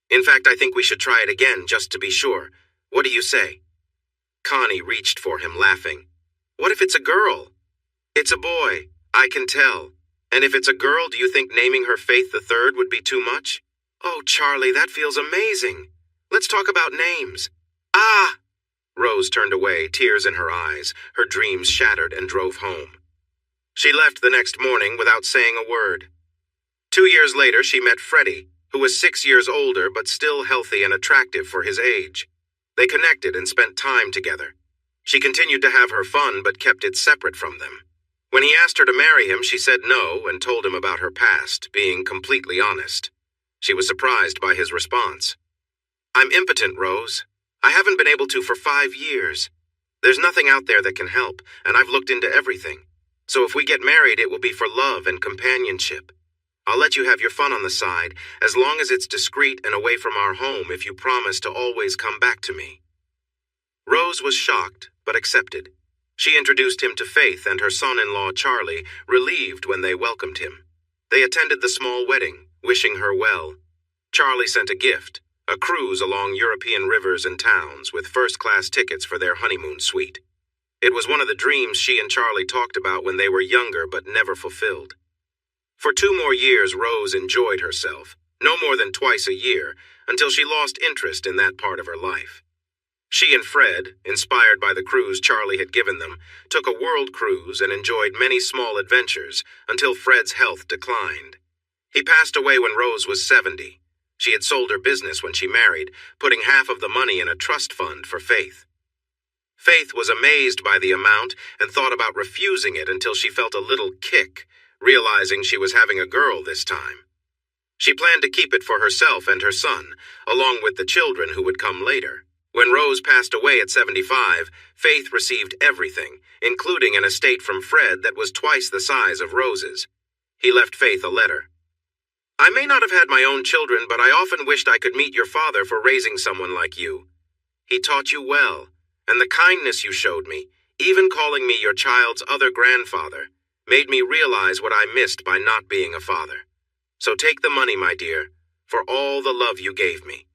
In fact, I think we should try it again just to be sure. What do you say?" Connie reached for him, laughing. "What if it's a girl?" "It's a boy. I can tell. And if it's a girl, do you think naming her Faith the Third would be too much?" "Oh, Charlie, that feels amazing. Let's talk about names." "Ah!" Rose turned away, tears in her eyes, her dreams shattered, and drove home. She left the next morning without saying a word. 2 years later, she met Freddie, who was 6 years older but still healthy and attractive for his age. They connected and spent time together. She continued to have her fun but kept it separate from them. When he asked her to marry him, she said no and told him about her past, being completely honest. She was surprised by his response. "I'm impotent, Rose. I haven't been able to for 5 years. There's nothing out there that can help, and I've looked into everything. So if we get married, it will be for love and companionship. I'll let you have your fun on the side, as long as it's discreet and away from our home if you promise to always come back to me." Rose was shocked, but accepted. She introduced him to Faith and her son-in-law Charlie, relieved when they welcomed him. They attended the small wedding, wishing her well. Charlie sent a gift, a cruise along European rivers and towns with first-class tickets for their honeymoon suite. It was one of the dreams she and Charlie talked about when they were younger but never fulfilled. For 2 more years, Rose enjoyed herself, no more than twice a year, until she lost interest in that part of her life. She and Fred, inspired by the cruise Charlie had given them, took a world cruise and enjoyed many small adventures until Fred's health declined. He passed away when Rose was 70. She had sold her business when she married, putting half of the money in a trust fund for Faith. Faith was amazed by the amount and thought about refusing it until she felt a little kick, realizing she was having a girl this time. She planned to keep it for herself and her son, along with the children who would come later. When Rose passed away at 75, Faith received everything, including an estate from Fred that was twice the size of Rose's. He left Faith a letter. "I may not have had my own children, but I often wished I could meet your father for raising someone like you. He taught you well, and the kindness you showed me, even calling me your child's other grandfather, made me realize what I missed by not being a father. So take the money, my dear, for all the love you gave me."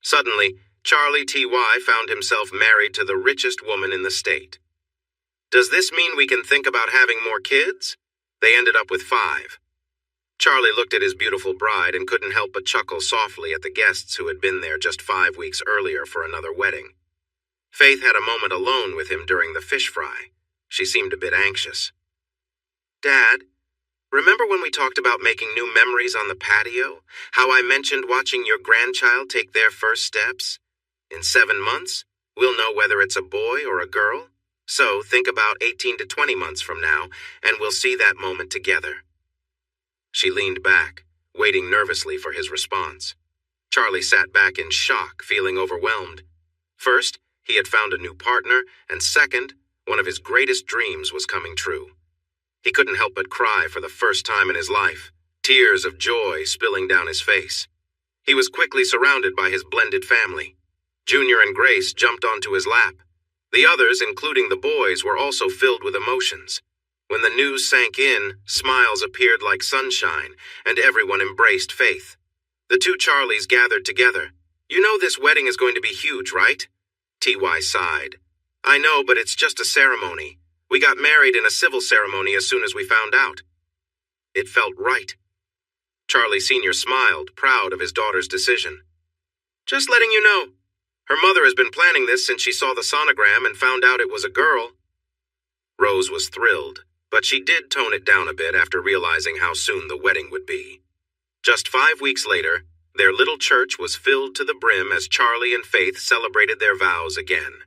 Suddenly, Charlie T.Y. found himself married to the richest woman in the state. "Does this mean we can think about having more kids?" They ended up with 5. Charlie looked at his beautiful bride and couldn't help but chuckle softly at the guests who had been there just 5 weeks earlier for another wedding. Faith had a moment alone with him during the fish fry. She seemed a bit anxious. "Dad, remember when we talked about making new memories on the patio? How I mentioned watching your grandchild take their first steps? In 7 months, we'll know whether it's a boy or a girl. So think about 18 to 20 months from now, and we'll see that moment together." She leaned back, waiting nervously for his response. Charlie sat back in shock, feeling overwhelmed. First, he had found a new partner, and second, one of his greatest dreams was coming true. He couldn't help but cry for the first time in his life, tears of joy spilling down his face. He was quickly surrounded by his blended family. Junior and Grace jumped onto his lap. The others, including the boys, were also filled with emotions. When the news sank in, smiles appeared like sunshine, and everyone embraced Faith. The 2 Charlies gathered together. "You know this wedding is going to be huge, right?" T.Y. sighed. "I know, but it's just a ceremony. We got married in a civil ceremony as soon as we found out." It felt right. Charlie Sr. smiled, proud of his daughter's decision. "Just letting you know. Her mother has been planning this since she saw the sonogram and found out it was a girl." Rose was thrilled, but she did tone it down a bit after realizing how soon the wedding would be. Just 5 weeks later, their little church was filled to the brim as Charlie and Faith celebrated their vows again.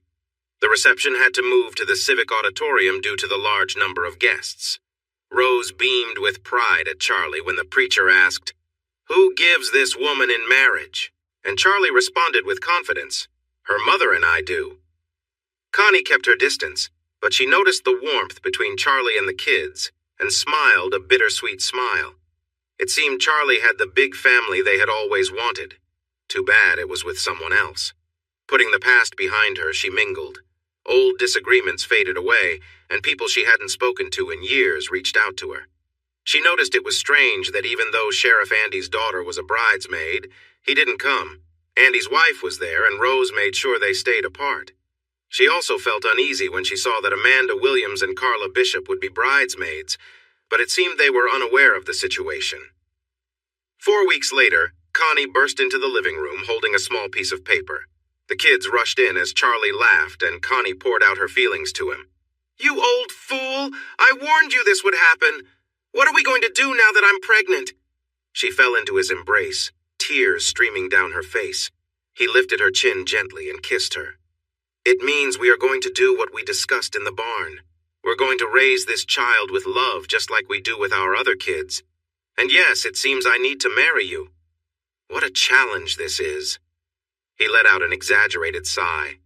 The reception had to move to the civic auditorium due to the large number of guests. Rose beamed with pride at Charlie when the preacher asked, "Who gives this woman in marriage?" And Charlie responded with confidence, "Her mother and I do." Connie kept her distance, but she noticed the warmth between Charlie and the kids and smiled a bittersweet smile. It seemed Charlie had the big family they had always wanted. Too bad it was with someone else. Putting the past behind her, she mingled. Old disagreements faded away, and people she hadn't spoken to in years reached out to her. She noticed it was strange that even though Sheriff Andy's daughter was a bridesmaid, he didn't come. Andy's wife was there, and Rose made sure they stayed apart. She also felt uneasy when she saw that Amanda Williams and Carla Bishop would be bridesmaids, but it seemed they were unaware of the situation. 4 weeks later, Connie burst into the living room holding a small piece of paper. The kids rushed in as Charlie laughed, and Connie poured out her feelings to him. "You old fool! I warned you this would happen! What are we going to do now that I'm pregnant?" She fell into his embrace, tears streaming down her face. He lifted her chin gently and kissed her. "It means we are going to do what we discussed in the barn. We're going to raise this child with love just like we do with our other kids. And yes, it seems I need to marry you. What a challenge this is." He let out an exaggerated sigh.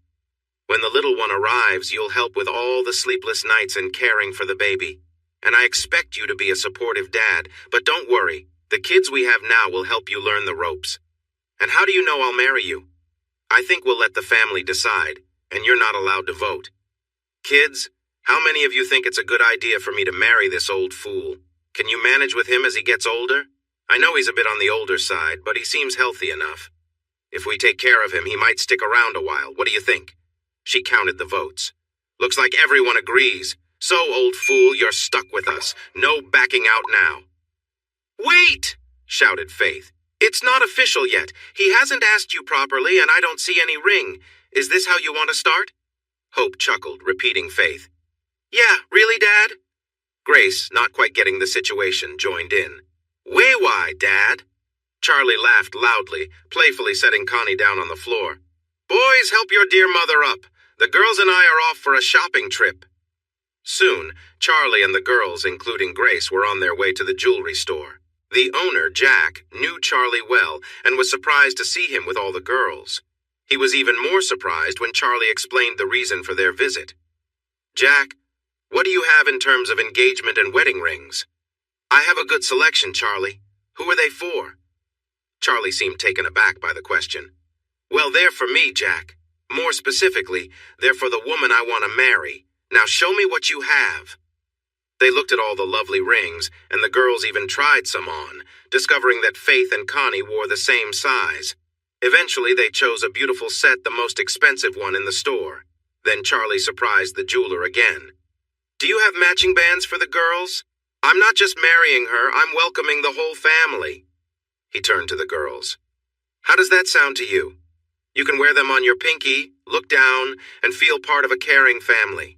"When the little one arrives, you'll help with all the sleepless nights and caring for the baby. and I expect you to be a supportive dad, but don't worry. The kids we have now will help you learn the ropes. And how do you know I'll marry you? I think we'll let the family decide, and you're not allowed to vote. Kids, how many of you think it's a good idea for me to marry this old fool? Can you manage with him as he gets older? I know he's a bit on the older side, but he seems healthy enough. If we take care of him, he might stick around a while. What do you think? She counted the votes. Looks like everyone agrees. So, old fool, you're stuck with us. No backing out now. Wait! Shouted Faith. It's not official yet. He hasn't asked you properly, and I don't see any ring. Is this how you want to start? Hope chuckled, repeating Faith. Yeah, really, Dad? Grace, not quite getting the situation, joined in. Way why, Dad? Charlie laughed loudly, playfully setting Connie down on the floor. Boys, help your dear mother up. The girls and I are off for a shopping trip. Soon, Charlie and the girls, including Grace, were on their way to the jewelry store. The owner, Jack, knew Charlie well and was surprised to see him with all the girls. He was even more surprised when Charlie explained the reason for their visit. Jack, what do you have in terms of engagement and wedding rings? I have a good selection, Charlie. Who are they for? Charlie seemed taken aback by the question. Well, they're for me, Jack. More specifically, they're for the woman I want to marry. Now show me what you have. They looked at all the lovely rings, and the girls even tried some on, discovering that Faith and Connie wore the same size. Eventually, they chose a beautiful set, the most expensive one in the store. Then Charlie surprised the jeweler again. Do you have matching bands for the girls? I'm not just marrying her, I'm welcoming the whole family. He turned to the girls. How does that sound to you? You can wear them on your pinky, look down, and feel part of a caring family.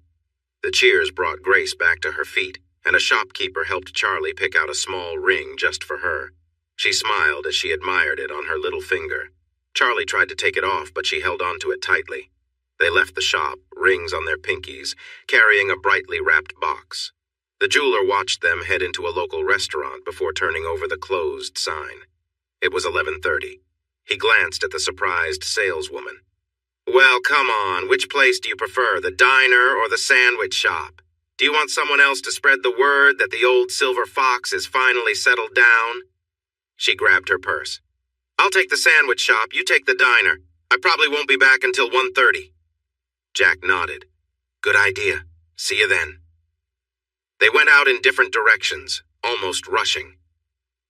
The cheers brought Grace back to her feet, and a shopkeeper helped Charlie pick out a small ring just for her. She smiled as she admired it on her little finger. Charlie tried to take it off, but she held onto it tightly. They left the shop, rings on their pinkies, carrying a brightly wrapped box. The jeweler watched them head into a local restaurant before turning over the closed sign. It was 11:30. He glanced at the surprised saleswoman. Well, come on, which place do you prefer, the diner or the sandwich shop? Do you want someone else to spread the word that the old silver fox is finally settled down? She grabbed her purse. I'll take the sandwich shop, you take the diner. I probably won't be back until 1:30. Jack nodded. Good idea. See you then. They went out in different directions, almost rushing.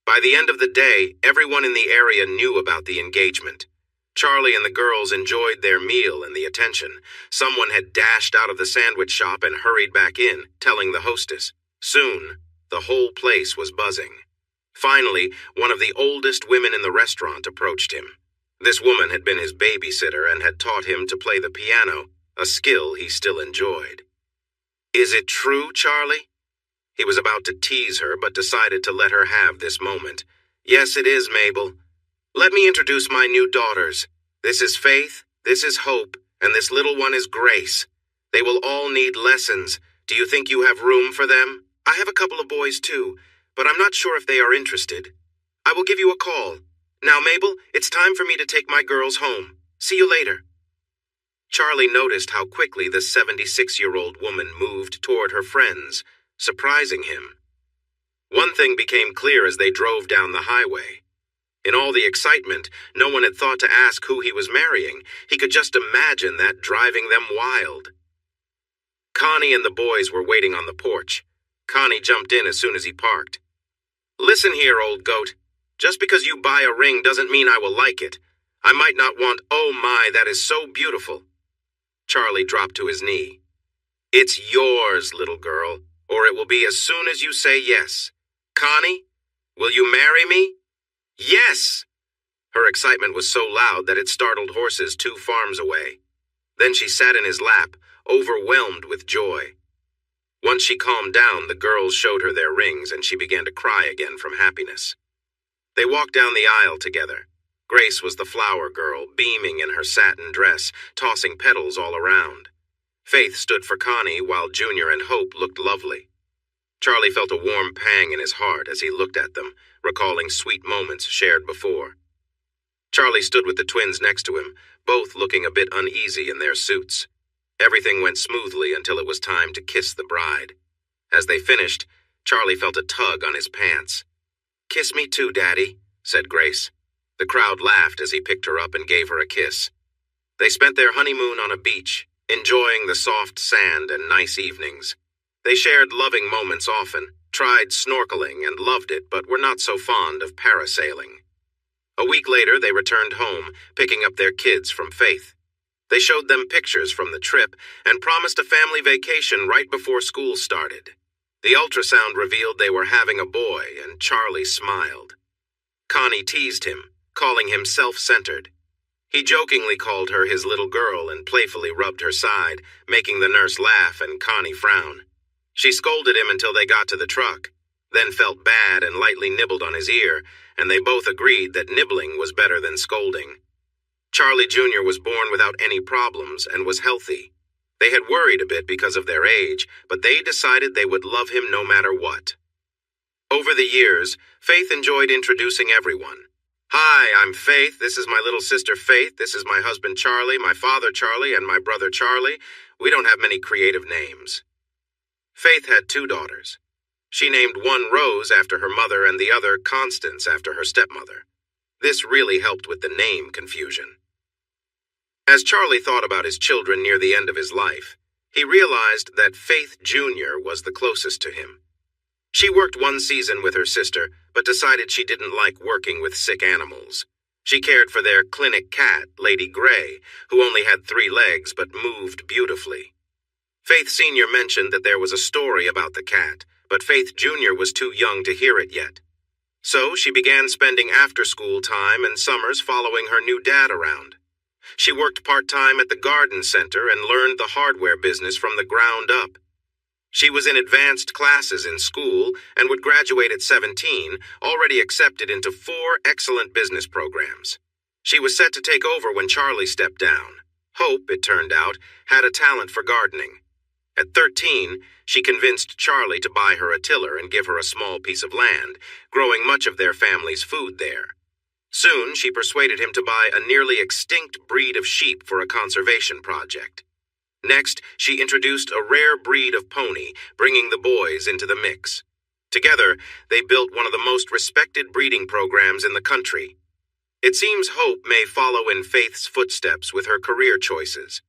By the end of the day, everyone in the area knew about the engagement. Charlie and the girls enjoyed their meal and the attention. Someone had dashed out of the sandwich shop and hurried back in, telling the hostess. Soon, the whole place was buzzing. Finally, one of the oldest women in the restaurant approached him. This woman had been his babysitter and had taught him to play the piano, a skill he still enjoyed. Is it true, Charlie? He was about to tease her, but decided to let her have this moment. Yes, it is, Mabel. Let me introduce my new daughters. This is Faith, this is Hope, and this little one is Grace. They will all need lessons. Do you think you have room for them? I have a couple of boys too, but I'm not sure if they are interested. I will give you a call. Now, Mabel, it's time for me to take my girls home. See you later. Charlie noticed how quickly the 76-year-old woman moved toward her friends, surprising him. One thing became clear as they drove down the highway. In all the excitement, no one had thought to ask who he was marrying. He could just imagine that driving them wild. Connie and the boys were waiting on the porch. Connie jumped in as soon as he parked. Listen here, old goat. Just because you buy a ring doesn't mean I will like it. I might not want, oh my, that is so beautiful. Charlie dropped to his knee. It's yours, little girl, or it will be as soon as you say yes. Connie, will you marry me? Yes! Her excitement was so loud that it startled horses 2 farms away. Then she sat in his lap, overwhelmed with joy. Once she calmed down, the girls showed her their rings, and she began to cry again from happiness. They walked down the aisle together. Grace was the flower girl, beaming in her satin dress, tossing petals all around. Faith stood for Connie, while Junior and Hope looked lovely. Charlie felt a warm pang in his heart as he looked at them, recalling sweet moments shared before. Charlie stood with the twins next to him, both looking a bit uneasy in their suits. Everything went smoothly until it was time to kiss the bride. As they finished, Charlie felt a tug on his pants. "Kiss me too, Daddy," said Grace. The crowd laughed as he picked her up and gave her a kiss. They spent their honeymoon on a beach, enjoying the soft sand and nice evenings. They shared loving moments often, tried snorkeling and loved it, but were not so fond of parasailing. A week later, they returned home, picking up their kids from Faith. They showed them pictures from the trip and promised a family vacation right before school started. The ultrasound revealed they were having a boy, and Charlie smiled. Connie teased him, calling him self-centered. He jokingly called her his little girl and playfully rubbed her side, making the nurse laugh and Connie frown. She scolded him until they got to the truck, then felt bad and lightly nibbled on his ear, and they both agreed that nibbling was better than scolding. Charlie Jr. was born without any problems and was healthy. They had worried a bit because of their age, but they decided they would love him no matter what. Over the years, Faith enjoyed introducing everyone. "Hi, I'm Faith. This is my little sister Faith. This is my husband Charlie, my father Charlie, and my brother Charlie. We don't have many creative names." Faith had 2 daughters. She named one Rose after her mother and the other Constance after her stepmother. This really helped with the name confusion. As Charlie thought about his children near the end of his life, he realized that Faith Jr. was the closest to him. She worked one season with her sister, but decided she didn't like working with sick animals. She cared for their clinic cat, Lady Gray, who only had 3 legs but moved beautifully. Faith Sr. mentioned that there was a story about the cat, but Faith Jr. was too young to hear it yet. So she began spending after-school time and summers following her new dad around. She worked part-time at the garden center and learned the hardware business from the ground up. She was in advanced classes in school and would graduate at 17, already accepted into 4 excellent business programs. She was set to take over when Charlie stepped down. Hope, it turned out, had a talent for gardening. At 13, she convinced Charlie to buy her a tiller and give her a small piece of land, growing much of their family's food there. Soon, she persuaded him to buy a nearly extinct breed of sheep for a conservation project. Next, she introduced a rare breed of pony, bringing the boys into the mix. Together, they built one of the most respected breeding programs in the country. It seems Hope may follow in Faith's footsteps with her career choices.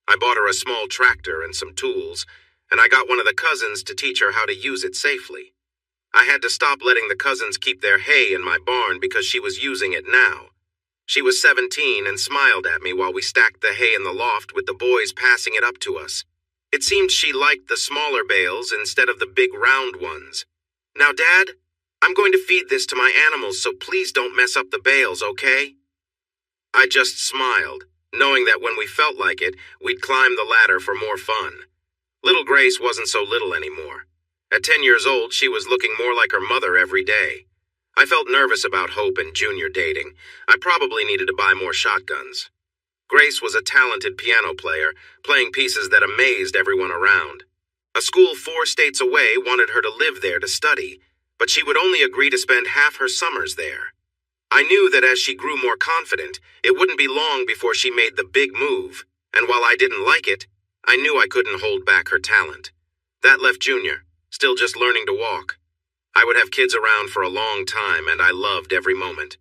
I bought her a small tractor and some tools, and I got one of the cousins to teach her how to use it safely. I had to stop letting the cousins keep their hay in my barn because she was using it now. She was 17 and smiled at me while we stacked the hay in the loft with the boys passing it up to us. It seemed she liked the smaller bales instead of the big round ones. "Now, Dad, I'm going to feed this to my animals, so please don't mess up the bales, okay?" I just smiled, knowing that when we felt like it, we'd climb the ladder for more fun. Little Grace wasn't so little anymore. At 10 years old, she was looking more like her mother every day. I felt nervous about Hope and Junior dating. I probably needed to buy more shotguns. Grace was a talented piano player, playing pieces that amazed everyone around. A school 4 states away wanted her to live there to study, but she would only agree to spend half her summers there. I knew that as she grew more confident, it wouldn't be long before she made the big move, and while I didn't like it, I knew I couldn't hold back her talent. That left Junior, still just learning to walk. I would have kids around for a long time, and I loved every moment.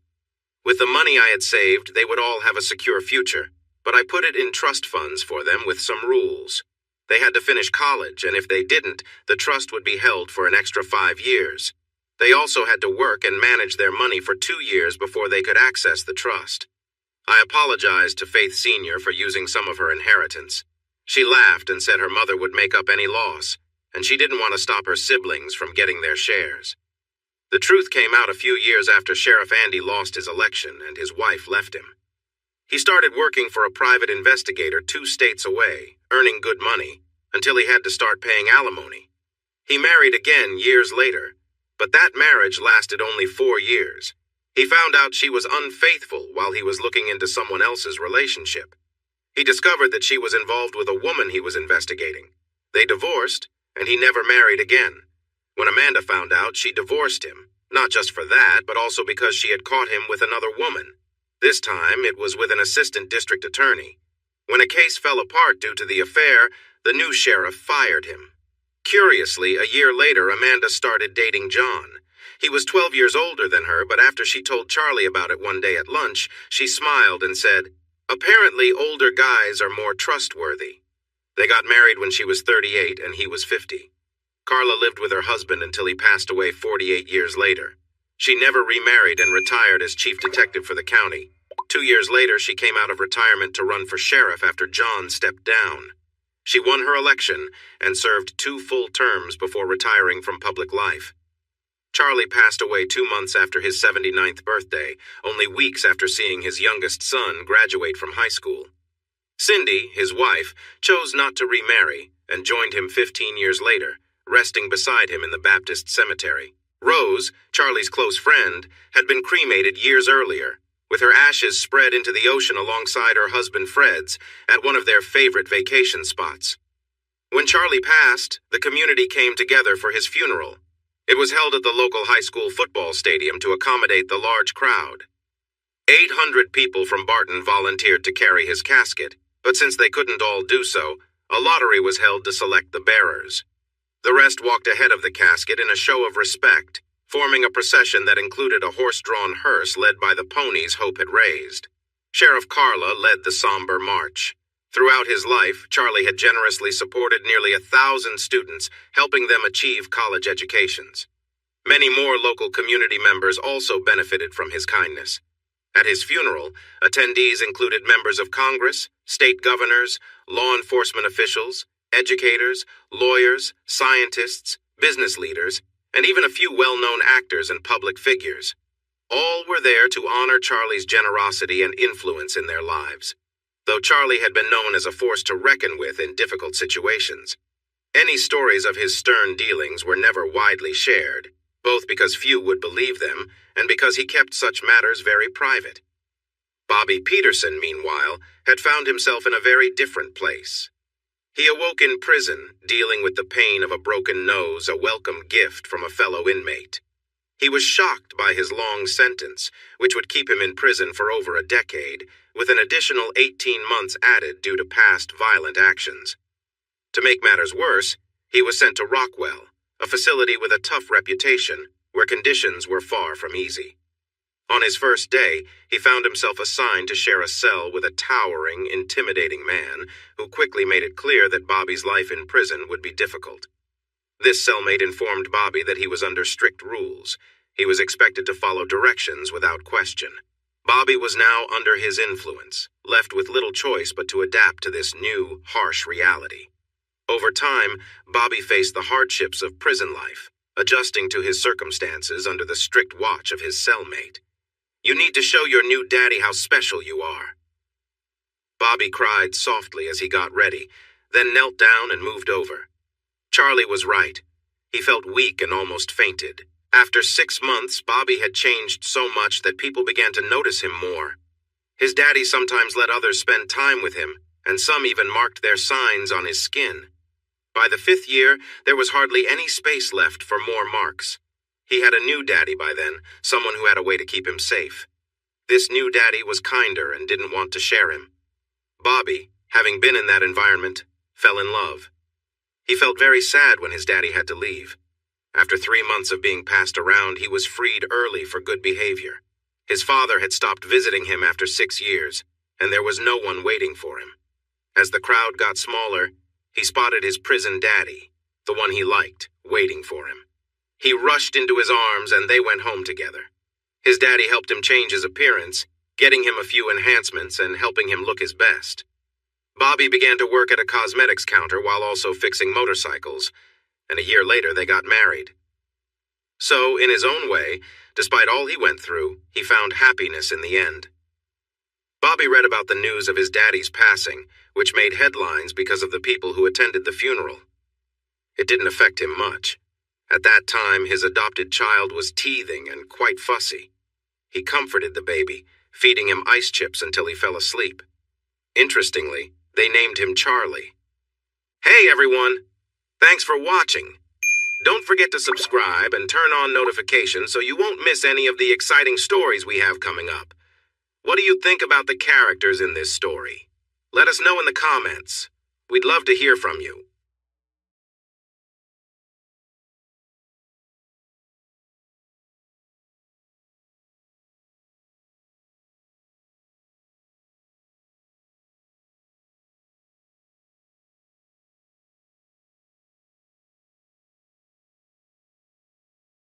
With the money I had saved, they would all have a secure future, but I put it in trust funds for them with some rules. They had to finish college, and if they didn't, the trust would be held for an extra 5 years. They also had to work and manage their money for 2 years before they could access the trust. I apologized to Faith Sr. for using some of her inheritance. She laughed and said her mother would make up any loss, and she didn't want to stop her siblings from getting their shares. The truth came out a few years after Sheriff Andy lost his election and his wife left him. He started working for a private investigator 2 states away, earning good money, until he had to start paying alimony. He married again years later, but that marriage lasted only 4 years. He found out she was unfaithful while he was looking into someone else's relationship. He discovered that she was involved with a woman he was investigating. They divorced, and he never married again. When Amanda found out, she divorced him, not just for that, but also because she had caught him with another woman. This time, it was with an assistant district attorney. When a case fell apart due to the affair, the new sheriff fired him. Curiously, a year later, Amanda started dating John. He was 12 years older than her, but after she told Charlie about it one day at lunch, she smiled and said, "Apparently, older guys are more trustworthy." They got married when she was 38 and he was 50. Carla lived with her husband until he passed away 48 years later. She never remarried and retired as chief detective for the county. 2 years later, she came out of retirement to run for sheriff after John stepped down. She won her election and served 2 full terms before retiring from public life. Charlie passed away 2 months after his 79th birthday, only weeks after seeing his youngest son graduate from high school. Cindy, his wife, chose not to remarry and joined him 15 years later, resting beside him in the Baptist cemetery. Rose, Charlie's close friend, had been cremated years earlier, with her ashes spread into the ocean alongside her husband Fred's at one of their favorite vacation spots. When Charlie passed, the community came together for his funeral. It was held at the local high school football stadium to accommodate the large crowd. 800 people from Barton volunteered to carry his casket, but since they couldn't all do so, a lottery was held to select the bearers. The rest walked ahead of the casket in a show of respect, forming a procession that included a horse-drawn hearse led by the ponies Hope had raised. Sheriff Carla led the somber march. Throughout his life, Charlie had generously supported nearly 1,000 students, helping them achieve college educations. Many more local community members also benefited from his kindness. At his funeral, attendees included members of Congress, state governors, law enforcement officials, educators, lawyers, scientists, business leaders, and even a few well-known actors and public figures. All were there to honor Charlie's generosity and influence in their lives, though Charlie had been known as a force to reckon with in difficult situations. Any stories of his stern dealings were never widely shared, both because few would believe them and because he kept such matters very private. Bobby Peterson, meanwhile, had found himself in a very different place. He awoke in prison, dealing with the pain of a broken nose, a welcome gift from a fellow inmate. He was shocked by his long sentence, which would keep him in prison for over a decade, with an additional 18 months added due to past violent actions. To make matters worse, he was sent to Rockwell, a facility with a tough reputation, where conditions were far from easy. On his first day, he found himself assigned to share a cell with a towering, intimidating man who quickly made it clear that Bobby's life in prison would be difficult. This cellmate informed Bobby that he was under strict rules. He was expected to follow directions without question. Bobby was now under his influence, left with little choice but to adapt to this new, harsh reality. Over time, Bobby faced the hardships of prison life, adjusting to his circumstances under the strict watch of his cellmate. "You need to show your new daddy how special you are." Bobby cried softly as he got ready, then knelt down and moved over. Charlie was right. He felt weak and almost fainted. After 6 months, Bobby had changed so much that people began to notice him more. His daddy sometimes let others spend time with him, and some even marked their signs on his skin. By the 5th year, there was hardly any space left for more marks. He had a new daddy by then, someone who had a way to keep him safe. This new daddy was kinder and didn't want to share him. Bobby, having been in that environment, fell in love. He felt very sad when his daddy had to leave. After 3 months of being passed around, he was freed early for good behavior. His father had stopped visiting him after 6 years, and there was no one waiting for him. As the crowd got smaller, he spotted his prison daddy, the one he liked, waiting for him. He rushed into his arms and they went home together. His daddy helped him change his appearance, getting him a few enhancements and helping him look his best. Bobby began to work at a cosmetics counter while also fixing motorcycles, and a year later they got married. So, in his own way, despite all he went through, he found happiness in the end. Bobby read about the news of his daddy's passing, which made headlines because of the people who attended the funeral. It didn't affect him much. At that time, his adopted child was teething and quite fussy. He comforted the baby, feeding him ice chips until he fell asleep. Interestingly, they named him Charlie. Hey everyone! Thanks for watching. Don't forget to subscribe and turn on notifications so you won't miss any of the exciting stories we have coming up. What do you think about the characters in this story? Let us know in the comments. We'd love to hear from you.